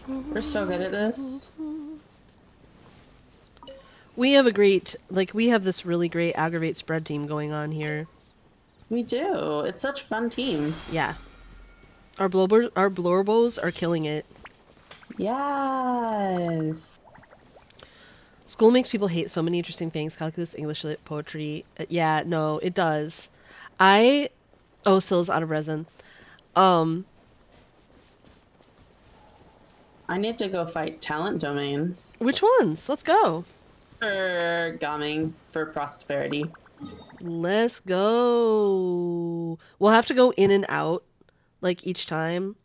We're so good at this. We have we have this really great aggravate spread team going on here. We do. It's such a fun team. Yeah. Our blorbos are killing it. Yes. School makes people hate so many interesting things. Calculus, English lit, poetry. Yeah, no, it does. Oh, Syl's out of resin. I need to go fight talent domains. Which ones? Let's go. For Gaming, for prosperity. Let's go. We'll have to go in and out, like, each time.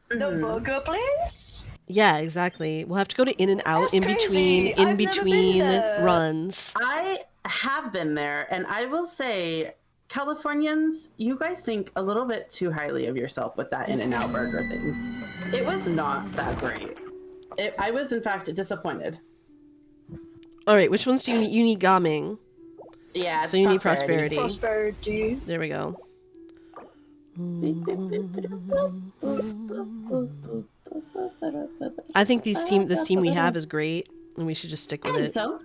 The burger place? Yeah, exactly. We'll have to go to in and out That's in crazy. between I've never been there. runs. I have been there, and I will say, Californians, you guys think a little bit too highly of yourself with that In-N-Out burger thing. It was not that great. I was, in fact, disappointed. All right, which ones do you need? You need Gaming. Yeah, So you need prosperity. Prosperity. There we go. I think this team we have is great, and we should just stick with it. So,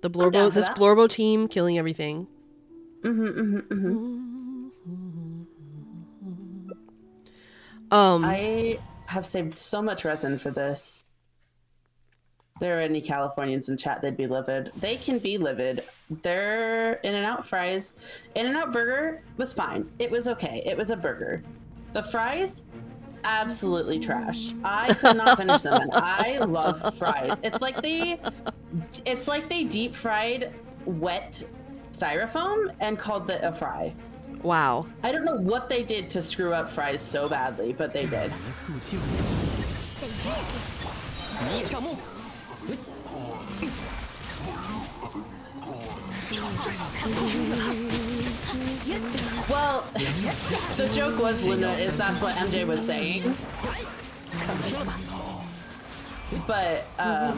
The down Blorbo, for this that. Blorbo team killing everything. I have saved so much resin for this. If there are any Californians in chat, they'd be livid. They can be livid. Their In-N-Out fries, In-N-Out burger was fine. It was okay. It was a burger. The fries, absolutely trash. I could not finish them, and I love fries. It's like they deep fried wet styrofoam and called it a fry. Wow. I don't know what they did to screw up fries so badly, but they did. Well, the joke was, Luna, is that's what MJ was saying. But I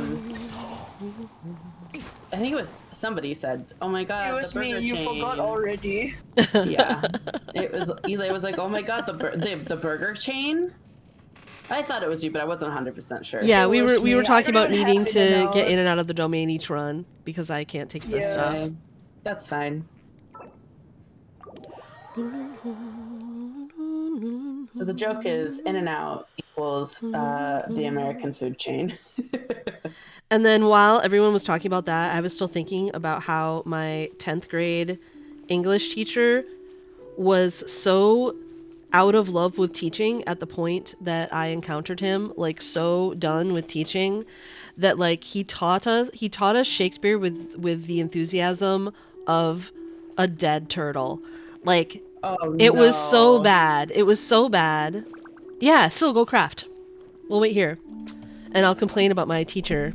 think it was somebody said, "Oh my god, It was the burger me. You chain." forgot already. Yeah, it was. Eli was like, "Oh my god, the burger chain." I thought it was you, but I wasn't 100% sure. Yeah, It we was were me. talking I about don't needing have to In and get Out. in and out of the domain each run because I can't take this Yeah. stuff. Okay, that's fine. So the joke is In and Out equals the American food chain. And then while everyone was talking about that, I was still thinking about how my 10th grade English teacher was so out of love with teaching at the point that I encountered him, like so done with teaching that like he taught us Shakespeare with the enthusiasm of a dead turtle. Like it was so bad. It was so bad. Yeah, still go craft. We'll wait here. And I'll complain about my teacher.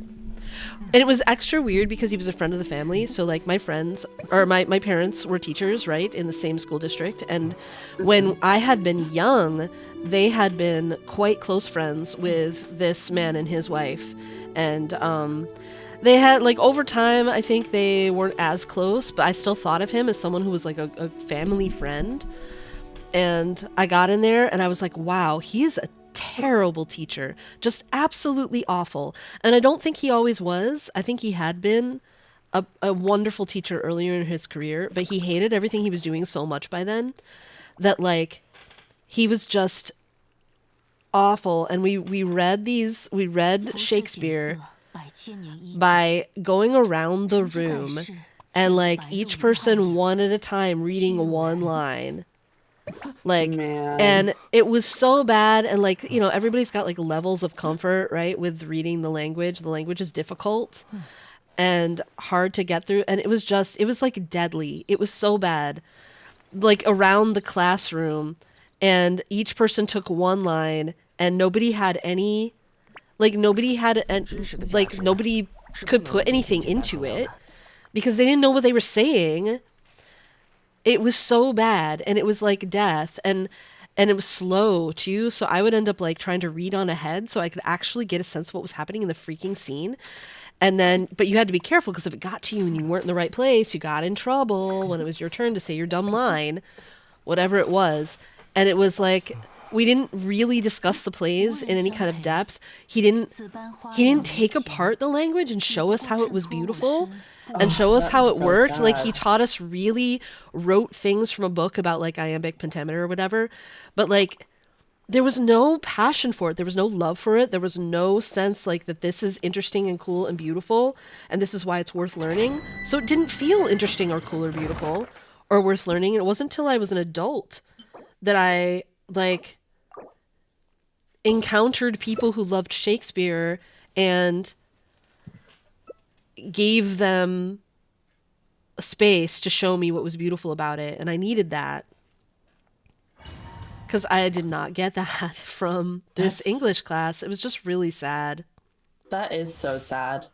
And it was extra weird because he was a friend of the family. So like my friends or my parents were teachers, right, in the same school district. And when I had been young, they had been quite close friends with this man and his wife. And they had like over time, I think they weren't as close, but I still thought of him as someone who was like a family friend. And I got in there and I was like, wow, he is a terrible teacher, just absolutely awful. And I don't think he always was. I think he had been a wonderful teacher earlier in his career, but he hated everything he was doing so much by then that like he was just awful. And we read Shakespeare by going around the room and like each person one at a time reading one line. Like, Man. and it was so bad. And like, you know, everybody's got like levels of comfort, right? With reading the language. The language is difficult and hard to get through. And it was like deadly. It was so bad. Like around the classroom, and each person took one line and nobody had any, like nobody could put anything into it because they didn't know what they were saying. It was so bad, and it was like death, and it was slow too, so I would end up like trying to read on ahead so I could actually get a sense of what was happening in the freaking scene. And then, but you had to be careful because if it got to you and you weren't in the right place, you got in trouble when it was your turn to say your dumb line, whatever it was. And it was like, we didn't really discuss the plays in any kind of depth. He didn't take apart the language and show us how it was beautiful. And show us how it worked. Like he taught us really wrote things from a book about like iambic pentameter or whatever, but like there was no passion for it. There was no love for it. There was no sense like that this is interesting and cool and beautiful and this is why it's worth learning. So it didn't feel interesting or cool or beautiful or worth learning. It wasn't until I was an adult that I like encountered people who loved Shakespeare and gave them a space to show me what was beautiful about it, and I needed that because I did not get that from this English class. It was just really sad. That is so sad.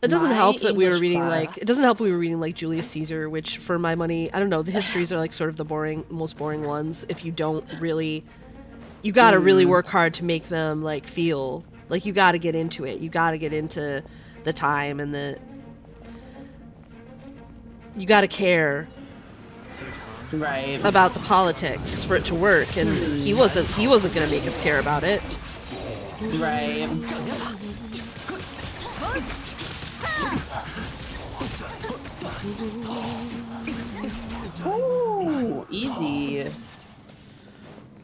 It doesn't help that we were reading class. like, it doesn't help we were reading like Julius Caesar, which for my money, I don't know, the histories are like sort of the most boring ones if you don't really, you gotta really work hard to make them like feel like you gotta get into it. You gotta get into the time and you gotta care Right. about the politics for it to work, and he wasn't gonna make us care about it. Right. Ooh, easy.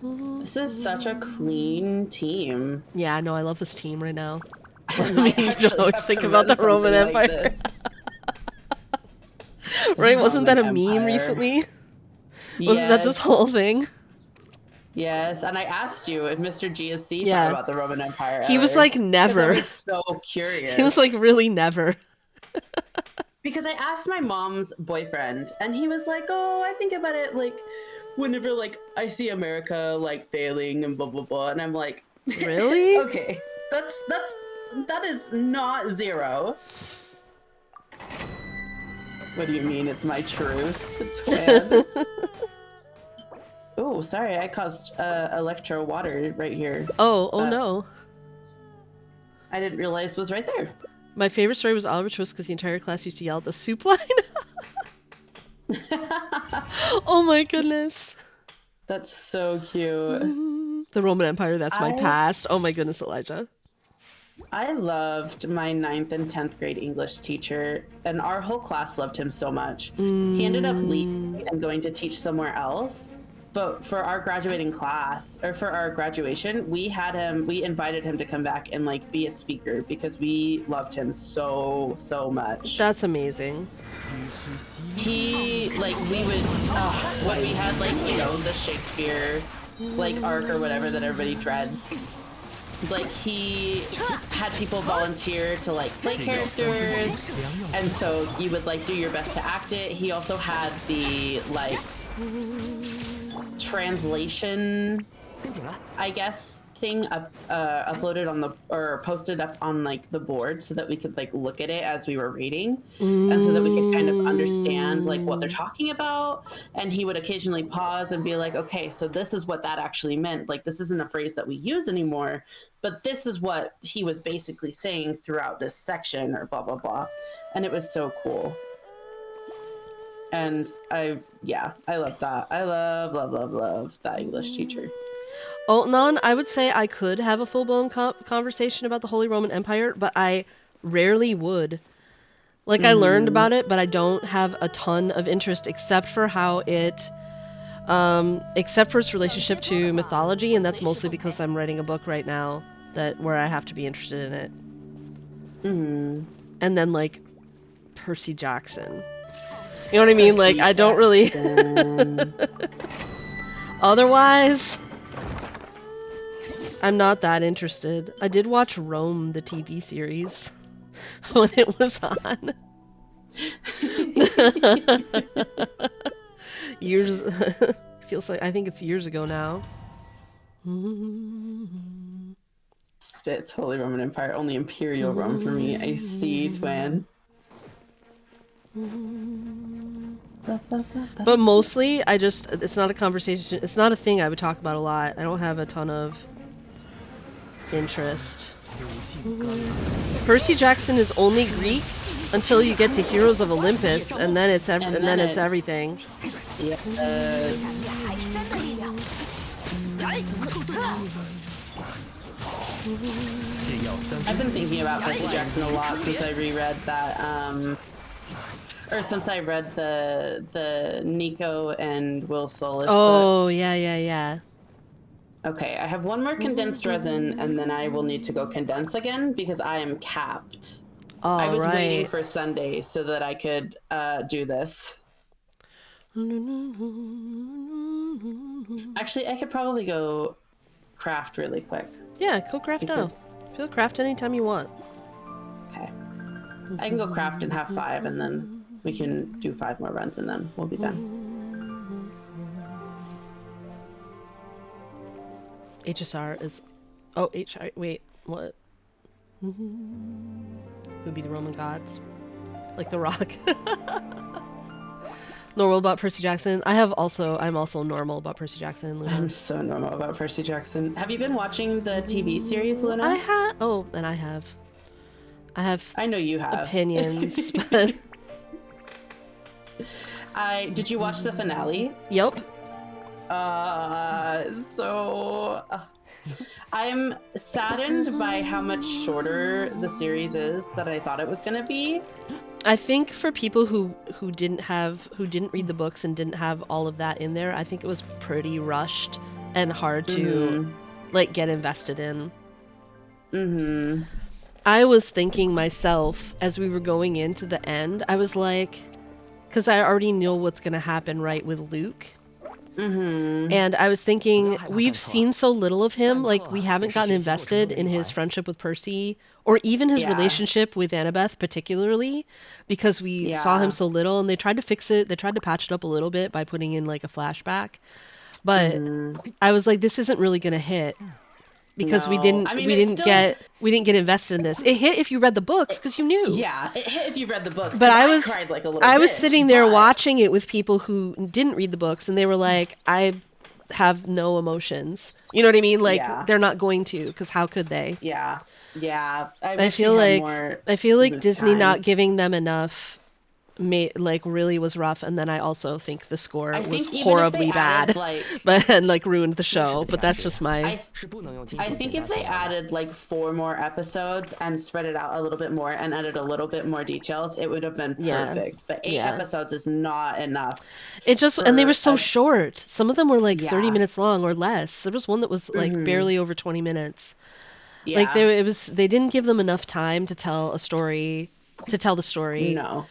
This is such a clean team. Yeah, no, I love this team right now. I I mean, you actually should always have think to about run the Roman something like Empire. this. Right? Wasn't that a Roman meme Empire. recently? Wasn't that this Yes. whole thing? Yes, and I asked you if Mr. GSC Yeah. thought about the Roman Empire. He was ever, like, 'cause never. I was so curious. He was like, really never. Because I asked my mom's boyfriend, and he was like, "Oh, I think about it like whenever like I see America like failing and blah blah blah," and I'm like, Really? Okay, that is not zero. What do you mean? It's my truth, twin. Oh, sorry, I caused electro water right here. Oh no. I didn't realize was right there. My favorite story was Oliver Twist because the entire class used to yell at the soup line. Oh my goodness. That's so cute. The Roman Empire, that's my past. Oh my goodness, Elijah. I loved my 9th and 10th grade English teacher, and our whole class loved him so much. He ended up leaving and going to teach somewhere else. But for our graduating class, or for our graduation, we invited him to come back and like be a speaker because we loved him so much. That's amazing. He, like, we would, when we had, like, you know, the Shakespeare, like, arc or whatever that everybody dreads, like, he had people volunteer to, like, play characters, and so you would, like, do your best to act it. He also had the, like, translation, I guess, thing uploaded on or posted up on like the board so that we could like look at it as we were reading, and so that we could kind of understand like what they're talking about. And he would occasionally pause and be like, okay, so this is what that actually meant, like this isn't a phrase that we use anymore, but this is what he was basically saying throughout this section, or blah blah blah. And it was so cool. And I love that. I love that English teacher. Oh, non, I would say I could have a full-blown conversation about the Holy Roman Empire, but I rarely would. Like, I learned about it, but I don't have a ton of interest except for how it, except for its relationship to mythology, and that's mostly because I'm writing a book right now where I have to be interested in it. And then, like, Percy Jackson. You know what I mean? Like, I don't really... Otherwise, I'm not that interested. I did watch Rome, the TV series, when it was on. Years... feels like... I think it's years ago now. Spits, Holy Roman Empire. Only Imperial Rome for me. I see, twin. But mostly, it's not a conversation, it's not a thing I would talk about a lot. I don't have a ton of interest. Percy Jackson is only Greek until you get to Heroes of Olympus, and then it's everything. Yes. I've been thinking about Percy Jackson a lot since I reread that, or since I read the Nico and Will Solis book. Oh, yeah. Okay, I have one more condensed resin, and then I will need to go condense again because I am capped. I was waiting for Sunday so that I could do this. Actually, I could probably go craft really quick. Yeah, go craft now. Go craft anytime you want. Okay. I can go craft and have 5, and then we can do 5 more runs, and then we'll be done. HSR is... Oh, HR... Wait, what? Would be the Roman gods. Like The Rock. Normal about Percy Jackson. I'm also normal about Percy Jackson, Luna. I'm so normal about Percy Jackson. Have you been watching the TV series, Luna? I have. Oh, and I have. I know you have. Opinions, but... Did you watch the finale? Yep. I'm saddened by how much shorter the series is than I thought it was going to be. I think for people who didn't read the books and didn't have all of that in there, I think it was pretty rushed and hard to like get invested in. I was thinking myself as we were going into the end, I was like, because I already know what's going to happen, right, with Luke. And I was thinking, we've seen so little of him, like we haven't gotten invested in his friendship with Percy, or even his relationship with Annabeth particularly, because we saw him so little, and they tried to fix it, they tried to patch it up a little bit by putting in like a flashback. But I was like, this isn't really going to hit. because we No. didn't I mean, we it's didn't still- get invested in this. It hit if you read the books because you knew. Yeah, it hit if you read the books. But 'cause I was cried like a little I was bitch, sitting there but- watching it with people who didn't read the books, and they were like, I have no emotions. You know what I mean? Like Yeah. they're not going to, because how could they? Yeah, yeah. I wish we feel had like more Disney time. not giving them enough like really was rough, and then I also think the score I was think even if horribly they added, bad, like- but and like ruined the show. But that's just my I think if they added like 4 more episodes and spread it out a little bit more and added a little bit more details, it would have been Yeah. perfect. But 8 Yeah. episodes is not enough. It just and they for were so a- short. Some of them were like 30 Yeah. minutes long or less. There was one that was like barely over 20 minutes. Yeah. Like they didn't give them enough time to tell the story No.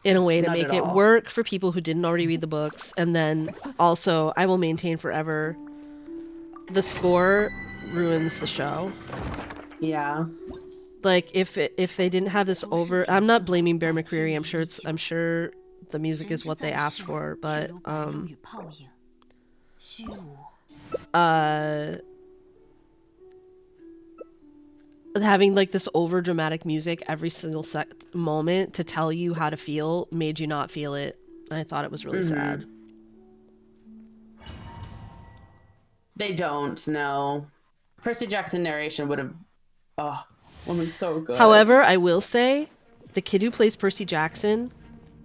in a way to Not make at it all. work for people who didn't already read the books. And then also, I will maintain forever, the score ruins the show. Yeah. Like if they didn't have this over, I'm not blaming Bear McCreary. I'm sure the music is what they asked for, but having like this over dramatic music every single moment to tell you how to feel made you not feel it. I thought it was really sad. They don't, no. Percy Jackson narration would have... Oh, woman's so good. However, I will say the kid who plays Percy Jackson,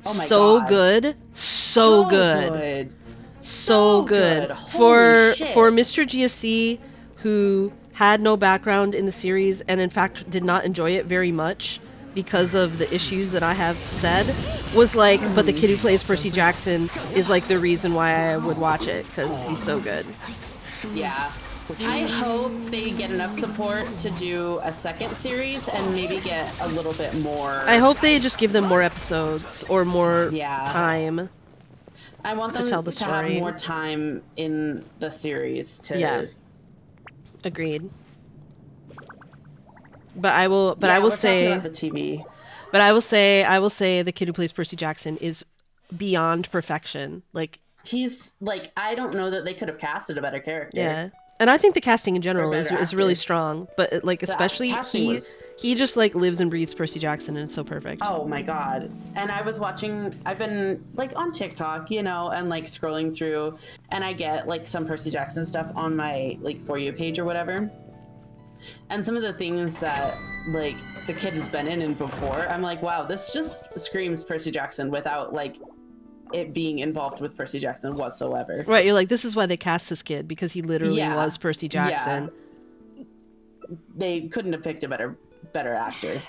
Oh my so God. good, so good. So good. Holy shit. For Mr. GSC, who had no background in the series and in fact did not enjoy it very much because of the issues that I have said, was like, but the kid who plays Percy Jackson is like the reason why I would watch it, because he's so good. Yeah. I hope they get enough support to do a second series and maybe get a little bit more... I hope they just give them more episodes or more Yeah. time. I want them tell the to have story. more time in the series to... Yeah. Agreed. But I will Yeah, we're talking say about the TV. But I will say the kid who plays Percy Jackson is beyond perfection. Like, He's like, I don't know that they could have casted a better character. yeah. And I think the casting in general is better really actor. strong, but like especially casting was- he just like lives and breathes Percy Jackson, and it's so perfect. Oh my god. And I was watching, I've been like on TikTok, you know, and like scrolling through, and I get like some Percy Jackson stuff on my like For You page or whatever. And some of the things that like the kid has been in and before, I'm like, wow, this just screams Percy Jackson without like it being involved with Percy Jackson whatsoever. Right, you're like, this is why they cast this kid, because he literally Yeah. was Percy Jackson. They couldn't have picked a better actor.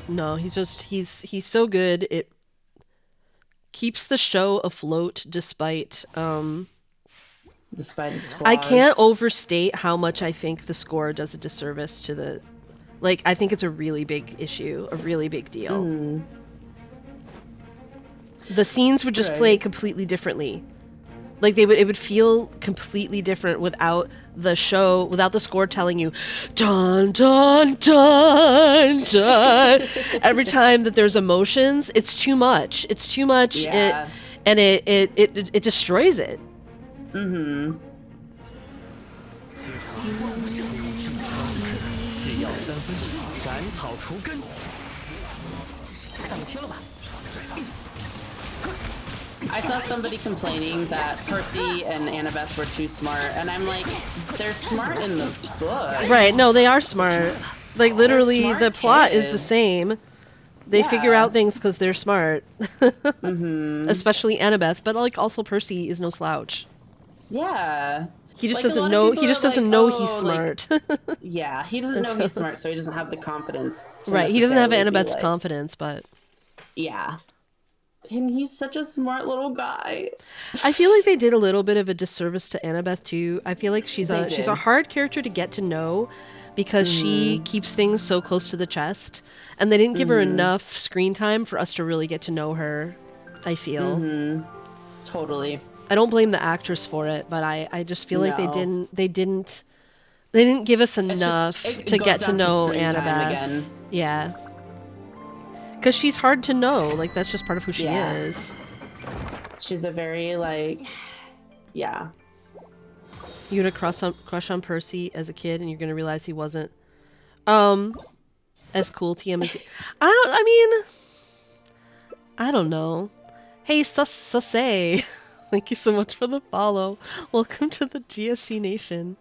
No, he's so good. It keeps the show afloat despite Despite its flaws. I can't overstate how much I think the score does a disservice to the... Like, I think it's a really big issue, a really big deal. The scenes would just play completely differently. Like, it would feel completely different without the show, without the score telling you, dun, dun, dun, dun. Every time that there's emotions, it's too much. It's too much. Yeah. It destroys it. Mm-hmm. 也要3分，斩草除根。看得清了吧？ I saw somebody complaining that Percy and Annabeth were too smart, and I'm like, they're smart in the book. Right, no, they are smart. Like, literally, smart the plot is the kids. same. They figure Yeah. out things because they're smart. Especially Annabeth, but, like, also Percy is no slouch. Yeah. He just Like, a doesn't lot of know. He people just are doesn't like, know "Oh, he's like-" smart. Yeah, he doesn't know he's smart, so he doesn't have the confidence. To Right, he doesn't have necessarily be Annabeth's like- confidence, but Yeah. And he's such a smart little guy. I feel like they did a little bit of a disservice to Annabeth too. I feel like she's They a did. hard character to get to know because she keeps things so close to the chest, and they didn't give her enough screen time for us to really get to know her. I feel. Totally. I don't blame the actress for it, but I just feel like No. they didn't give us enough it to goes get to down to know screen time Annabeth. again. Yeah. Because she's hard to know. Like, that's just part of who she Yeah. is. She's a very, like, yeah. You had a crush on Percy as a kid, and you're gonna realize he wasn't as cool to him as I don't know. Hey, Sussay. Thank you so much for the follow. Welcome to the GSC Nation.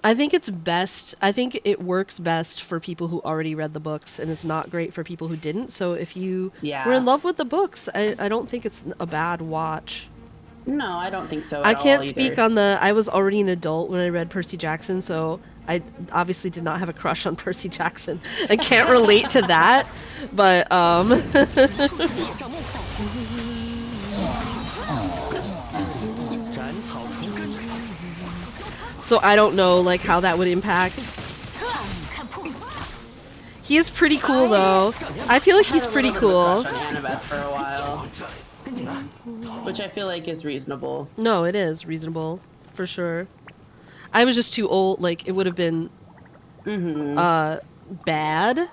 I think it's best. I think it works best for people who already read the books, and it's not great for people who didn't. So if you were in love with the books, I don't think it's a bad watch. No, I don't think so. I can't speak on the. I was already an adult when I read Percy Jackson, so I obviously did not have a crush on Percy Jackson. I can't relate to that, but so I don't know like how that would impact. He is pretty cool though. I feel like he's pretty cool. I had a little bit of a crush on Annabeth for a while, which I feel like is reasonable. No, it is reasonable for sure. I was just too old. Like it would have been bad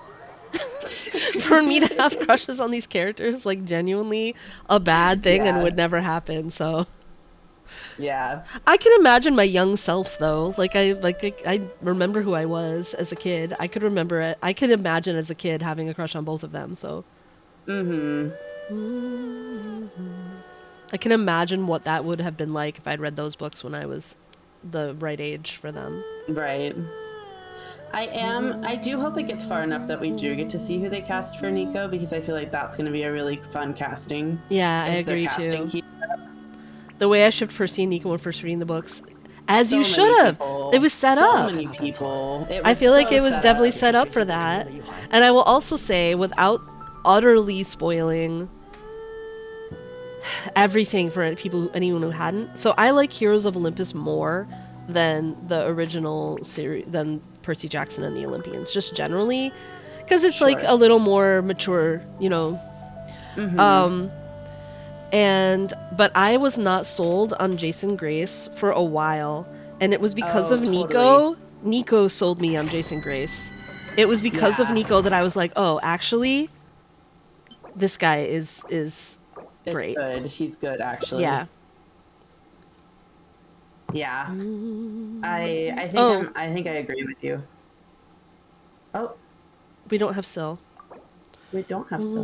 for me to have crushes on these characters. Like genuinely a bad thing and would never happen. So. Yeah. I can imagine my young self though. I remember who I was as a kid. I could remember it. I could imagine as a kid having a crush on both of them, so. I can imagine what that would have been like if I'd read those books when I was the right age for them. Right. I do hope it gets far enough that we do get to see who they cast for Nico, because I feel like that's going to be a really fun casting. Yeah, I agree too. The way I shipped Percy and Nico when first reading the books, as you should have. It was set up. So many people. I feel like it was definitely set up for that. And I will also say, without utterly spoiling everything for anyone who hadn't. So I like Heroes of Olympus more than the original series, than Percy Jackson and the Olympians, just generally, because it's like a little more mature, you know. But I was not sold on Jason Grace for a while, and it was because of Nico. Nico sold me on Jason Grace. It was because of Nico that I was like, oh, actually, this guy is great. Good. He's good, actually. Yeah. Yeah. I think I agree with you. Oh. We don't have Syl. We don't have Syl.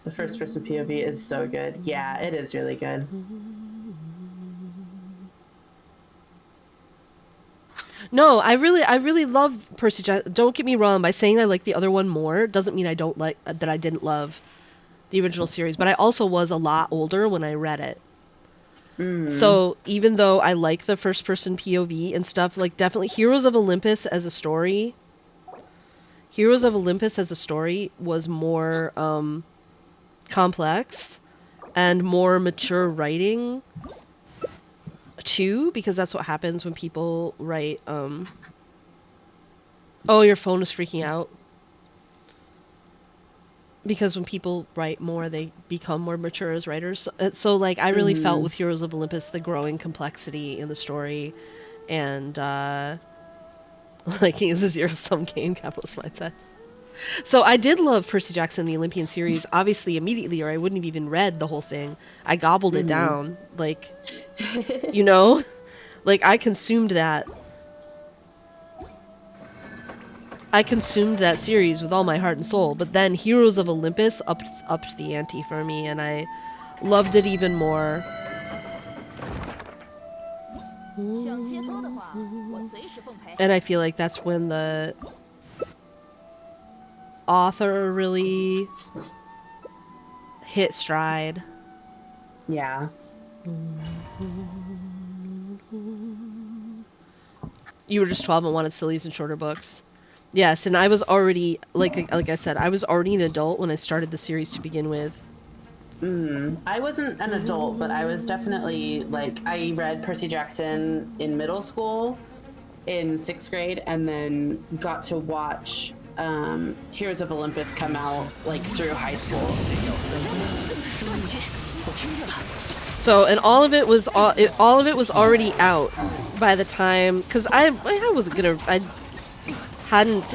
The first person POV is so good. Yeah, it is really good. No, I really love Percy Jackson. Don't get me wrong, by saying I like the other one more doesn't mean I don't like that I didn't love the original series, but I also was a lot older when I read it. So even though I like the first person POV and stuff, like definitely Heroes of Olympus as a story was more complex and more mature writing too, because that's what happens when people write oh, your phone is freaking out. Because when people write more, they become more mature as writers. So like, I really felt with Heroes of Olympus the growing complexity in the story, and liking is a zero-sum game, capitalist mindset. So I did love Percy Jackson, the Olympian series, obviously immediately, or I wouldn't have even read the whole thing. I gobbled it down, like, you know, like I consumed that. I consumed that series with all my heart and soul, but then Heroes of Olympus upped the ante for me, and I loved it even more. And I feel like that's when the author really hit stride. Yeah. You were just 12 and wanted sillies and shorter books. Yes, and I was already, like I said, I was already an adult when I started the series to begin with. I wasn't an adult, but I was definitely, like, I read Percy Jackson in middle school, in 6th grade, and then got to watch Heroes of Olympus come out, like, through high school. So, and all of it was already out by the time, because I wasn't gonna,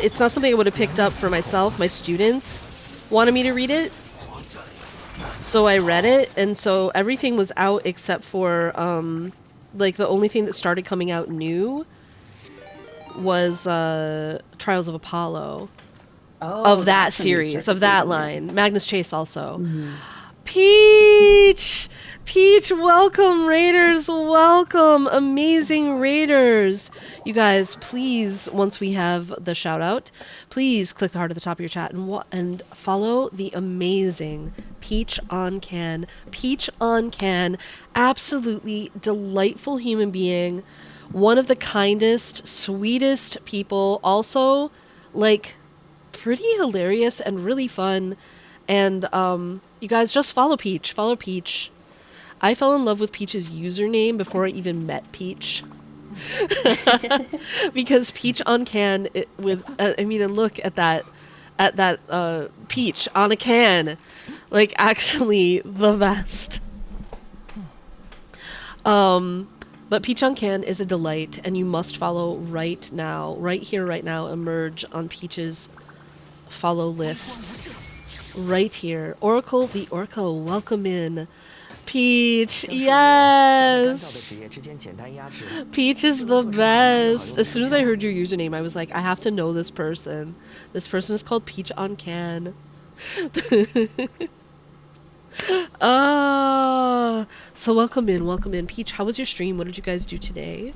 it's not something I would have picked up for myself. My students wanted me to read it, so I read it, and so everything was out except for, like, the only thing that started coming out new was Trials of Apollo. Of that series, of that line. Magnus Chase also. Peach! Peach, welcome, Raiders, welcome, amazing Raiders. You guys, please, once we have the shout out, please click the heart at the top of your chat and follow the amazing Peach on Can. Peach on Can, absolutely delightful human being, one of the kindest, sweetest people, also, like, pretty hilarious and really fun. And you guys just follow Peach. Follow Peach. I fell in love with Peach's username before I even met Peach. Because Peach on Can and look at that Peach on a can. Like, actually the best. But Peach on Can is a delight, and you must follow right now. Right here, right now. Emerge on Peach's follow list. Right here. Oracle the Oracle, welcome in. Peach, yes! Peach is the best. As soon as I heard your username, I was like, I have to know this person. This person is called Peach on Can. So welcome in. Peach, how was your stream? What did you guys do today?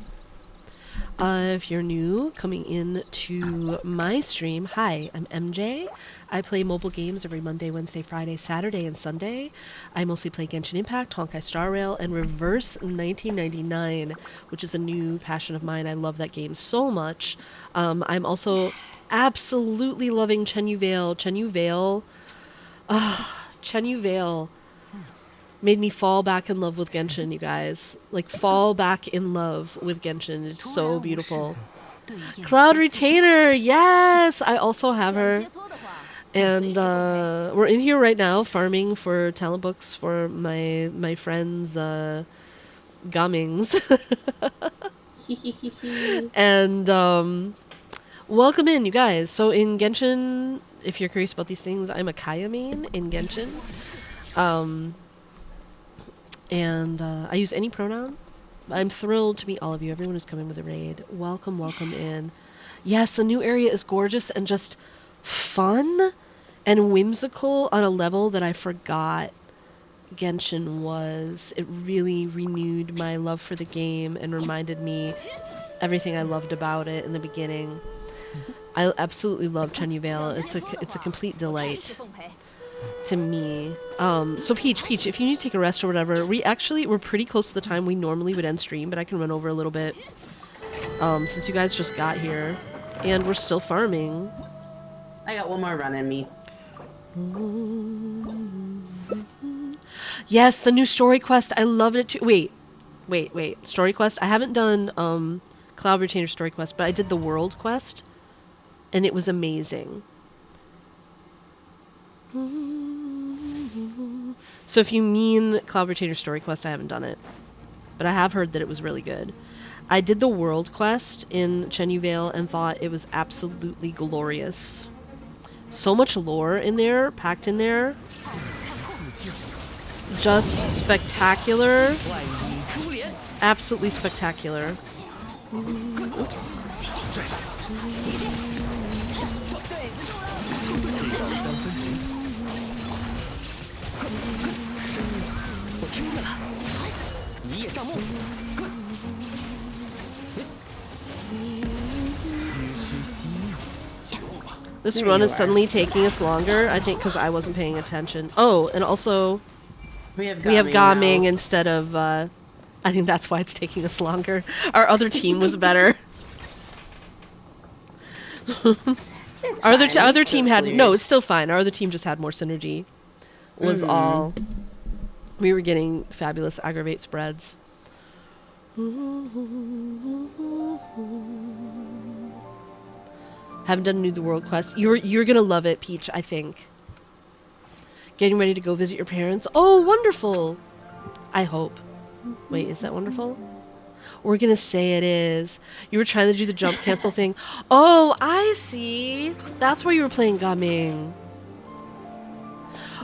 If you're new, coming in to my stream, hi, I'm MJ. I play mobile games every Monday, Wednesday, Friday, Saturday, and Sunday. I mostly play Genshin Impact, Honkai Star Rail, and Reverse 1999, which is a new passion of mine. I love that game so much. I'm also absolutely loving Chenyu Vale. Chenyu Vale made me fall back in love with Genshin, you guys. Like, fall back in love with Genshin. It's so beautiful. Cloud Retainer, yes! I also have her. And we're in here right now farming for talent books for my friends' gummings. And welcome in, you guys. So in Genshin, if you're curious about these things, I'm a Kaya main in Genshin. And I use any pronoun. I'm thrilled to meet all of you. Everyone who's coming with a raid. Welcome in. Yes, the new area is gorgeous and just fun and whimsical on a level that I forgot Genshin was. It really renewed my love for the game and reminded me everything I loved about it in the beginning. I absolutely love Chenyu Vale. It's a complete delight to me. So Peach, if you need to take a rest or whatever, we're pretty close to the time we normally would end stream, but I can run over a little bit since you guys just got here and we're still farming. I got one more run in me. Yes, the new story quest. I loved it too. Wait. Story quest. I haven't done Cloud Retainer story quest, but I did the world quest, and it was amazing. So if you mean Cloud Retainer story quest, I haven't done it, but I have heard that it was really good. I did the world quest in Chenyu Vale and thought it was absolutely glorious. So much lore in there, packed in there. Just spectacular. Absolutely spectacular. Oops. This run is suddenly taking us longer, I think, because I wasn't paying attention. Oh, and also, we have Gaming instead of, I think that's why it's taking us longer. Our other team was better. Our other team had, no, it's still fine. Our other team just had more synergy, was all. We were getting fabulous aggravate spreads. Haven't done New the World quest. You're gonna love it, Peach, I think. Getting ready to go visit your parents. Oh, wonderful! I hope. Wait, is that wonderful? We're gonna say it is. You were trying to do the jump cancel thing. Oh, I see. That's where you were playing Gaming.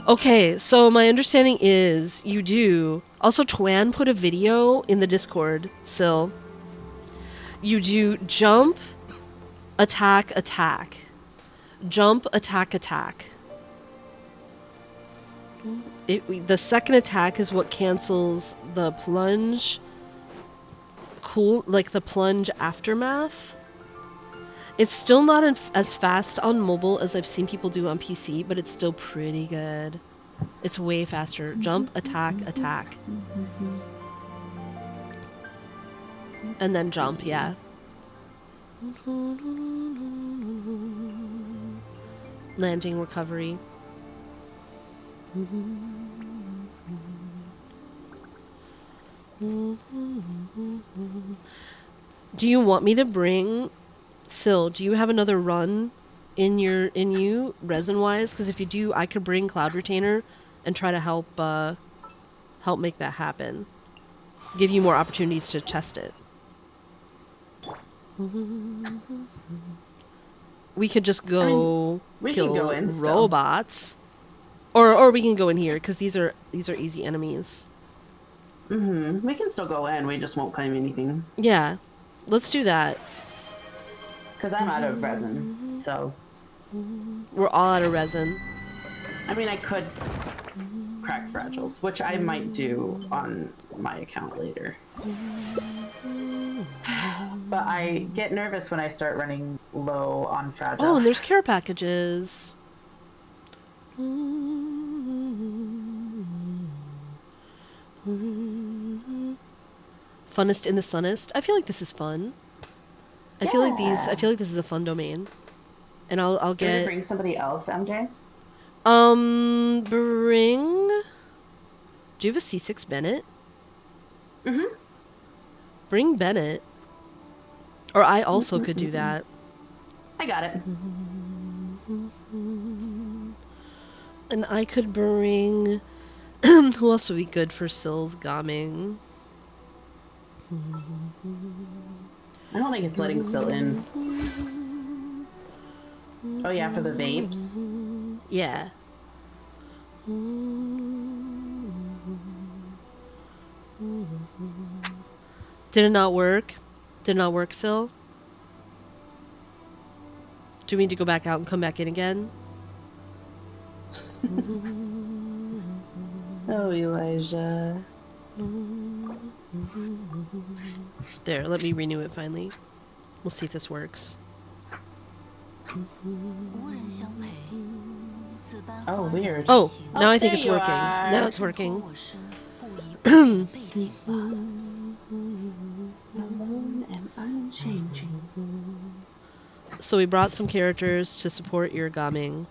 Okay, so my understanding is you do. Also, Twan put a video in the Discord, Sil. You do jump, attack, attack. Jump, attack, attack. The second attack is what cancels the plunge. Cool, like the plunge aftermath. It's still not as fast on mobile as I've seen people do on PC, but it's still pretty good. It's way faster. Jump, attack, attack. And then jump, yeah. Landing, recovery. Do you want me to bring... Sil, do you have another run in you resin wise? Because if you do, I could bring Cloud Retainer and try to help make that happen. Give you more opportunities to test it. We could just go we kill can go in still. robots, or we can go in here because these are easy enemies. We can still go in. We just won't claim anything. Yeah, let's do that. Because I'm out of resin, so... We're all out of resin. I mean, I could crack fragiles, which I might do on my account later. But I get nervous when I start running low on fragiles. Oh, and there's care packages. Funnest in the sunnest. I feel like this is fun. I feel like this is a fun domain. And I'll Can get... we bring somebody else, MJ? Bring... Do you have a C6 Bennett? Bring Bennett. Or I also could do that. I got it. And I could bring... Who else would be good for Sil's Gaming? I don't think it's letting Sil in. Oh yeah, for the vapes? Yeah. Did it not work? Did it not work, Sil? Do you mean to go back out and come back in again? Oh, Elijah. There, let me renew it finally. We'll see if this works. Oh, weird. Oh, now I think there it's you working. are. Now it's working. Alone and unchanging. So we brought some characters to support your Gaming.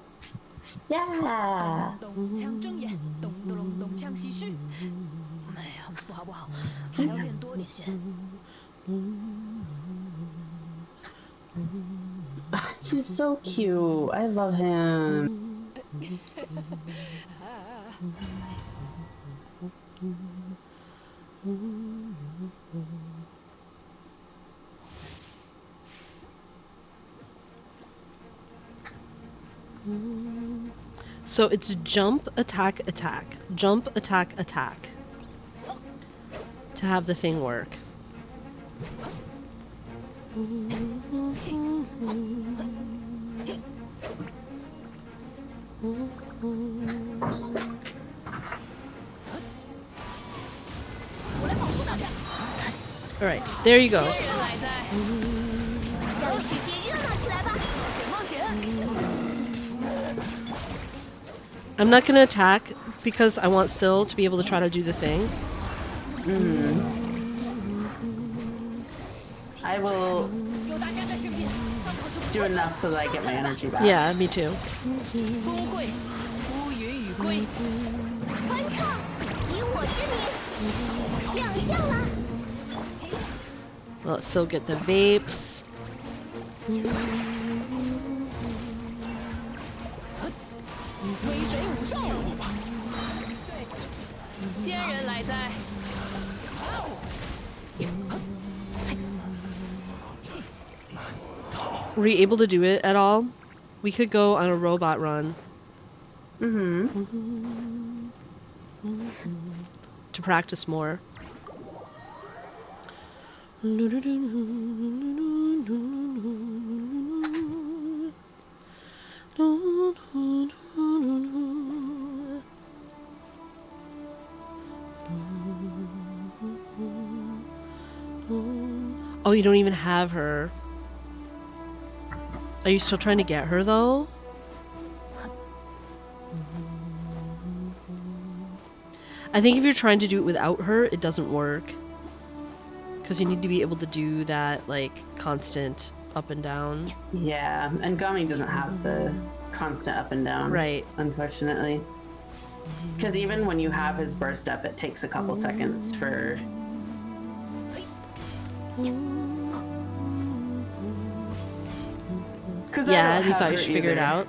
Yeah. 咚锵睁眼，咚咚隆咚锵细绪。哎呀，不好不好，还要练多点先。He's so cute. I love him. So it's jump, attack, attack. Jump, attack, attack. To have the thing work. Alright, there you go. I'm not gonna attack because I want Sil to be able to try to do the thing. I will do enough so that I get my energy back. Yeah, me too. 富贵，乌云与归。欢唱，以我之名，亮相了。 Let Sil get the vapes. 微水武兽。仙人来哉！ Were you able to do it at all? We could go on a robot run. Mm-hmm. To practice more. Oh, you don't even have her. Are you still trying to get her, though? I think if you're trying to do it without her, it doesn't work. Because you need to be able to do that, like, constant up and down. Yeah, and Gami doesn't have the constant up and down. Right. Unfortunately. Because even when you have his burst up, it takes a couple seconds for... Yeah, you thought you should figure it out.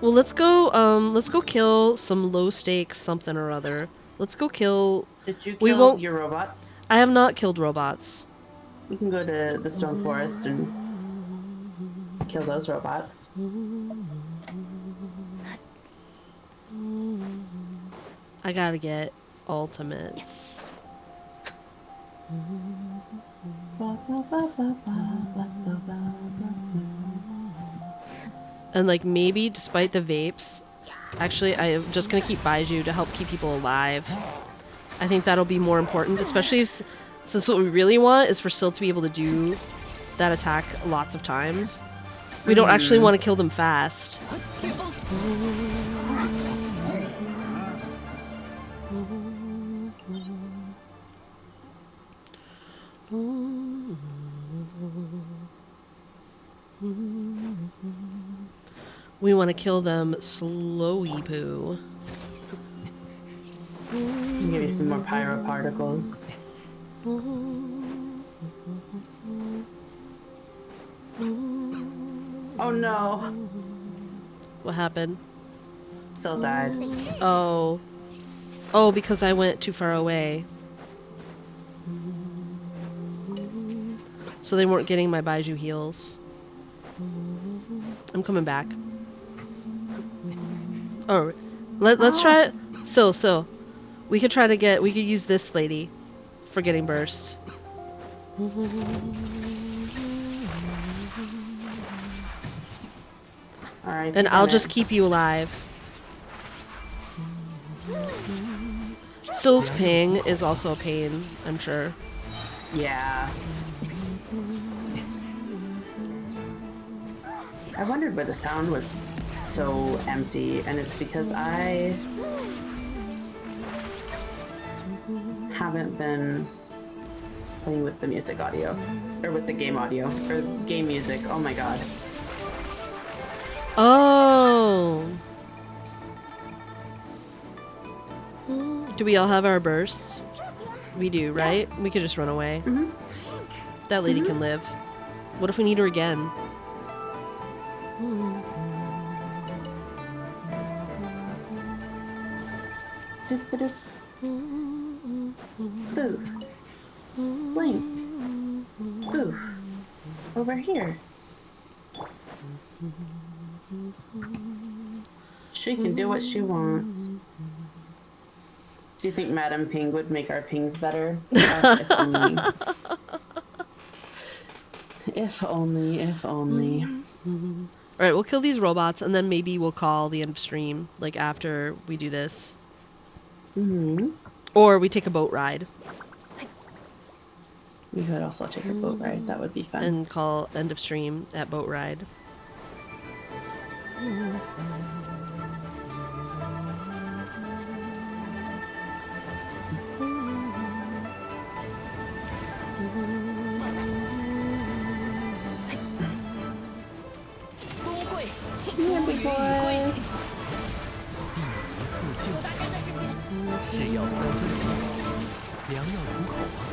Well, let's go kill some low stakes something or other. Let's go kill... Did you We kill won't- your robots? I have not killed robots. We can go to the Stone Forest and kill those robots. I gotta get ultimates. And like maybe despite the vapes, actually I'm just gonna keep Baiju to help keep people alive. I think that'll be more important, especially since what we really want is for Syl to be able to do that attack lots of times. We don't actually want to kill them fast. We want to kill them slowy poo. Give you some more pyro particles. Oh no! What happened? Still died. Oh. Oh, because I went too far away. So they weren't getting my Baiju heals. I'm coming back. Oh, let's try it. So. We could try to get... We could use this lady for getting burst. Alright. And I'll just keep you alive. Syl's ping is also a pain, I'm sure. Yeah. I wondered where the sound was so empty, and it's because I haven't been playing with the music audio, or with the game audio, or game music. Oh my god. Oh. Do we all have our bursts? We do, right? We could just run away. That lady can live. What if we need her again? Boof. Blink. Boof. Over here. She can do what she wants. Do you think Madam Ping would make our pings better? If only. If only, if only. Alright, we'll kill these robots and then maybe we'll call the end of stream, like after we do this. Or we take a boat ride. We could also take a boat ride, that would be fun. And call end of stream at boat ride. Yeah, big boys. 是要3分钟，良药苦口啊。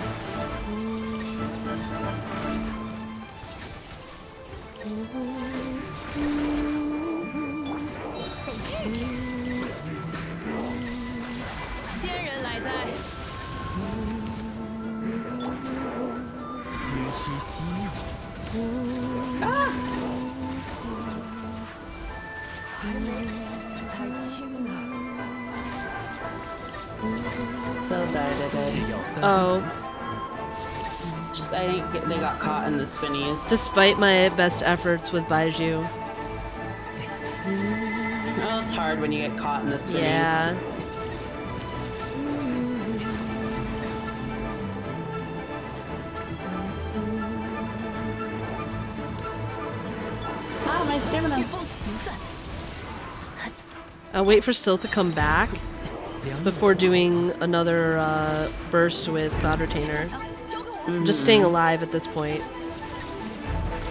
仙人来哉！约之息命。Cell died. Oh, I think they got caught in the spinnies. despite my best efforts with Baiju. Oh, it's hard when you get caught in the spinnies. Yeah. Ah, my stamina. I'll wait for Syl to come back before doing another burst with Cloud Retainer. I'm just staying alive at this point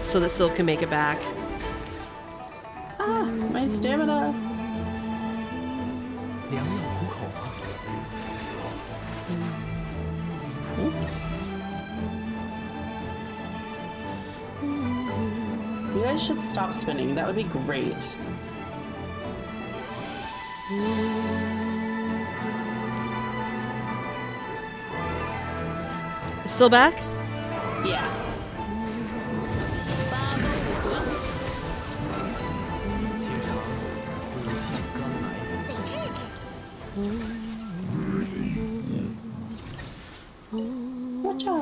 so that Syl can make it back. Ah, my stamina. 良药苦口啊！ Oops. You guys should stop spinning. That would be great. Is Syl back? Yeah. 平常苦尽甘来。 得治治。 Whatcha?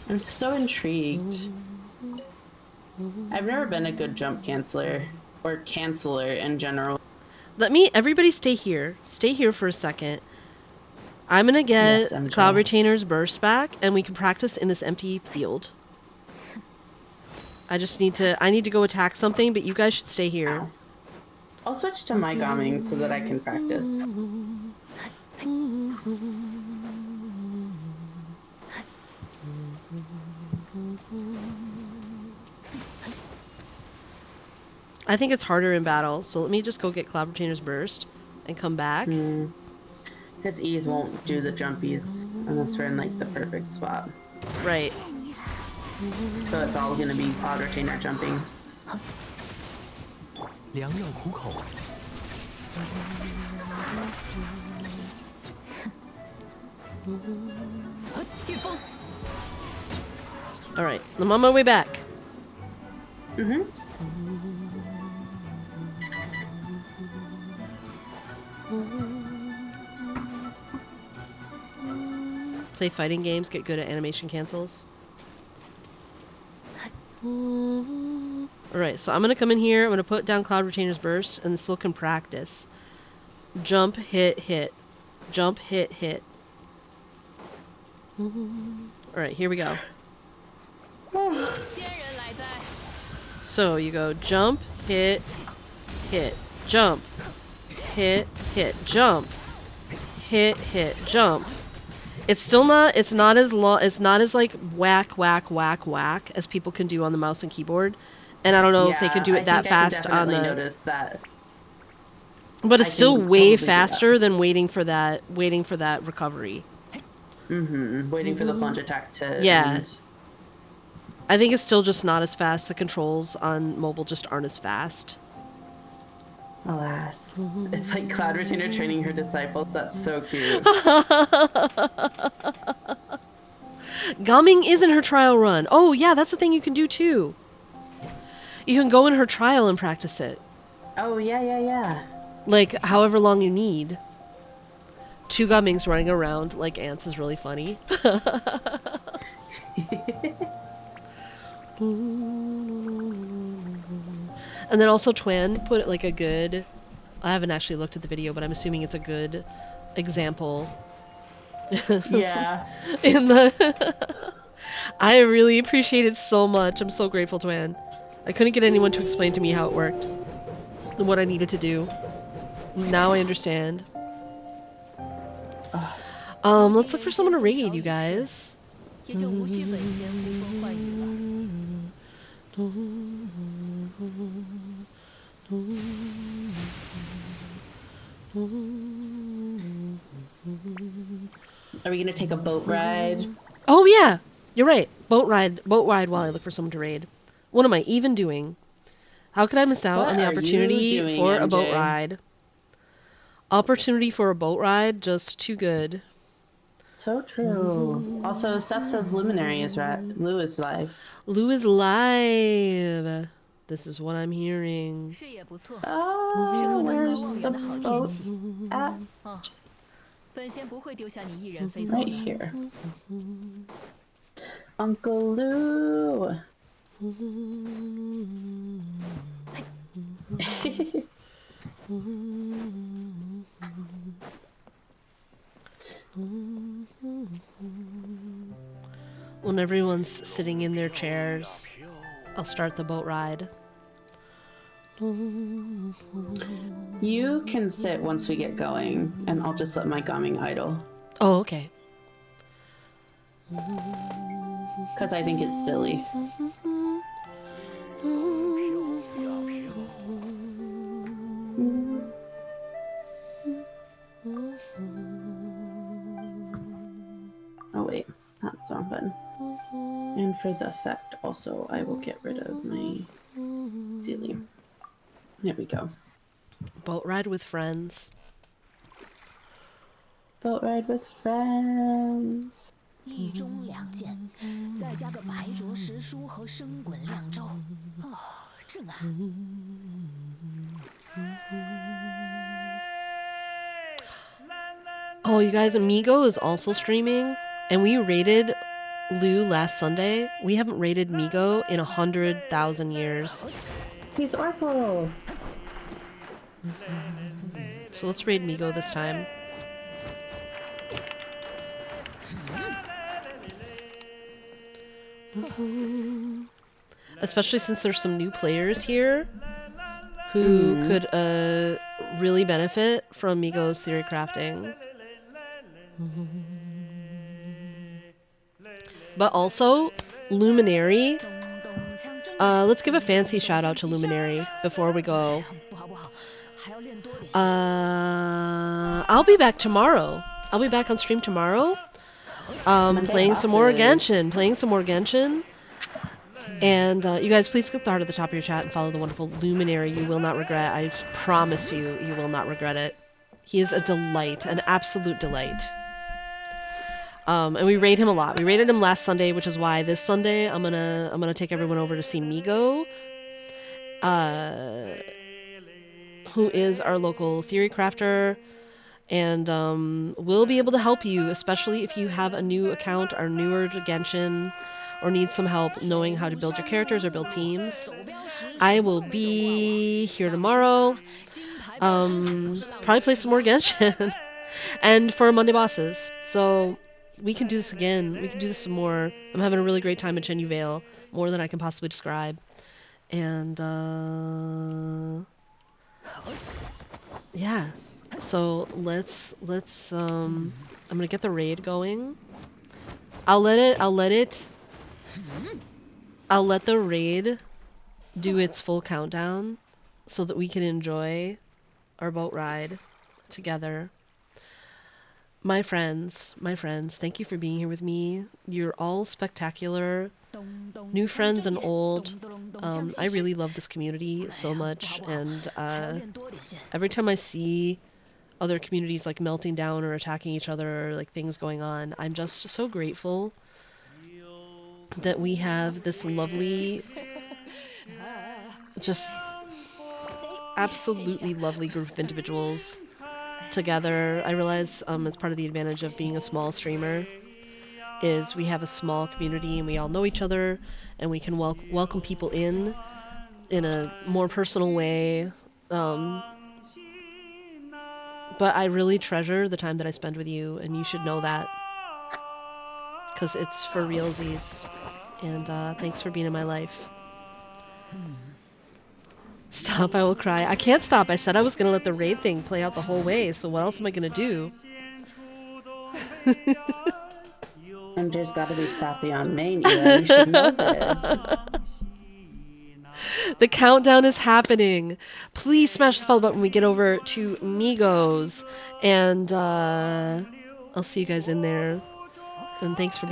I'm so intrigued. I've never been a good jump canceller or canceller in general. Everybody stay here. Stay here for a second. I'm gonna get Yes, MJ. Cloud Retainer's burst back and we can practice in this empty field. I need to go attack something, but you guys should stay here. I'll switch to my gaming so that I can practice. I think it's harder in battle, so let me just go get Cloud Retainer's burst and come back. His E's won't do the jumpies unless we're in like the perfect spot. Right. So it's all gonna be Cloud Retainer jumping. 良药苦口。 御风， Alright, I'm on my way back. Play fighting games, get good at animation cancels. Alright, so I'm gonna come in here, I'm gonna put down Cloud Retainer's burst, and Syl can practice. Jump, hit, hit. Jump, hit, hit. Alright, here we go. 仙人来哉！ So you go jump, hit, hit, jump, hit, hit, jump, hit, hit, jump. It's not as long, it's not as like whack, whack, whack, whack as people can do on the mouse and keyboard. And I don't know if they could do it that fast on the. Notice that. But it's I still can way probably do faster than waiting for that recovery. Waiting for the plunge attack to Yeah. end. I think it's still just not as fast. The controls on mobile just aren't as fast. Alas. It's like Cloud Retainer training her disciples. That's so cute. Gumming is in her trial run. Oh, yeah, that's the thing you can do too. You can go in her trial and practice it. Oh, yeah. Like, however long you need. 2 Gummings running around like ants is really funny. And then also Twan put like a good... I haven't actually looked at the video, but I'm assuming it's a good example. Yeah. In the... I really appreciate it so much. I'm so grateful, Twan. I couldn't get anyone to explain to me how it worked. And what I needed to do. Now I understand. Let's look for someone to raid, you guys. 也就无需本仙呼风唤雨了。 Are we gonna take a boat ride? Oh yeah, you're right. Boat ride while I look for someone to raid. What am I even doing? How could I miss out What on the are you opportunity doing, for a boat MJ? ride? Opportunity for a boat ride, just too good. So true. Also, Steph says Luminary is Lou is live. Lou is live. This is what I'm hearing. 视野不错， Oh, where's the boat at? 本仙不会丢下你一人飞走 Right 的。 here. Uncle Lou. When everyone's sitting in their chairs, I'll start the boat ride. You can sit once we get going, and I'll just let my gaming idle. Oh, okay. Because I think it's silly. Oh wait, that's the wrong button. And for the effect also, I will get rid of my silly. There we go. Boat ride with friends. Boat ride with friends. 一中两剑，再加个白灼石书和生滚亮舟，哦，正啊。Oh, you guys, Amigo is also streaming, and we rated Lou last Sunday. We haven't rated Migo in 100,000 years. He's Orphle. So let's raid Migo this time. Especially since there's some new players here who could really benefit from Migo's theory crafting. But also, Luminary. Let's give a fancy shout out to Luminary before we go. 不好不好，还要练多点。 I'll be back tomorrow. I'll be back on stream tomorrow. Playing some more Genshin. And you guys, please click the heart at the top of your chat and follow the wonderful Luminary. You will not regret. I promise you, you will not regret it. He is a delight, an absolute delight. And we raid him a lot. We raided him last Sunday, which is why this Sunday I'm gonna take everyone over to see Migo, who is our local theory crafter, and we'll be able to help you, especially if you have a new account or newer to Genshin, or need some help knowing how to build your characters or build teams. I will be here tomorrow. Probably play some more Genshin, and for Monday bosses. So we can do this again. We can do this some more. I'm having a really great time at Chenyu Vale, more than I can possibly describe. And yeah. So let's I'm gonna get the raid going. I'll let the raid do its full countdown so that we can enjoy our boat ride together. My friends, thank you for being here with me. You're all spectacular. New friends and old. I really love this community so much, and every time I see other communities like melting down or attacking each other, or like things going on, I'm just so grateful that we have this lovely, just absolutely lovely group of individuals together. I realize as part of the advantage of being a small streamer is we have a small community and we all know each other, and we can welcome people in a more personal way. But I really treasure the time that I spend with you, and you should know that, because it's for realsies. And thanks for being in my life. Stop, I will cry. I can't stop. I said I was going to let the raid thing play out the whole way, so what else am I going to do? And there's got to be sappy on Mania. You should know this. The countdown is happening. Please smash the follow button when we get over to Migos. And I'll see you guys in there. And thanks for being